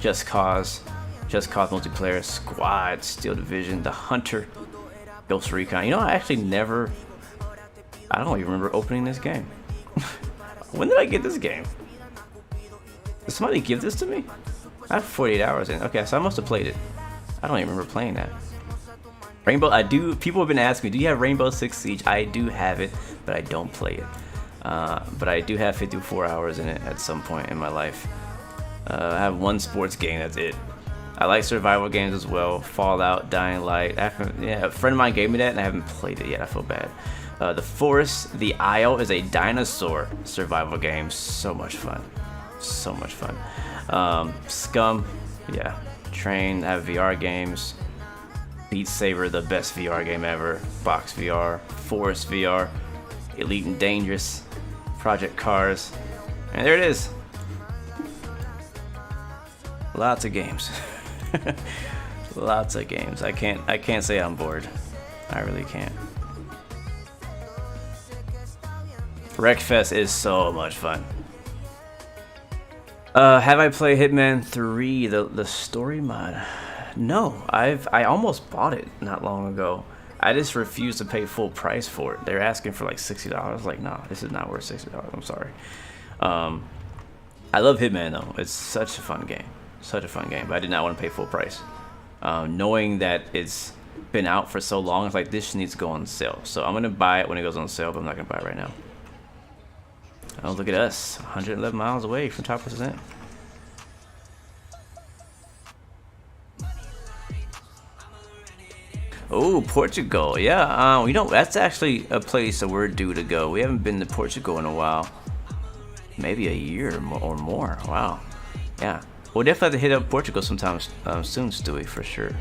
Just Cause multiplayer, Squad, Steel Division, The Hunter, Ghost Recon. You know, I actually never. I don't even remember opening this game. When did I get this game? Did somebody give this to me? I have 48 hours in. Okay, so I must have played it. I don't even remember playing that. Rainbow, I do. People have been asking me, do you have Rainbow Six Siege? I do have it, but I don't play it. But I do have 54 hours in it at some point in my life. I have one sports game, that's it. I like survival games as well. Fallout, Dying Light. Yeah, a friend of mine gave me that and I haven't played it yet. I feel bad. The Forest, The Isle is a dinosaur survival game. So much fun. So much fun. Scum, yeah. Train, I have VR games. Beat Saber, the best VR game ever. Box VR, Forest VR, Elite and Dangerous, Project Cars, and there it is. Lots of games. Lots of games. I can't say I'm bored. I really can't. Wreckfest is so much fun. Have I played Hitman 3, the story mod? No, I almost bought it not long ago. I just refused to pay full price for it. They're asking for like $60. Like, no, this is not worth $60. I'm sorry. I love Hitman though. It's such a fun game. Such a fun game, but I did not want to pay full price. Knowing that it's been out for so long, it's like this needs to go on sale. So I'm gonna buy it when it goes on sale, but I'm not gonna buy it right now. Oh, look at us, 111 miles away from top percent. Oh, Portugal, yeah. You know, that's actually a place that we're due to go. We haven't been to Portugal in a while, maybe a year or more. Wow, yeah. We'll definitely have to hit up Portugal sometime soon, Stewie, for sure.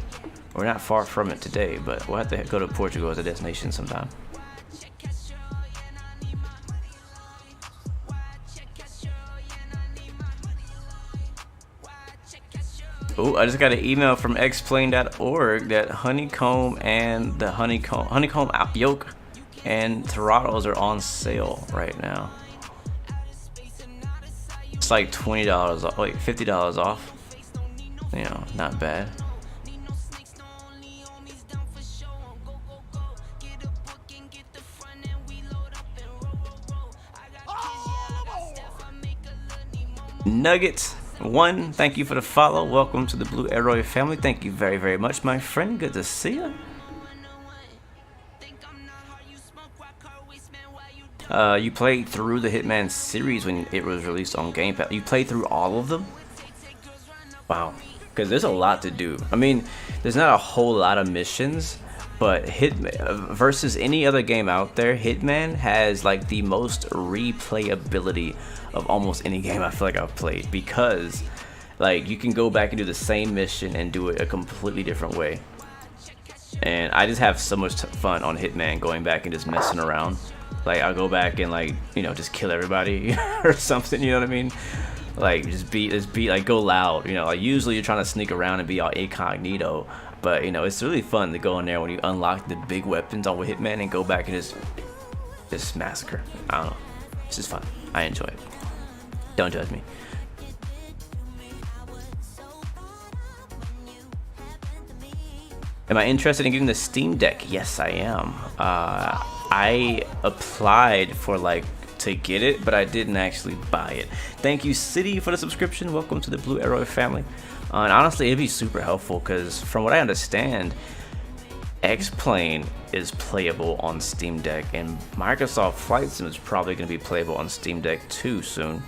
We're not far from it today, but we'll have to go to Portugal as a destination sometime. Oh, I just got an email from xplane.org that honeycomb and the honeycomb yolk and Torontos are on sale right now. It's like $20 off, wait, $50 off. You know, not bad. Nuggets 1, thank you for the follow. Welcome to the Blue Arrow family. Thank you very, very much, my friend. Good to see you. You played through the Hitman series when it was released on Game Pass. You played through all of them? Wow. Because there's a lot to do. I mean, there's not a whole lot of missions, but Hitman versus any other game out there, Hitman has like the most replayability of almost any game I feel like I've played, because like you can go back and do the same mission and do it a completely different way. And I just have so much fun on Hitman going back and just messing around. Like I'll go back and like, you know, just kill everybody or something, you know what I mean? Like just be like go loud, you know, like usually you're trying to sneak around and be all incognito, but you know, it's really fun to go in there when you unlock the big weapons on with Hitman and go back and just massacre. I don't know. It's just fun. I enjoy it. Don't judge me. Am I interested in getting the Steam Deck? Yes, I am. I applied for like to get it, but I didn't actually buy it. Thank you, City, for the subscription. Welcome to the Blue Arrow family. And honestly, it'd be super helpful because from what I understand, X-Plane is playable on Steam Deck, and Microsoft Flight Sim is probably going to be playable on Steam Deck too soon.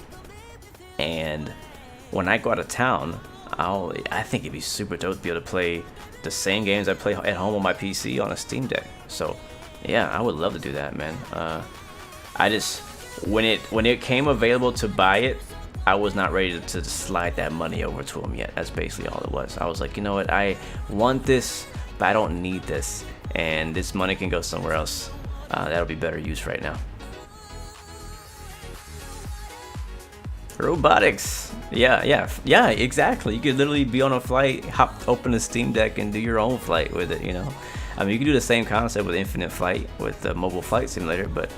And when I go out of town, I think it'd be super dope to be able to play the same games I play at home on my PC on a Steam Deck. So yeah, I would love to do that, man. I just when it came available to buy it, I was not ready to slide that money over to them yet. That's basically all it was. I was like, you know what, I want this, but I don't need this, and this money can go somewhere else. That'll be better used right now. Robotics. Yeah, exactly. You could literally be on a flight, open the Steam Deck and do your own flight with it, you know. I mean, you can do the same concept with Infinite Flight with the mobile flight simulator, but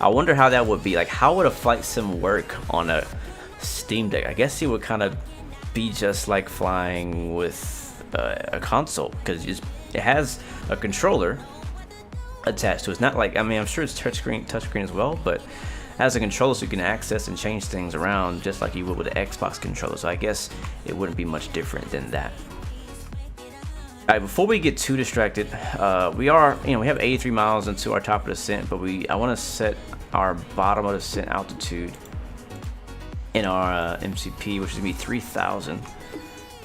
I wonder how that would be. Like, how would a flight sim work on a Steam Deck? I guess it would kind of be just like flying with a console, because it has a controller attached to it. It's not like, I mean, I'm sure it's touchscreen as well, but has a controller so you can access and change things around just like you would with an Xbox controller. So I guess it wouldn't be much different than that. Alright, before we get too distracted, we have 83 miles into our top of descent, but I want to set our bottom of descent altitude in our MCP, which is gonna be 3,000.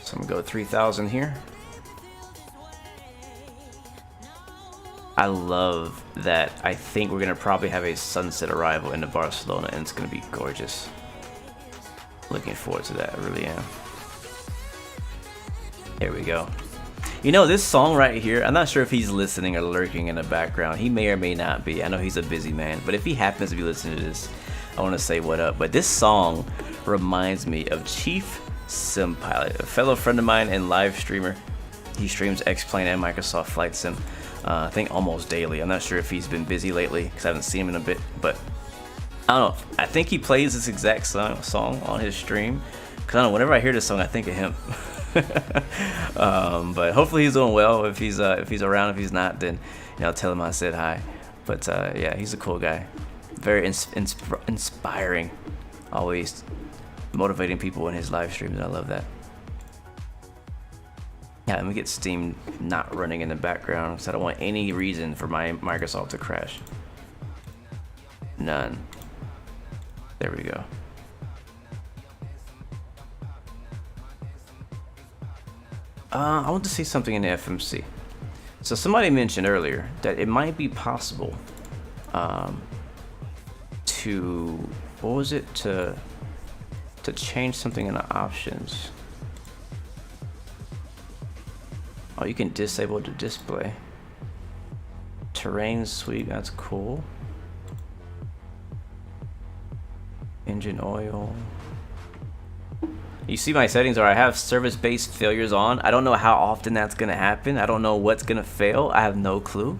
So I'm gonna go 3,000 here. I love that. I think we're gonna probably have a sunset arrival into Barcelona, and it's gonna be gorgeous. Looking forward to that, I really am. There we go. You know, this song right here, I'm not sure if he's listening or lurking in the background. He may or may not be. I know he's a busy man, but if he happens to be listening to this, I want to say what up. But this song reminds me of Chief Sim Pilot, a fellow friend of mine and live streamer. He streams X-Plane and Microsoft Flight Sim, I think almost daily. I'm not sure if he's been busy lately because I haven't seen him in a bit, but I don't know. I think he plays this exact song on his stream, because I don't know, whenever I hear this song, I think of him. But hopefully he's doing well. If he's around, if he's not, then I'll tell him I said hi. But yeah, he's a cool guy, very inspiring, always motivating people in his live streams. I love that. Yeah, let me get Steam not running in the background, because I don't want any reason for my Microsoft to crash. None. There we go. I want to see something in the FMC. So somebody mentioned earlier that it might be possible to change something in the options. Oh, you can disable the display. Terrain sweep, that's cool. Engine oil. You see my settings are I have service-based failures on. I don't know how often that's gonna happen. I don't know what's gonna fail. I have no clue.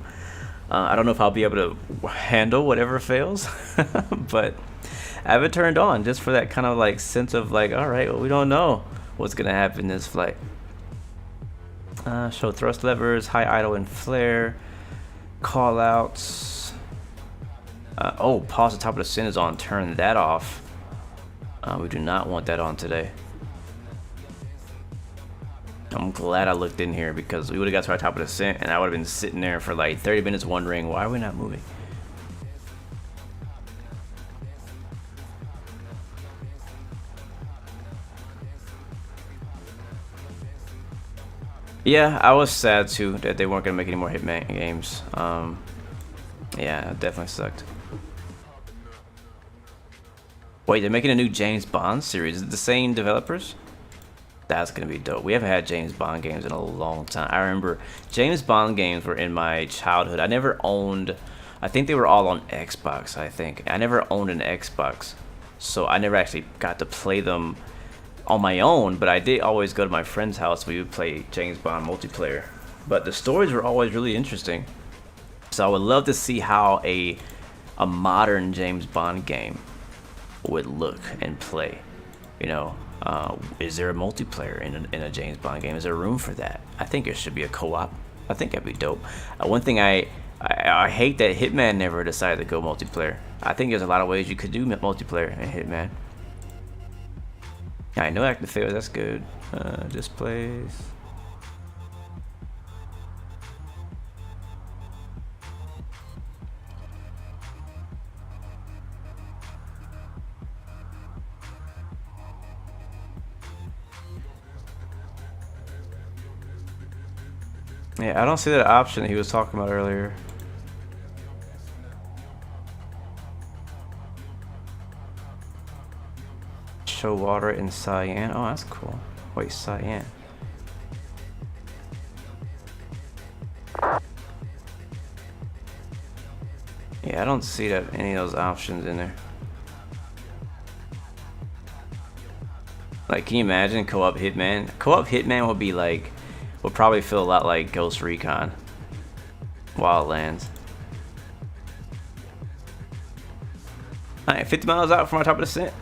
I don't know if I'll be able to handle whatever fails. But I have it turned on just for that kind of like sense of like, all right, well, we don't know what's gonna happen in this flight. Show thrust levers, high idle and flare, call outs. Oh, pause the top of the sin is on. Turn that off. We do not want that on today. I'm glad I looked in here because we would have got to our top of the descent and I would have been sitting there for like 30 minutes wondering why are we not moving. Yeah, I was sad too that they weren't gonna make any more Hitman games. Yeah, it definitely sucked. Wait, they're making a new James Bond series. Is it the same developers? That's gonna be dope. We haven't had James Bond games in a long time. I remember James Bond games were in my childhood. I never owned, I think they were all on Xbox, I think. I never owned an Xbox, so I never actually got to play them on my own, but I did always go to my friend's house. We would play James Bond multiplayer, but the stories were always really interesting. So I would love to see how a modern James Bond game would look and play. You know, is there a multiplayer in a James Bond game? Is there room for that? I think there should be a co-op. I think that'd be dope. One thing I hate that Hitman never decided to go multiplayer. I think there's a lot of ways you could do multiplayer in Hitman. I know active failures, that's good. Displays. Yeah, I don't see that option that he was talking about earlier. Show water in cyan. Oh, that's cool. Wait, cyan. Yeah, I don't see that any of those options in there. Like, can you imagine co-op Hitman? Co-op Hitman would be like, would probably feel a lot like Ghost Recon Wildlands. Alright, 50 miles out from our top of the descent.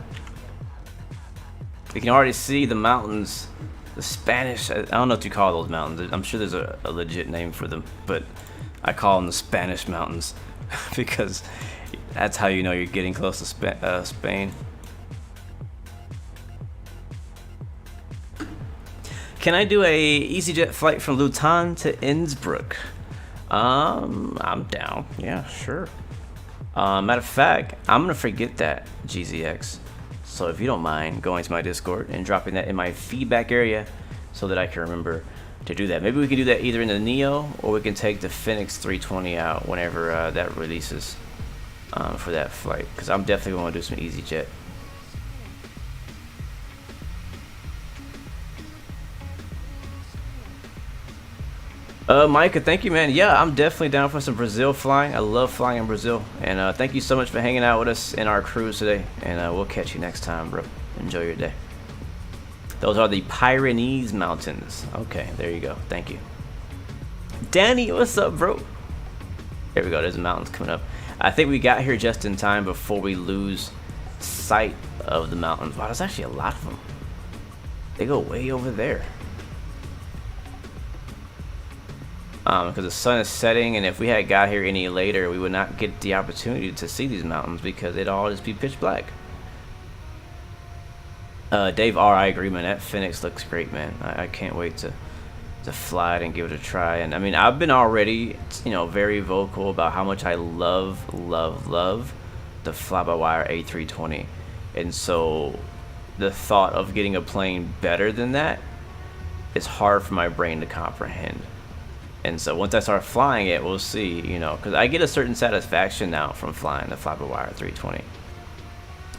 You can already see the mountains, the Spanish, I don't know what you call those mountains. I'm sure there's a legit name for them, but I call them the Spanish mountains because that's how you know you're getting close to Spain. Can I do a EasyJet flight from Luton to Innsbruck? I'm down. Yeah, sure. Matter of fact, I'm gonna forget that GZX. So if you don't mind going to my Discord and dropping that in my feedback area so that I can remember to do that. Maybe we can do that either in the Neo or we can take the Phoenix 320 out whenever that releases for that flight. Because I'm definitely going to do some EasyJet. Micah, thank you, man. Yeah, I'm definitely down for some Brazil flying. I love flying in Brazil. And thank you so much for hanging out with us in our cruise today. And we'll catch you next time, bro. Enjoy your day. Those are the Pyrenees Mountains. Okay, there you go. Thank you. Danny, what's up, bro? There we go. There's the mountains coming up. I think we got here just in time before we lose sight of the mountains. Wow, there's actually a lot of them. They go way over there. Because the sun is setting, and if we had got here any later, we would not get the opportunity to see these mountains because it'd all just be pitch black. Dave R, I agree, man. That Phoenix looks great, man. I can't wait to fly it and give it a try. And I mean, I've been already, you know, very vocal about how much I love the fly-by-wire A320, and so the thought of getting a plane better than that is hard for my brain to comprehend. And so once I start flying it, we'll see, you know, because I get a certain satisfaction now from flying the fly-by-wire 320.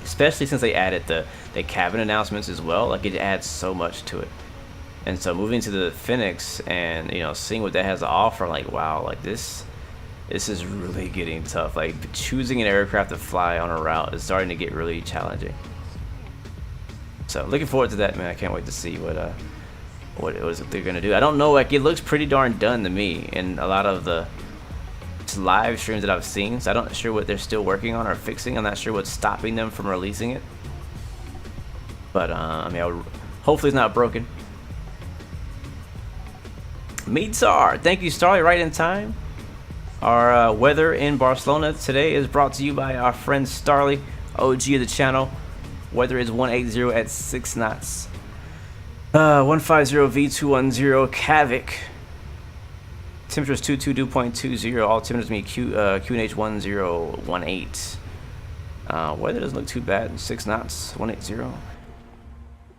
Especially since they added the cabin announcements as well. Like, it adds so much to it. And so moving to the Phoenix and, you know, seeing what that has to offer, like, wow, like this is really getting tough. Like, choosing an aircraft to fly on a route is starting to get really challenging. So looking forward to that, man. I can't wait to see what it was that they're gonna do. I don't know, like, it looks pretty darn done to me, and a lot of the most live streams that I've seen, so I'm not sure what they're still working on or fixing. I'm not sure what's stopping them from releasing it. But, I mean, hopefully it's not broken. Meet Star. Thank you, Starly, right in time. Our weather in Barcelona today is brought to you by our friend Starly, OG of the channel. Weather is 180 at 6 knots. 150 V210 Cavic. Temperature is 222.20. All temperatures meet QNH 1018. Weather doesn't look too bad. 6 knots, 180.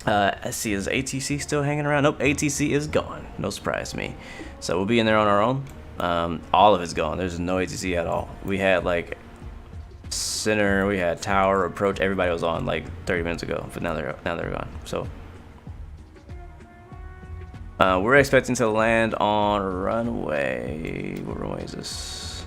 Let's see, is ATC still hanging around? Nope, ATC is gone. No surprise to me. So we'll be in there on our own. All of it's gone. There's no ATC at all. We had like center, we had tower, approach. Everybody was on like 30 minutes ago, but now they're gone. So we're expecting to land on runway. What runway is this?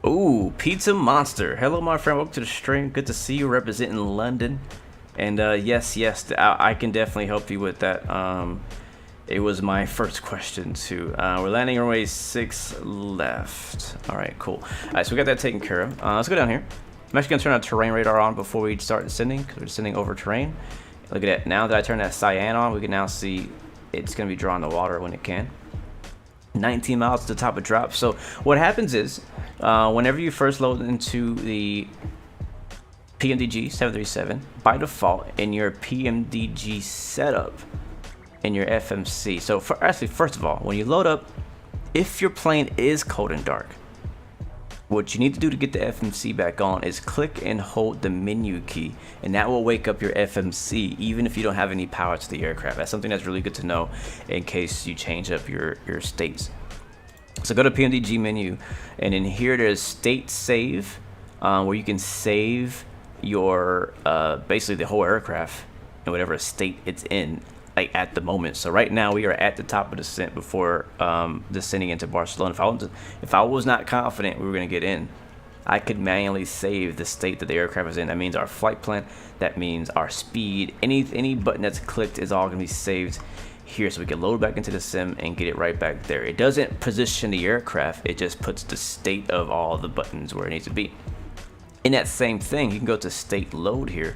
Ooh, Pizza Monster. Hello, my friend. Welcome to the stream. Good to see you representing London. And yes, I can definitely help you with that. It was my first question too. We're landing runway 6 left. All right, cool. All right, so we got that taken care of. Let's go down here. I'm actually gonna turn our terrain radar on before we start descending, because we're descending over terrain. Look at that. Now that I turn that cyan on, we can now see it's gonna be drawing the water when it can. 19 miles to the top of drop. So what happens is, whenever you first load into the PMDG 737, by default in your PMDG setup in your FMC. So first of all, when you load up, if your plane is cold and dark, what you need to do to get the FMC back on is click and hold the menu key, and that will wake up your FMC even if you don't have any power to the aircraft. That's something that's really good to know in case you change up your states. So go to PMDG menu, and in here there's state save, where you can save your basically the whole aircraft in whatever state it's in, like at the moment. So right now we are at the top of descent before descending into Barcelona. If I was not confident we were going to get in, I could manually save the state that the aircraft is in. That means our flight plan, that means our speed, any button that's clicked is all going to be saved here, so we can load back into the sim and get it right back there. It doesn't position the aircraft, it just puts the state of all the buttons where it needs to be. In that same thing, you can go to state load here.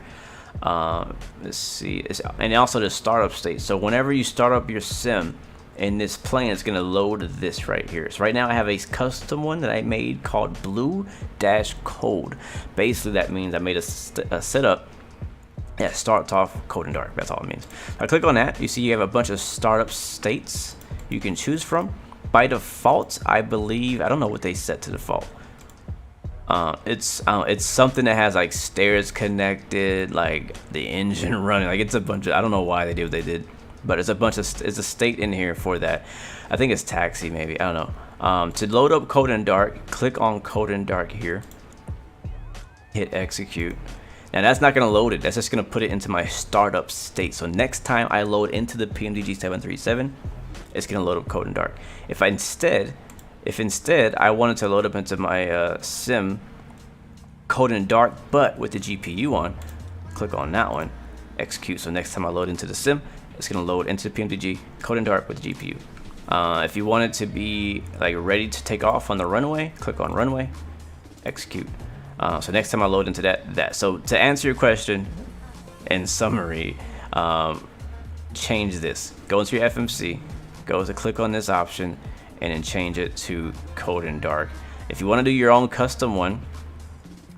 Let's see, and also the startup state. So whenever you start up your sim in this plane, it's gonna load this right here. So right now I have a custom one that I made called blue-code. Basically that means I made a setup that starts off cold and dark. That's all it means. I click on that, you see you have a bunch of startup states you can choose from. By default, I believe, I don't know what they set to default. It's something that has like stairs connected, like the engine running, like it's a bunch of, I don't know why they did what they did, but it's a state in here for that. I think it's taxi maybe, I don't know. To load up cold and dark, click on cold and dark here, hit execute. Now that's not gonna load it, that's just gonna put it into my startup state. So next time I load into the PMDG 737, it's gonna load up cold and dark. If instead I wanted to load up into my sim cold and dark but with the GPU on, click on that one, execute. So next time I load into the sim, it's gonna load into the PMDG cold and dark with the GPU. If you want it to be like ready to take off on the runway, click on runway, execute. So next time I load into that. So to answer your question, in summary, change this. Go into your FMC, go to click on this option, and then change it to cold and dark. If you want to do your own custom one,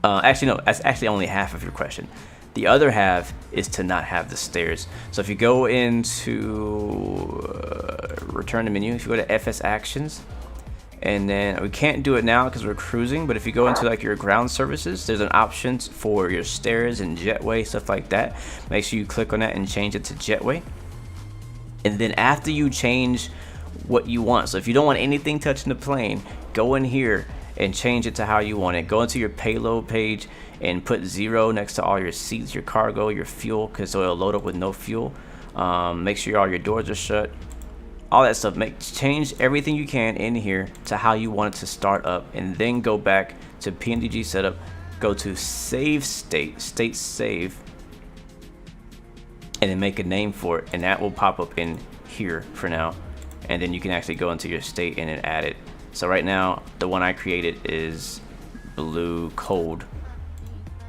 actually no, that's actually only half of your question. The other half is to not have the stairs. So if you go into return to menu, if you go to FS actions, and then we can't do it now because we're cruising, but if you go into like your ground services, there's an option for your stairs and jetway, stuff like that. Make sure you click on that and change it to jetway. And then after you change what you want, so if you don't want anything touching the plane, go in here and change it to how you want it. Go into your payload page and put 0 next to all your seats, your cargo, your fuel, because so it'll load up with no fuel. Make sure all your doors are shut, all that stuff. Change everything you can in here to how you want it to start up, and then go back to PMDG setup, go to save state, state save, and then make a name for it, and that will pop up in here for now. And then you can actually go into your state and then add it. So right now, the one I created is blue cold.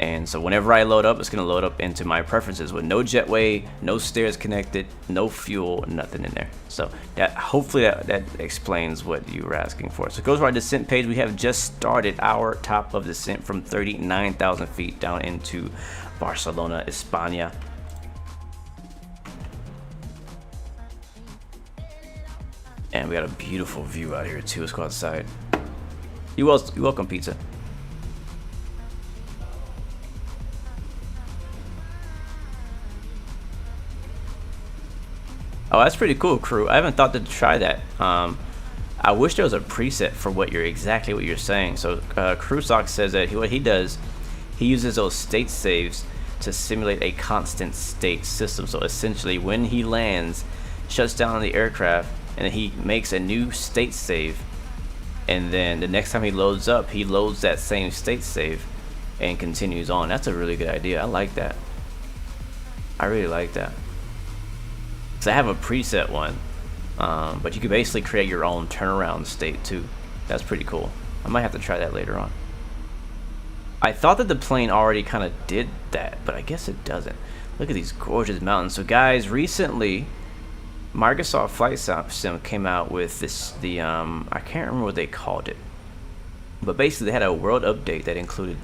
And so whenever I load up, it's gonna load up into my preferences with no jetway, no stairs connected, no fuel, nothing in there. So that hopefully that explains what you were asking for. So it goes to our descent page. We have just started our top of descent from 39,000 feet down into Barcelona, España. And we got a beautiful view out here too. Let's go outside. You're welcome, pizza. Oh, that's pretty cool, crew. I haven't thought to try that. I wish there was a preset for exactly what you're saying. So Crusox says that what he does, he uses those state saves to simulate a constant state system. So essentially, when he lands, shuts down the aircraft, and then he makes a new state save, and then the next time he loads up, he loads that same state save and continues on. That's a really good idea. I like that. I really like that. So I have a preset one, but you can basically create your own turnaround state too. That's pretty cool. I might have to try that later on. I thought that the plane already kind of did that, but I guess it doesn't. Look at these gorgeous mountains. So guys, recently Microsoft Flight Sim came out with I can't remember what they called it, but basically they had a world update that included,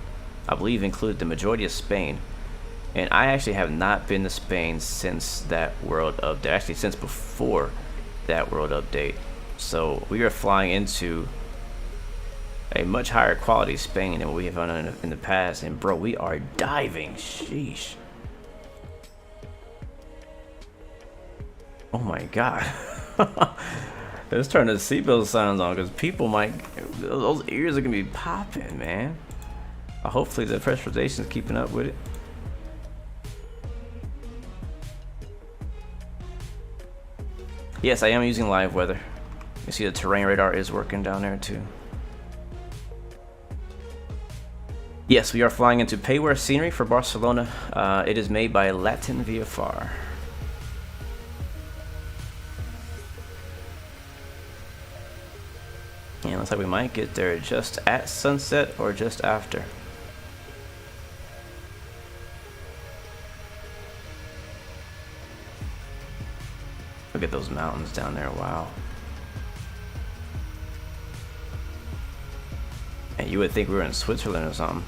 I believe, the majority of Spain. And I actually have not been to Spain since that world update, actually since before that world update. So we are flying into a much higher quality Spain than what we have done in the past. And bro, we are diving, sheesh. Oh my god. Let's turn the seatbelt signs on, because people might, those ears are gonna be popping, man. Hopefully the pressurization is keeping up with it. Yes, I am using live weather. You see the terrain radar is working down there too. Yes, we are flying into payware scenery for Barcelona. It is made by Latin VFR. And looks like we might get there just at sunset or just after. Look at those mountains down there, wow. And you would think we were in Switzerland or something.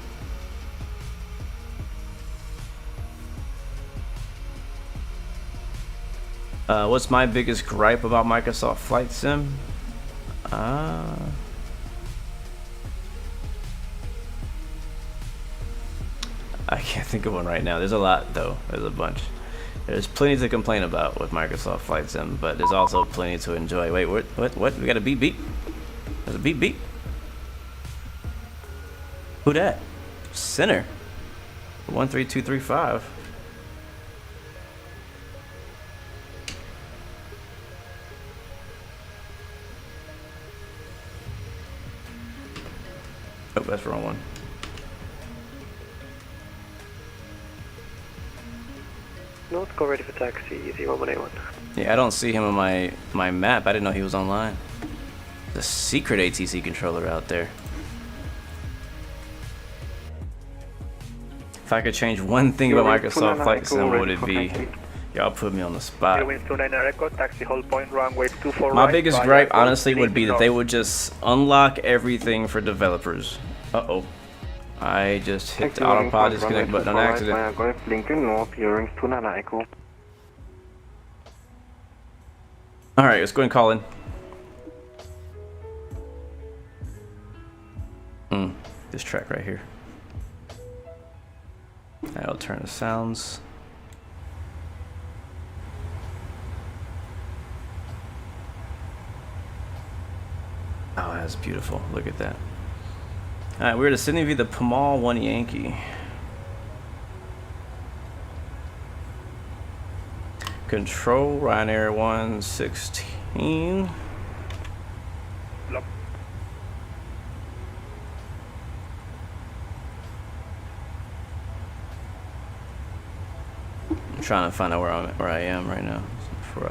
What's my biggest gripe about Microsoft Flight Sim? I can't think of one right now. There's a lot though. There's a bunch. There's plenty to complain about with Microsoft Flight Sim, but there's also plenty to enjoy. Wait, what? We got a beep beep. There's a beep beep. Who that? Center. 13235. Oh, that's the wrong one. North, go ready for taxi, 0181. Yeah, I don't see him on my map. I didn't know he was online. The secret ATC controller out there. If I could change one thing about Microsoft Flight Sim, what would it be? Y'all put me on the spot. My biggest gripe, honestly, would be that they would just unlock everything for developers. Uh-oh. I just hit the autopilot disconnect button on accident. Alright, let's go and call in. This track right here. I'll turn the sounds. Oh, that's beautiful. Look at that. Alright, we're descending via the Pamal 1 Yankee. Control Ryanair 116. trying to find out where I am right now.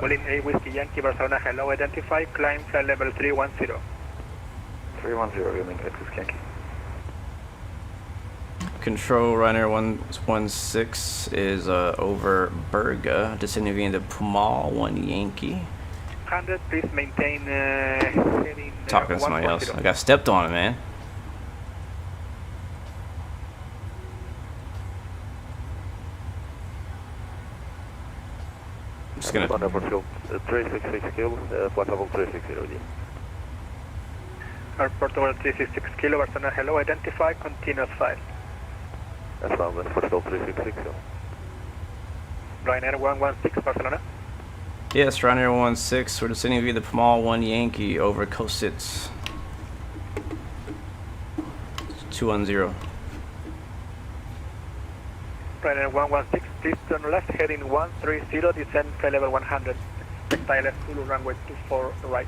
Willing 8 Whiskey Yankee Barcelona, hello, identify, climb flight level 310. 310, Willing 8 Whiskey Yankee. Control Ryanair 116 is over Berga, descending via the Pumal 1 Yankee. 100, please maintain heading Talking to somebody else. I got stepped on, man. I'm just gonna. 366 kilo, flight level 360. Airport over 366 kilo, Barcelona, hello, identify, continuous flight. That's not the football 366 kilo. Ryanair 116, Barcelona. Yes, Ryanair 16. We're descending via the Pumal 1 Yankee over Kositz. 210. Ryanair 116, please turn left, heading 130, descend flight level 100. Expect ILS Zulu, runway 24 right.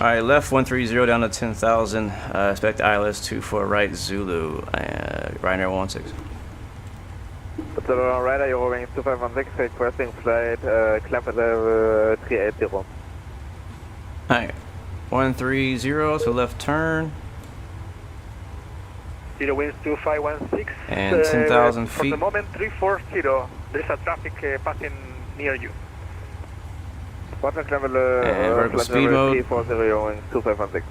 Alright, left 130 down to 10,000. Expect ILS 24 right, Zulu. Ryanair 16. Barcelona Ryanair, you're going 2516, requesting flight, climb at level 380. Alright, 130, so left turn. 0 winds 2516. And 10,000 For feet. the moment 340, there is a traffic passing near you. Bottom level, and vertical speed mode. 340, you're going 2516.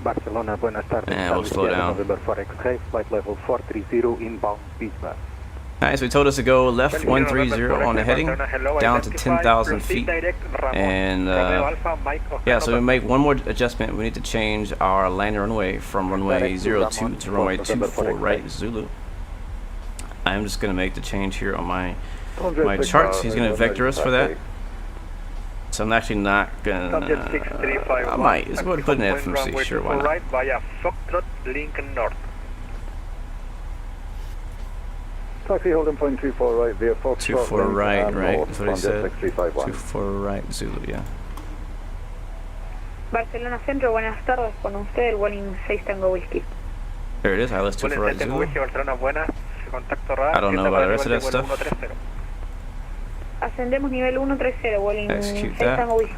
Barcelona, buenas tardes. And we'll slow down. November 4X, flight level 430 inbound Pushback. Alright, so we told us to go left 130 on the heading, down to 10,000 feet. And yeah, so we make one more adjustment. We need to change our landing runway from runway 02 to runway 24 right, Zulu. I'm just going to make the change here on my charts. He's going to vector us for that. So I'm actually not going to, I might, let's go ahead and put an FMC, sure, why not. Right via Foxtrot, Lincoln North. Taxi holding point 24 right via Foxtrot. 24 right, right, that's what he said. 24 right, Zulu, yeah. Barcelona Centro, buenas tardes, con usted, el Welling 6 Tango Whiskey. There it is, ILS 24 right, Zulu. Barcelona, buenas, contacto radar. I don't know about the rest of that stuff. Ascendemos nivel 130, Welling 6 Execute that. Tango Whiskey.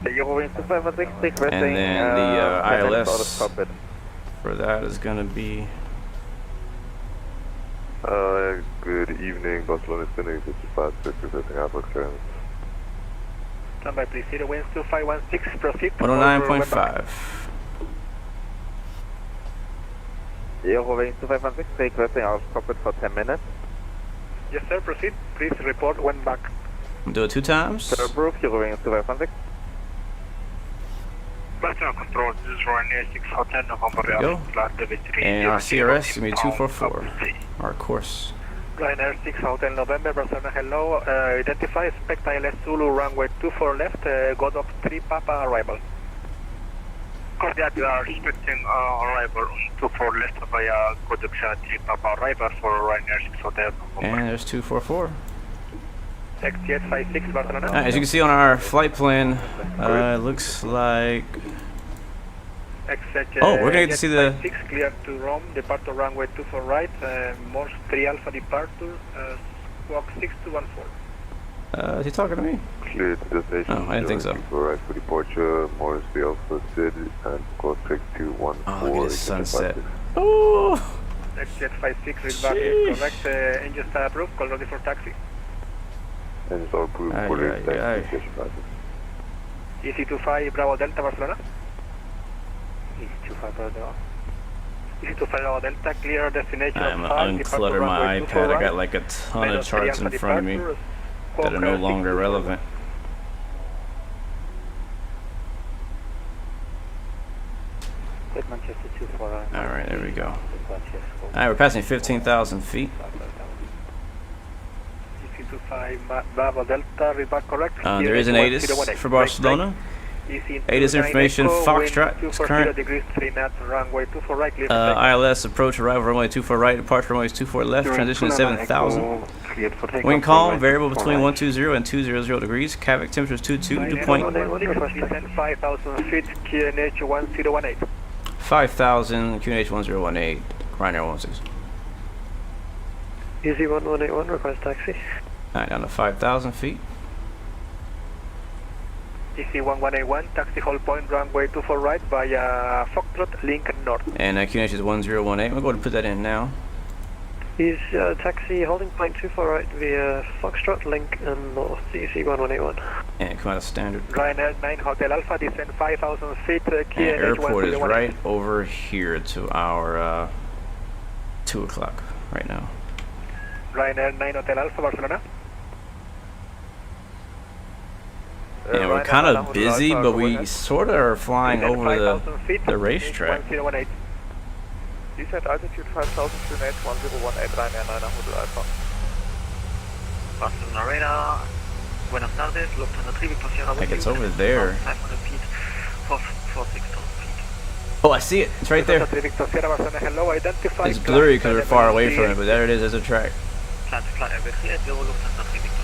And then the ILS for that is going to be... Good evening, Barcelona Center, 55, requesting HyperX clearance. Stand by, please. 0 winds 2516, proceed. 109.5. You're going 2516, requesting our cockpit for 10 minutes. Yes, sir, proceed. Please report when back. Do it 2 times. Sir, proof, you're going 2516. Barcelona Control, this is Ryanair 6 Hotel, November Go. And our CRS is going to be 244. Our course. Ryanair 6 Hotel November, Barcelona, hello. Identify, expect ILS Zulu, runway 24 left, God of 3 Papa arrival. Cordial, we are expecting arrival on 24 left via God of 3 Papa arrival for Ryanair 6 Hotel November. And there's 244. XT856 Barcelona. As you can see on our flight plan, it looks like... Oh, we're going to get to see the... 6 clear to Rome, departure runway 24 right, Morse 3 Alpha departure, squawk 6214. Is he talking to me? Cleared to destination. Oh, I didn't think so. Right for departure, Morris the Alpha Sid, and call 6214. Oh, look at the sunset. Oh! XT856, read back is correct, engine start approved, call ready for taxi. Engines are approved for the taxi station passage. EC25 Bravo Delta, Barcelona. EC25 Bravo Delta. EC25 Bravo Delta, clear destination I'm unclutter my iPad. I got like a ton of charts in front of me that are no longer relevant. Alright, there we go. Alright, we're passing 15,000 feet. Bravo Delta, read back correct. There is an ATIS for Barcelona. ATIS information, Foxtrot is current. ILS approach arrival runway 24 right, departure runway 24 left, transition to 7,000. Wind calm, variable between 120 and 200 degrees. Cavite temperature is 22, dew point. 5,000 feet, QNH 1018. 5,000, QNH 1018, Ryanair 16. Easy 1181, request taxi. Alright, down to 5,000 feet. EC 1181, taxi hold point, runway 24 right via Foxtrot, Lincoln North. And QNH is 1018. We'll go ahead and put that in now. Is taxi holding point 24 right via Foxtrot, Lincoln North, EC 1181. And come out of standard. Ryanair 9 Hotel Alpha, descend 5,000 feet, And airport is right over here to our 2 o'clock right now. Ryanair 9 Hotel Alpha, Barcelona. And we're kind of busy, but we sort of are flying over the racetrack. Descent altitude 5,000, QNH 1018, Ryanair 9 Hotel Alpha. Barcelona radar. Buenas tardes, Lufthansa 3, Victor Sierra. Like it's over there. 500 feet, 46,000 feet. Oh, I see it. It's right there. It's blurry because we're far away from it, but there it is. There's a track. Plan to fly over here, Zero Lufthansa 3, Victor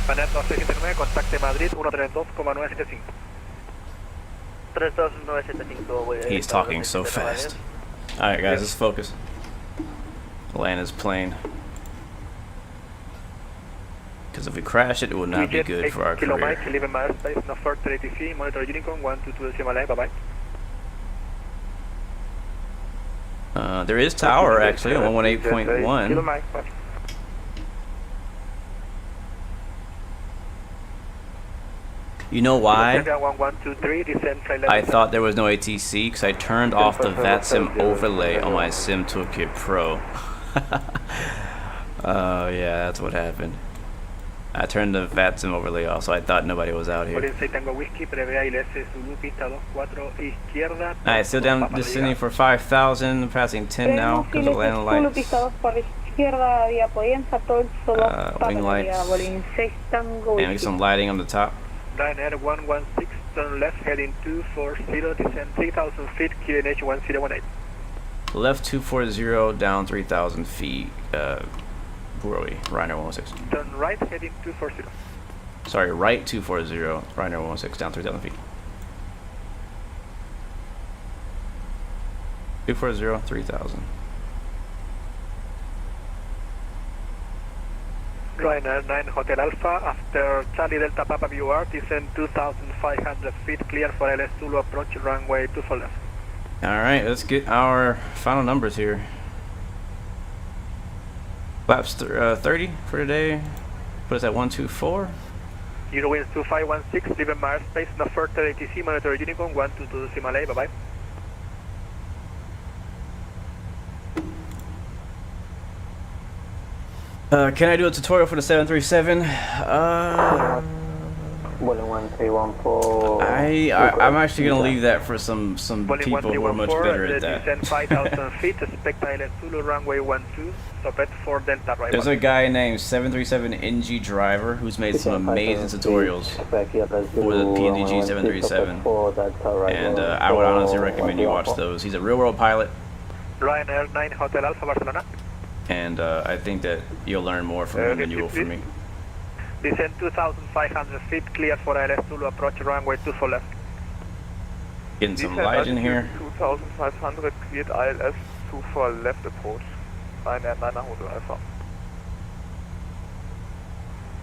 Sierra. Ryanair 269, contacte Madrid 132,975. He's talking so fast. Alright guys, let's focus. Land his plane. Because if we crash it, it will not be good for our career. There is tower actually on 118.1. You know why I thought there was no ATC? Because I turned off the Vatsim overlay on my Sim Toolkit Pro. Oh yeah, that's what happened. I turned the Vatsim overlay off, so I thought nobody was out here. Alright, still down, descending for 5,000, passing 10 now because of landing lights. Wing lights. And we get some lighting on the top. Ryanair 116, turn left, heading 240, descend 3,000 feet, QNH 1018. Left 240, down 3,000 feet. Where are we? Ryanair 116. Turn right, heading 240. Sorry, right 240, Ryanair 116, down 3,000 feet. 240, 3,000. Ryanair 9 Hotel Alpha, after Charlie Delta Papa VR, descend 2,500 feet, clear for LS Zulu approach, runway 24 left. Alright, let's get our final numbers here. Flaps 30 for today. Put us at 124. Eurowinds 2516, leaving my airspace, no further ATC, monitor Unicorn 122 Simale, bye bye. Can I do a tutorial for the 737? I'm actually gonna leave that for some people who are much better at that. Descend 5,000 feet, expect ILS Zulu runway 12, stop at 4 Delta right. There's a guy named 737 NG Driver who's made some amazing tutorials for the PMDG 737, and I would honestly recommend you watch those. He's a real world pilot. Ryanair 9 Hotel Alpha, Barcelona. And I think that you'll learn more from him than you will from me. Descend 2,500 feet, clear for ILS Zulu approach, runway 24 left. Getting some light in here. 2,500, cleared ILS 24 left approach. Ryanair 9 Hotel Alpha.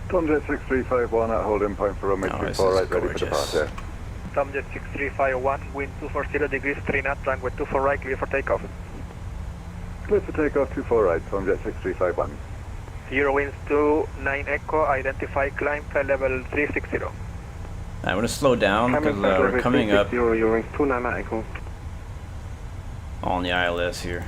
Tomjet 6351 at holding point for runway 24 right, ready for departure. Tomjet 6351, wind 240 degrees, 3 knots, runway 24 right, clear for takeoff. Clear for takeoff, 24 right, Tomjet 6351. Eurowinds 29 Echo, identify climb flight level 360. I'm going to slow down because we're coming up Eurowings 29 Echo. on the ILS here.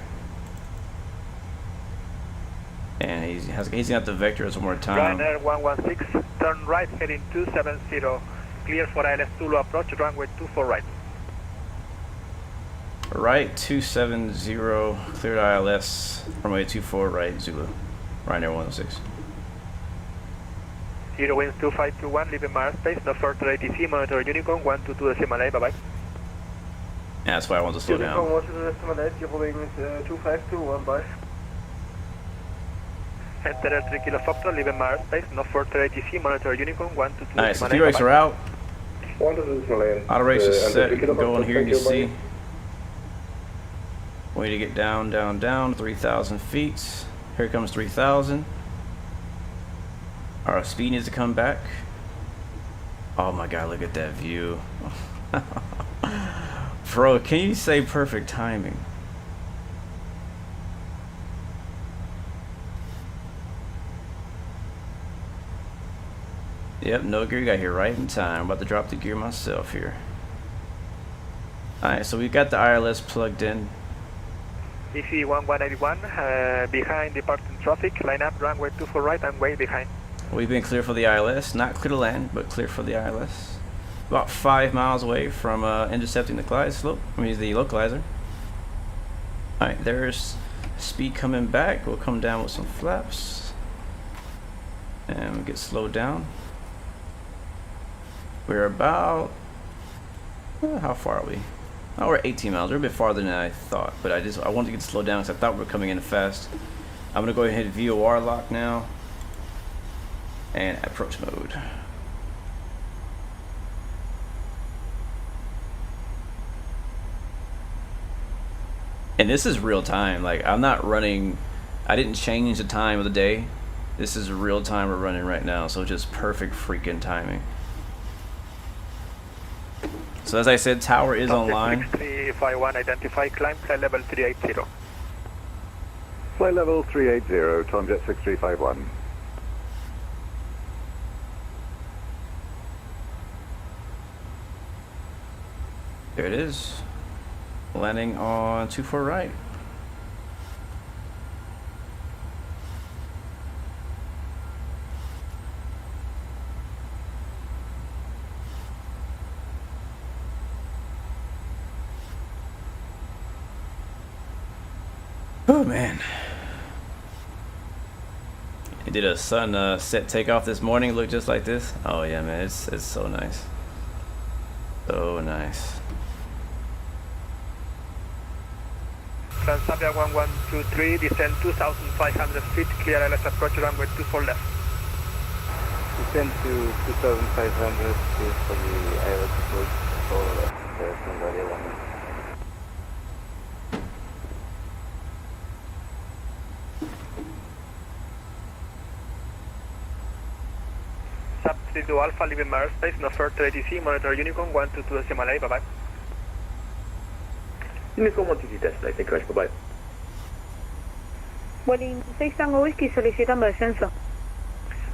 And he's got the vectors one more time. Ryanair 116, turn right, heading 270, clear for ILS Zulu approach, runway 24 right. Right 270, cleared ILS, runway 24 right, Zulu, Ryanair 116. Eurowinds 2521, leaving my airspace, no further ATC, monitor Unicorn 122 Simale, bye bye. Yeah, that's why I want to slow down. Eurowings 2521, bye. Enter 3 kilo Foxtrot, leaving my airspace, no further ATC, monitor Unicorn 122 Alright, so 3 rakes are out. Auto race is set, you can go in here and you see Way to get down, down, down, 3,000 feet. Here comes 3,000. Our speed needs to come back. Oh my god, look at that view. Bro, can you say perfect timing? Yep, no gear, got here right in time. I'm about to drop the gear myself here. Alright, so we got the ILS plugged in. EC-1181, behind departing traffic, line up, runway 24 right, and way behind. We've been clear for the ILS, not clear to land, but clear for the ILS. About 5 miles away from intercepting the glide slope, the localizer. Alright, there's speed coming back. We'll come down with some flaps. And we'll get slowed down. We're about, how far are we? Oh, we're 18 miles. We're a bit farther than I thought, but I wanted to get slowed down because I thought we were coming in fast. I'm gonna go ahead and VOR lock now and approach mode. And this is real time. Like, I'm not running, I didn't change the time of the day. This is real time we're running right now, so just perfect freaking timing. So as I said, tower is online. 6351, identify, climb, flight level 380. Flight level 380, Tomjet 6351. There it is. Landing on 24 right. Oh man. I did a sunset takeoff this morning, look just like this. Oh yeah man, it's so nice. So nice. Transavia 1123, descend 2,500 feet, clear LS approach runway 24 left. Descend to 2,500 feet for the ILS approach, 4 left, Transavia 11. Sub 32 Alpha, leaving airspace, no further ATC, monitor Unicorn 122.8, bye-bye. Unicorn 122 destination, thank you very much, bye-bye. Vueling 6 Tango Whiskey solicitando descenso.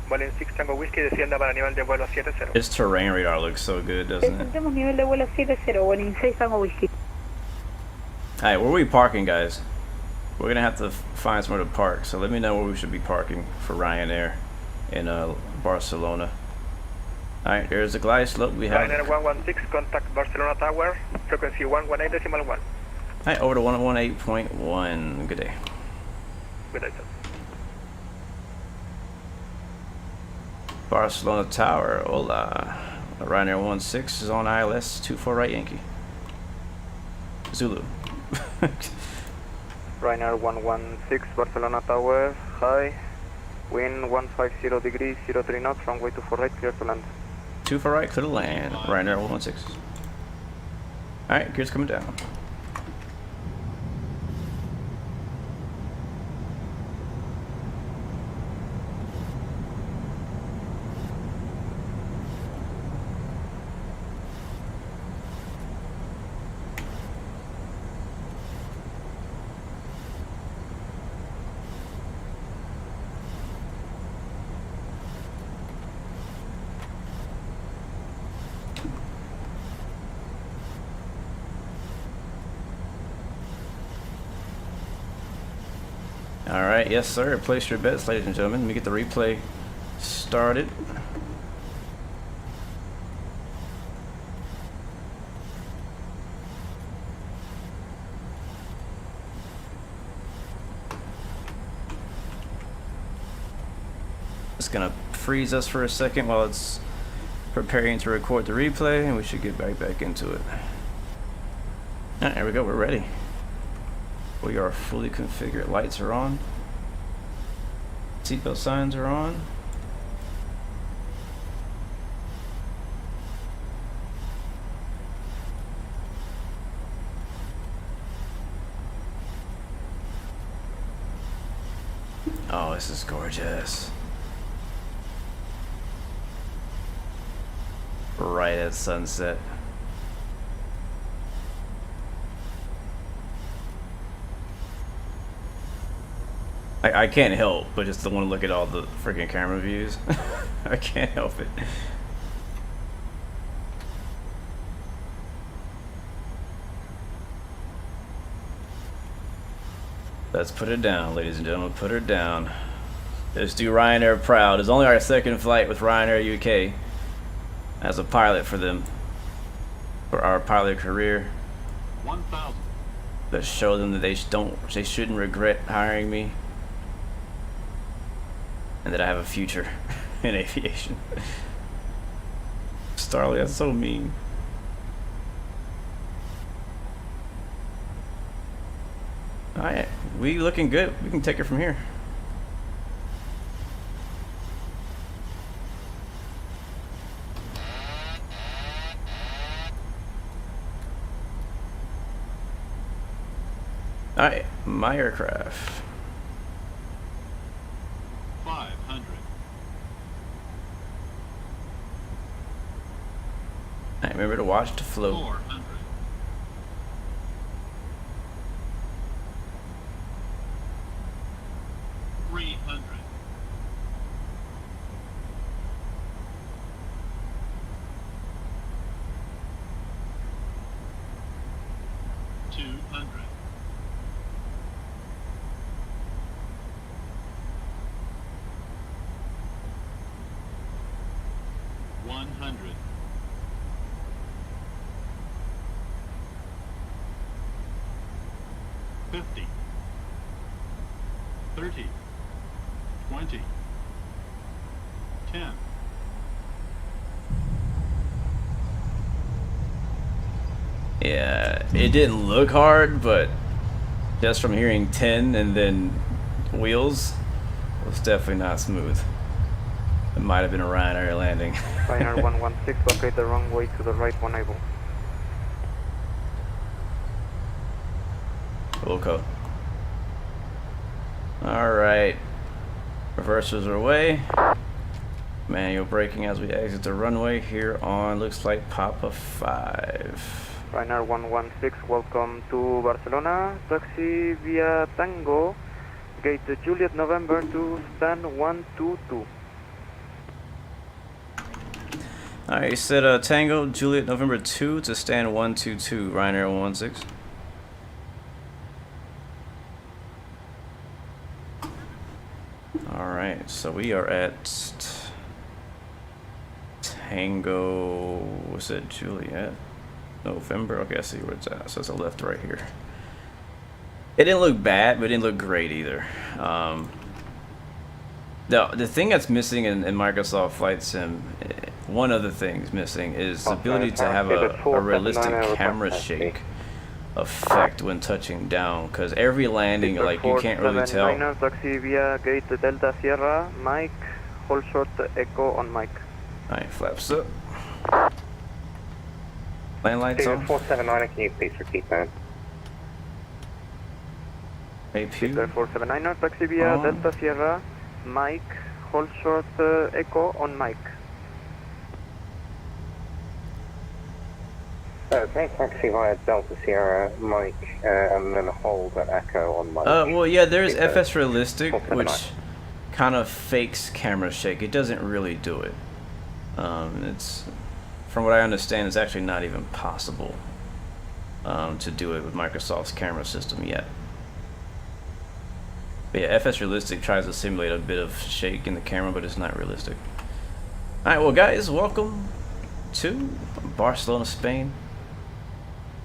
Vueling 6 Tango Whiskey, descienda para nivel de vuelo 70. This terrain radar looks so good, doesn't it? Descendemos nivel de vuelo 70, Vueling 6 Tango Whiskey. Alright, where are we parking, guys? We're gonna have to find somewhere to park, so let me know where we should be parking for Ryanair in Barcelona. Alright, there's the glide slope. We have Ryanair 116, contact Barcelona Tower, frequency 118.1. Alright, over to 118.1. Good day. Good day, sir. Barcelona Tower, hola. Ryanair 16 is on ILS 24 right Yankee. Zulu. Ryanair 116, Barcelona Tower, high, wind 150 degrees, 03 knots, runway 24 right, clear to land. 24 right, clear to land. Ryanair 116. Alright, gear's coming down. Alright, yes sir, place your bets ladies and gentlemen. Let me get the replay started. It's gonna freeze us for a second while it's preparing to record the replay, and we should get right back into it. Alright, there we go, we're ready. We are fully configured. Lights are on. Seatbelt signs are on. Oh, this is gorgeous. Right at sunset. I can't help but just want to look at all the freaking camera views. I can't help it. Let's put it down, ladies and gentlemen. Put her down. Let's do Ryanair proud. It's only our second flight with Ryanair UK as a pilot for them, for our pilot career. 1,000. Let's show them that they shouldn't regret hiring me, and that I have a future in aviation. Starly, that's so mean. Alright, we looking good. We can take it from here. Alright, my aircraft. 500. Alright, remember to watch the float. 400. 300. 200. 100. 50. 30. 20. 10. Yeah, it didn't look hard, but just from hearing 10 and then wheels, it was definitely not smooth. It might have been a Ryanair landing. Ryanair 116, locate the runway to the right, one able. Wilco. Alright. Reversers are away. Manual braking as we exit the runway here on, looks like Papa 5. Ryanair 116, welcome to Barcelona. Taxi via Tango, gate Juliet November to stand 122. Alright, you said Tango, Juliet November 2 to stand 122, Ryanair 116. Alright, so we are at Tango, what's it, Juliet? November, okay, I see where it's at, so it's a left right here. It didn't look bad, but it didn't look great either. The thing that's missing in Microsoft Flight Sim, one of the things missing is the ability to have a realistic camera shake effect when touching down, because every landing, like, you can't really tell. Taxi via gate Delta Sierra, Mike, hold short echo on Mike. Alright, flaps up. Land lights on. 479, can you please repeat that? AP. 479, taxi via Delta Sierra, Mike, hold short echo on Mike. Okay, taxi via Delta Sierra, Mike, and then hold at echo on Mike. Well, yeah, there's FS Realistic, which kind of fakes camera shake. It doesn't really do it. It's, from what I understand, it's actually not even possible to do it with Microsoft's camera system yet. But yeah, FS Realistic tries to simulate a bit of shake in the camera, but it's not realistic. Alright, well guys, welcome to Barcelona, Spain.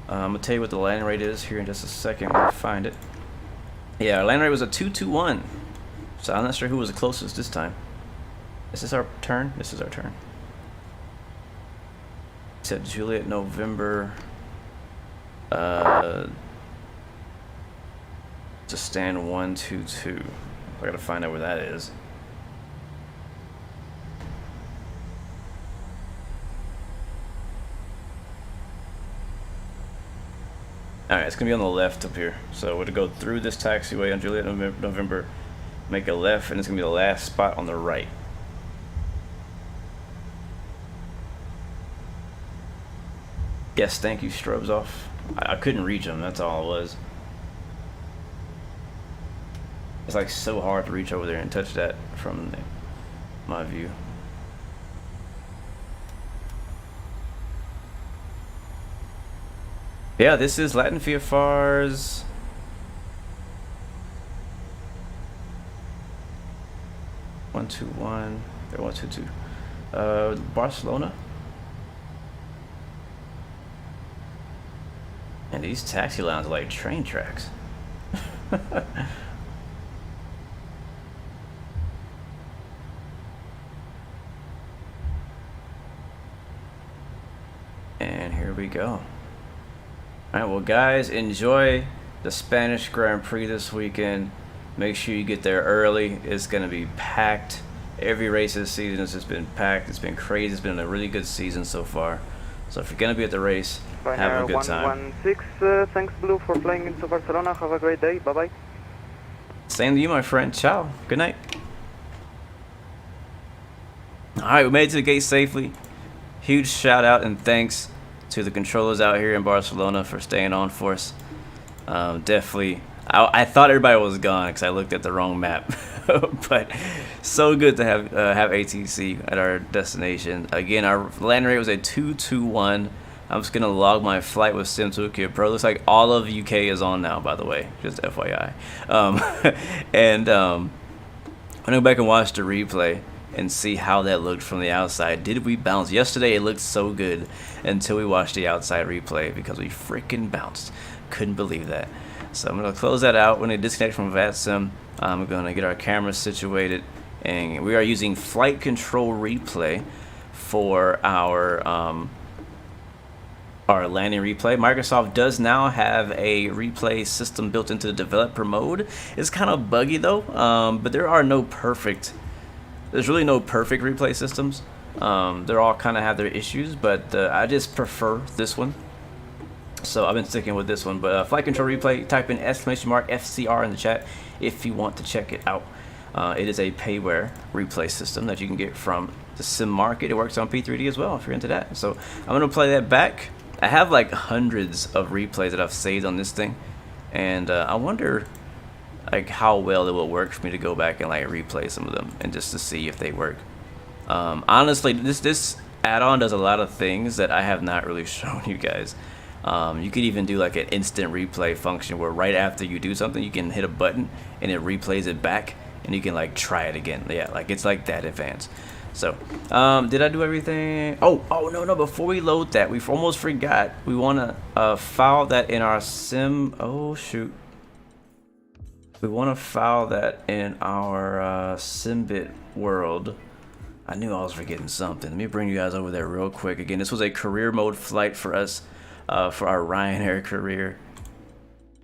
I'm going to tell you what the landing rate is here in just a second when I find it. Yeah, our landing rate was a 221. So I'm not sure who was the closest this time. Is this our turn? This is our turn. It said Juliet November. To stand 122. I gotta find out where that is. Alright, it's gonna be on the left up here. So we're gonna go through this taxiway on Juliet November, make a left, and it's gonna be the last spot on the right. Yes, thank you, strobes off. I couldn't reach them, that's all it was. It's like so hard to reach over there and touch that from my view. Yeah, this is Latin VFR's one two one or 122. Barcelona. And these taxi lines are like train tracks. And here we go. Alright, well guys, enjoy the Spanish Grand Prix this weekend. Make sure you get there early. It's going to be packed. Every race this season has just been packed. It's been crazy. It's been a really good season so far. So if you're going to be at the race, have a good time. 116, thanks Blue for flying into Barcelona. Have a great day. Bye-bye. Same to you, my friend. Ciao. Good night. Alright, we made it to the gate safely. Huge shout out and thanks to the controllers out here in Barcelona for staying on for us. Definitely, I thought everybody was gone because I looked at the wrong map. But so good to have ATC at our destination. Again, our landing rate was a 221. I'm just gonna log my flight with Sim Toolkit Pro. Looks like all of UK is on now, by the way, just FYI. And I'm gonna go back and watch the replay and see how that looked from the outside. Did we bounce? Yesterday it looked so good until we watched the outside replay because we freaking bounced. Couldn't believe that. So I'm gonna close that out. When I disconnect from Vatsim, I'm gonna get our camera situated, and we are using flight control replay for our landing replay. Microsoft does now have a replay system built into the developer mode. It's kind of buggy though, but there are no perfect. There's really no perfect replay systems. They're all kind of have their issues, but I just prefer this one. So I've been sticking with this one. But flight control replay, type in !FCR in the chat if you want to check it out. It is a payware replay system that you can get from the sim market. It works on P3D as well if you're into that. So I'm gonna play that back. I have like hundreds of replays that I've saved on this thing, and I wonder like how well it will work for me to go back and like replay some of them and just to see if they work. Honestly, this add-on does a lot of things that I have not really shown you guys. You could even do like an instant replay function where right after you do something you can hit a button and it replays it back and you can like try it again. Yeah, like it's like that advanced. So did I do everything? Oh no, before we load that, we almost forgot. We want to file that in our sim. Oh shoot, we want to file that in our Simbit world. I knew I was forgetting something. Let me bring you guys over there real quick. Again, this was a career mode flight for us, for our Ryanair career.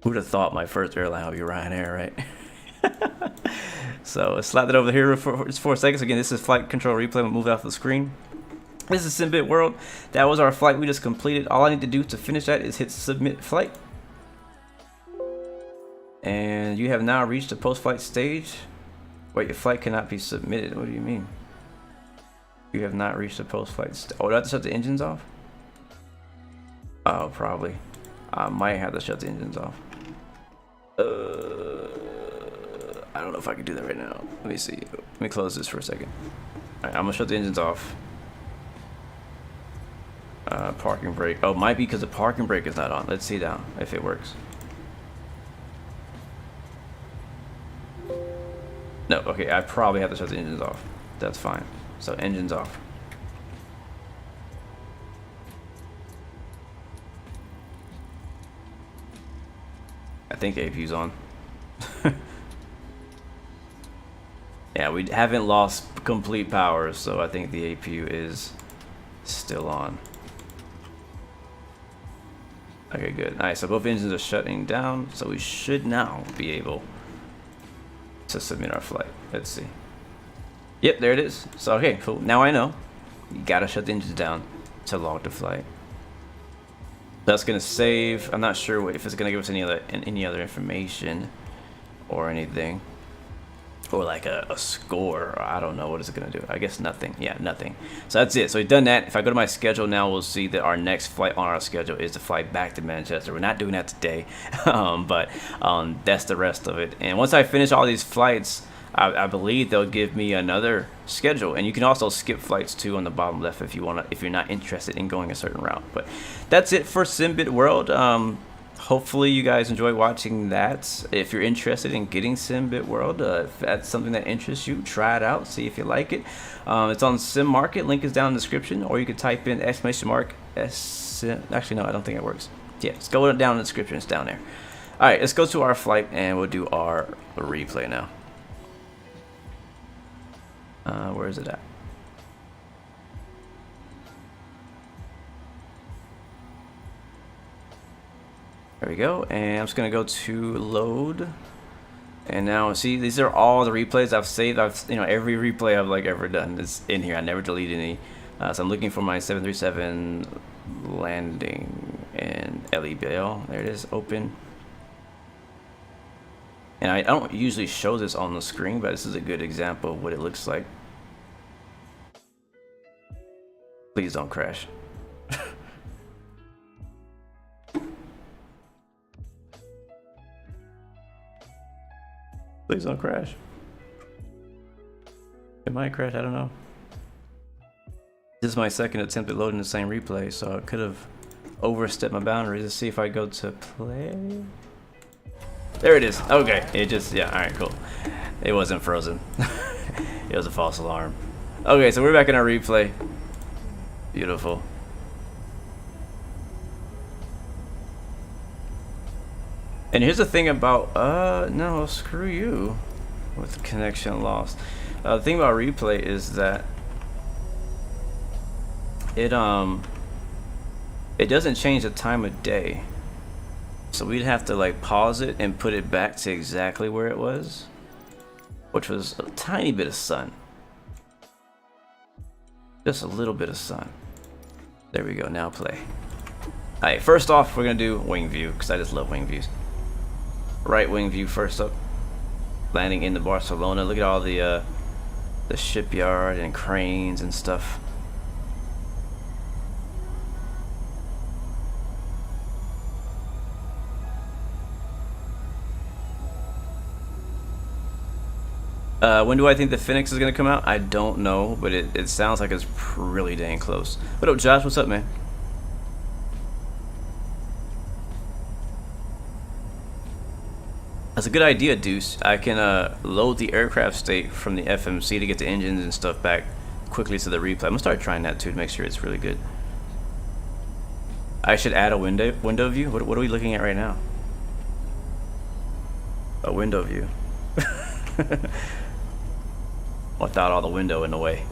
Who'd have thought my first airline would be Ryanair, right? So let's slide that over here for just 4 seconds. Again, this is flight control replay. We'll move off the screen. This is Simbit world. That was our flight we just completed. All I need to do to finish that is hit submit flight. And you have now reached the post-flight stage. Wait, your flight cannot be submitted. What do you mean? You have not reached the post-flight stage. Oh, do I have to shut the engines off? Oh, probably. I might have to shut the engines off. I don't know if I can do that right now. Let me see. Let me close this for a second. Alright, I'm gonna shut the engines off. Parking brake. Oh, might be because the parking brake is not on. Let's see now if it works. No, okay, I probably have to shut the engines off. That's fine. So engines off. I think the APU's on. Yeah, we haven't lost complete power, so I think the APU is still on. Okay, good. Alright, so both engines are shutting down, so we should now be able to submit our flight. Let's see. Yep, there it is. So okay, cool. Now I know you gotta shut the engines down to log the flight. That's gonna save. I'm not sure if it's gonna give us any other information or anything. or like a score, or I don't know what is it gonna do. I guess nothing. Yeah, nothing. So that's it. So we've done that. If I go to my schedule now, we'll see that our next flight on our schedule is to fly back to Manchester. We're not doing that today, but that's the rest of it. And once I finish all these flights, I believe they'll give me another schedule, and you can also skip flights too on the bottom left if you wanna, if you're not interested in going a certain route. But that's it for Simbit World. Hopefully you guys enjoy watching that. If you're interested in getting Simbit World, if that's something that interests you, try it out, see if you like it. It's on Sim Market, link is down in the description, or you can type in !S. Actually no, I don't think it works. Yeah, just go down in the description, it's down there. Alright, let's go to our flight and we'll do our replay now. Where is it at? There we go, and I'm just gonna go to load, and now see, these are all the replays I've saved. Every replay I've ever done is in here. I never delete any. So I'm looking for my 737 landing and LEBL. There it is, open. And I don't usually show this on the screen, but this is a good example of what it looks like. Please don't crash. Please don't crash. It might crash, I don't know. This is my second attempt at loading the same replay, so I could have overstepped my boundaries. Let's see if I go to play. There it is. Okay, it just, yeah, alright, cool. It wasn't frozen. It was a false alarm. Okay, so we're back in our replay. Beautiful. And here's the thing about, no, screw you with connection lost. The thing about replay is that it doesn't change the time of day. So we'd have to like pause it and put it back to exactly where it was, which was a tiny bit of sun. Just a little bit of sun. There we go, now play. Alright, first off, we're gonna do wing view, because I just love wing views. Right wing view first up. Landing into Barcelona. Look at all the shipyard and cranes and stuff. When do I think the Phoenix is gonna come out? I don't know, but it sounds like it's really dang close. What up, Josh? What's up, man? That's a good idea, Deuce. I can load the aircraft state from the FMC to get the engines and stuff back quickly to the replay. I'm gonna start trying that too to make sure it's really good. I should add a window view. What are we looking at right now? A window view. Without all the window in the way.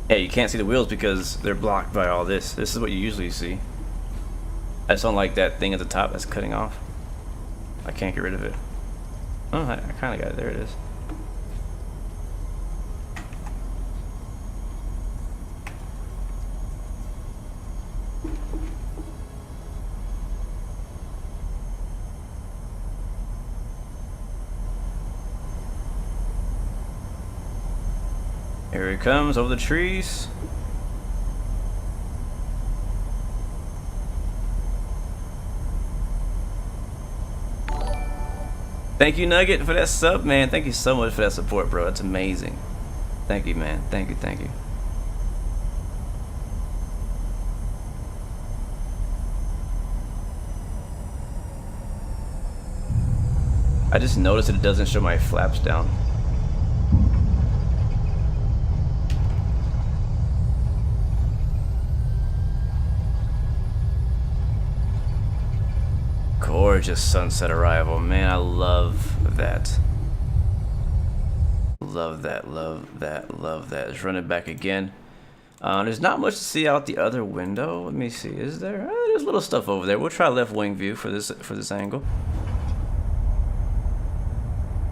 Hey, you can't see the wheels because they're blocked by all this. This is what you usually see. I just don't like that thing at the top that's cutting off. I can't get rid of it. Oh, I kind of got it. There it is. Here it comes over the trees. Thank you, Nugget, for that sub, man. Thank you so much for that support, bro. That's amazing. Thank you, man. Thank you, thank you. I just noticed that it doesn't show my flaps down. Gorgeous sunset arrival, man. I love that. Love that, love that, love that. Let's run it back again. There's not much to see out the other window. Let me see. Is there? There's little stuff over there. We'll try left wing view for this angle,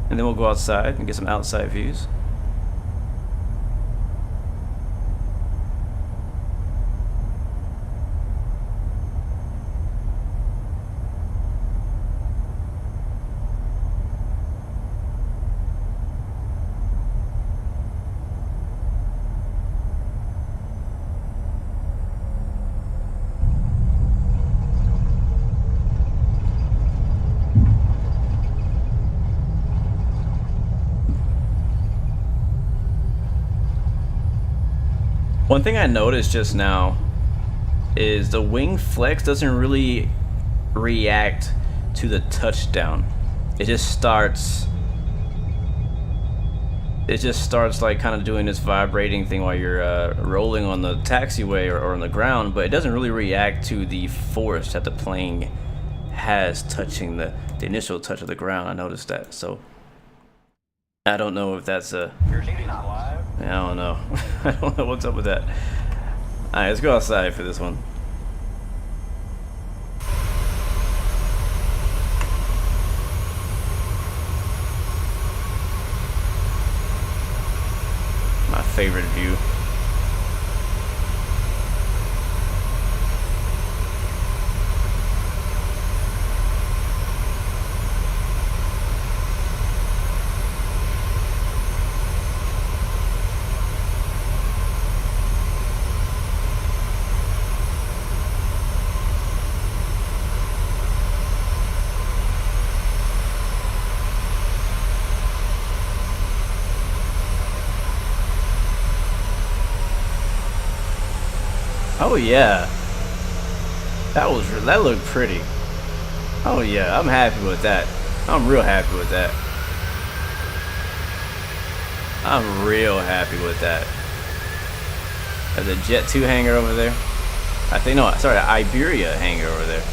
and then we'll go outside and get some outside views. One thing I noticed just now is the wing flex doesn't really react to the touchdown. It just starts like kind of doing this vibrating thing while you're rolling on the taxiway or on the ground, but it doesn't really react to the force that the plane has touching the initial touch of the ground. I noticed that, so I don't know if that's a... I don't know. I don't know what's up with that. Alright, let's go outside for this one. My favorite view. Oh yeah, that looked pretty. Oh yeah, I'm happy with that. I'm real happy with that. I'm real happy with that. There's a Jet 2 hangar over there. I think, no, sorry, Iberia hangar over there.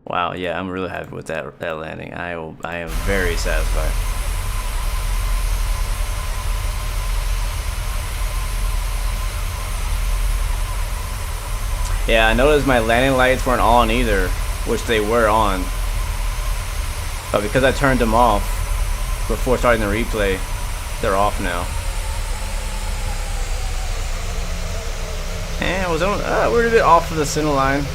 Wow, yeah, I'm really happy with that landing. I am very satisfied. Yeah, I noticed my landing lights weren't on either, which they were on. But because I turned them off before starting the replay, they're off now. And I was on, we're a bit off of the center line.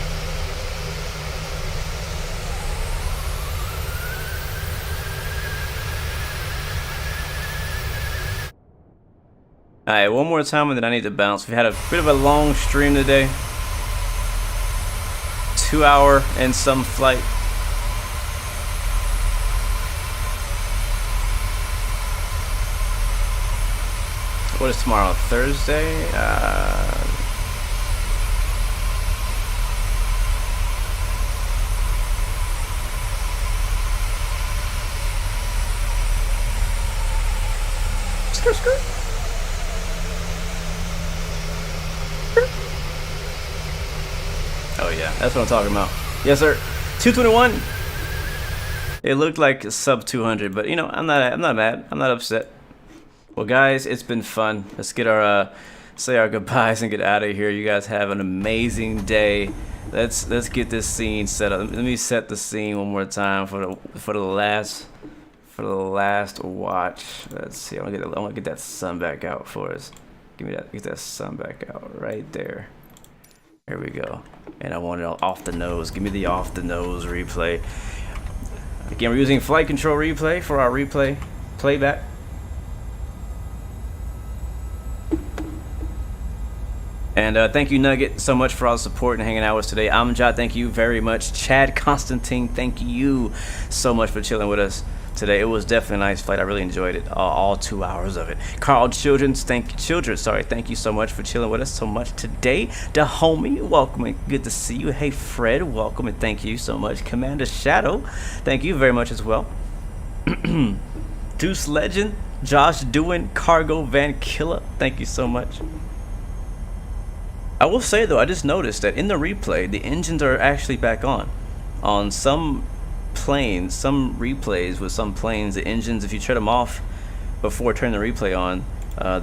Alright, one more time and then I need to bounce. We had a bit of a long stream today. 2 hour and some flight. What is tomorrow? Thursday? Skirt, skirt. Oh yeah, that's what I'm talking about. Yes, sir. 221. It looked like sub 200, but you know, I'm not mad. I'm not upset. Well, guys, it's been fun. Let's get our say our goodbyes and get out of here. You guys have an amazing day. Let's get this scene set up. Let me set the scene one more time for the last watch. Let's see. I want to get that sun back out for us. Get that sun back out right there. Here we go. And I want it off the nose. Give me the off the nose replay. Again, we're using flight control replay for our replay playback. And thank you, Nugget, so much for all the support and hanging out with us today. Amjad, thank you very much. Chad Constantine, thank you so much for chilling with us today. It was definitely a nice flight. I really enjoyed it, all 2 hours of it. Carl Childrens, thank you so much for chilling with us so much today. The homie, welcome and good to see you. Hey Fred, welcome and thank you so much. Commander Shadow, thank you very much as well. Deuce Legend, Josh Doing, Cargo Van Killer, thank you so much. I will say though, I just noticed that in the replay, the engines are actually back on. On some planes, some replays with some planes, the engines, if you turn them off before turning the replay on,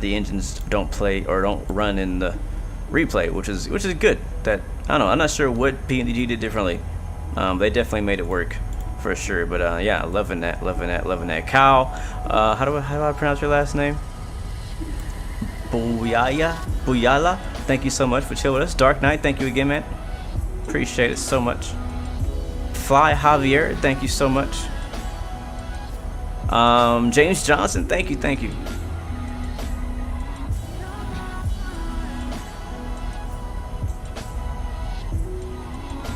the engines don't play or don't run in the replay, which is good. That, I don't know, I'm not sure what PMDG did differently. They definitely made it work for sure. But yeah, loving that. Kyle, how do I pronounce your last name? Buyala, thank you so much for chilling with us. Dark Knight, thank you again, man. Appreciate it so much. Fly Javier, thank you so much. James Johnson, thank you. Do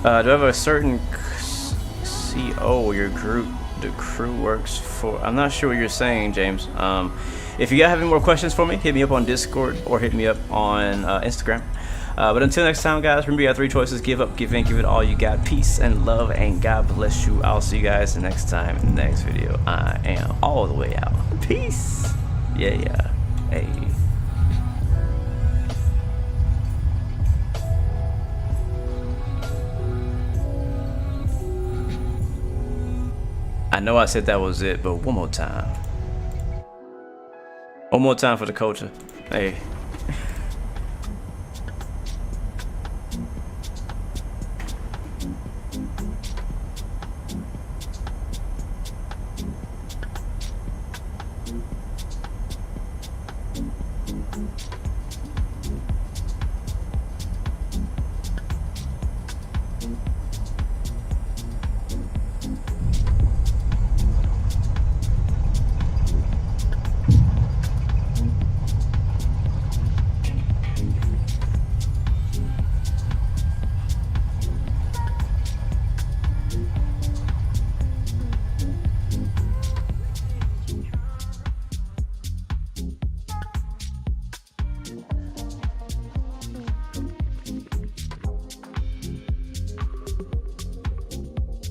I have a certain CO your group, the crew works for? I'm not sure what you're saying, James. If you guys have any more questions for me, hit me up on Discord or hit me up on Instagram. But until next time, guys, remember you have 3 choices: give up, give in, give it all you got. Peace and love, and God bless you. I'll see you guys the next time in the next video. I am all the way out. Peace. Yeah. Hey. I know I said that was it, but one more time. One more time for the culture. Hey.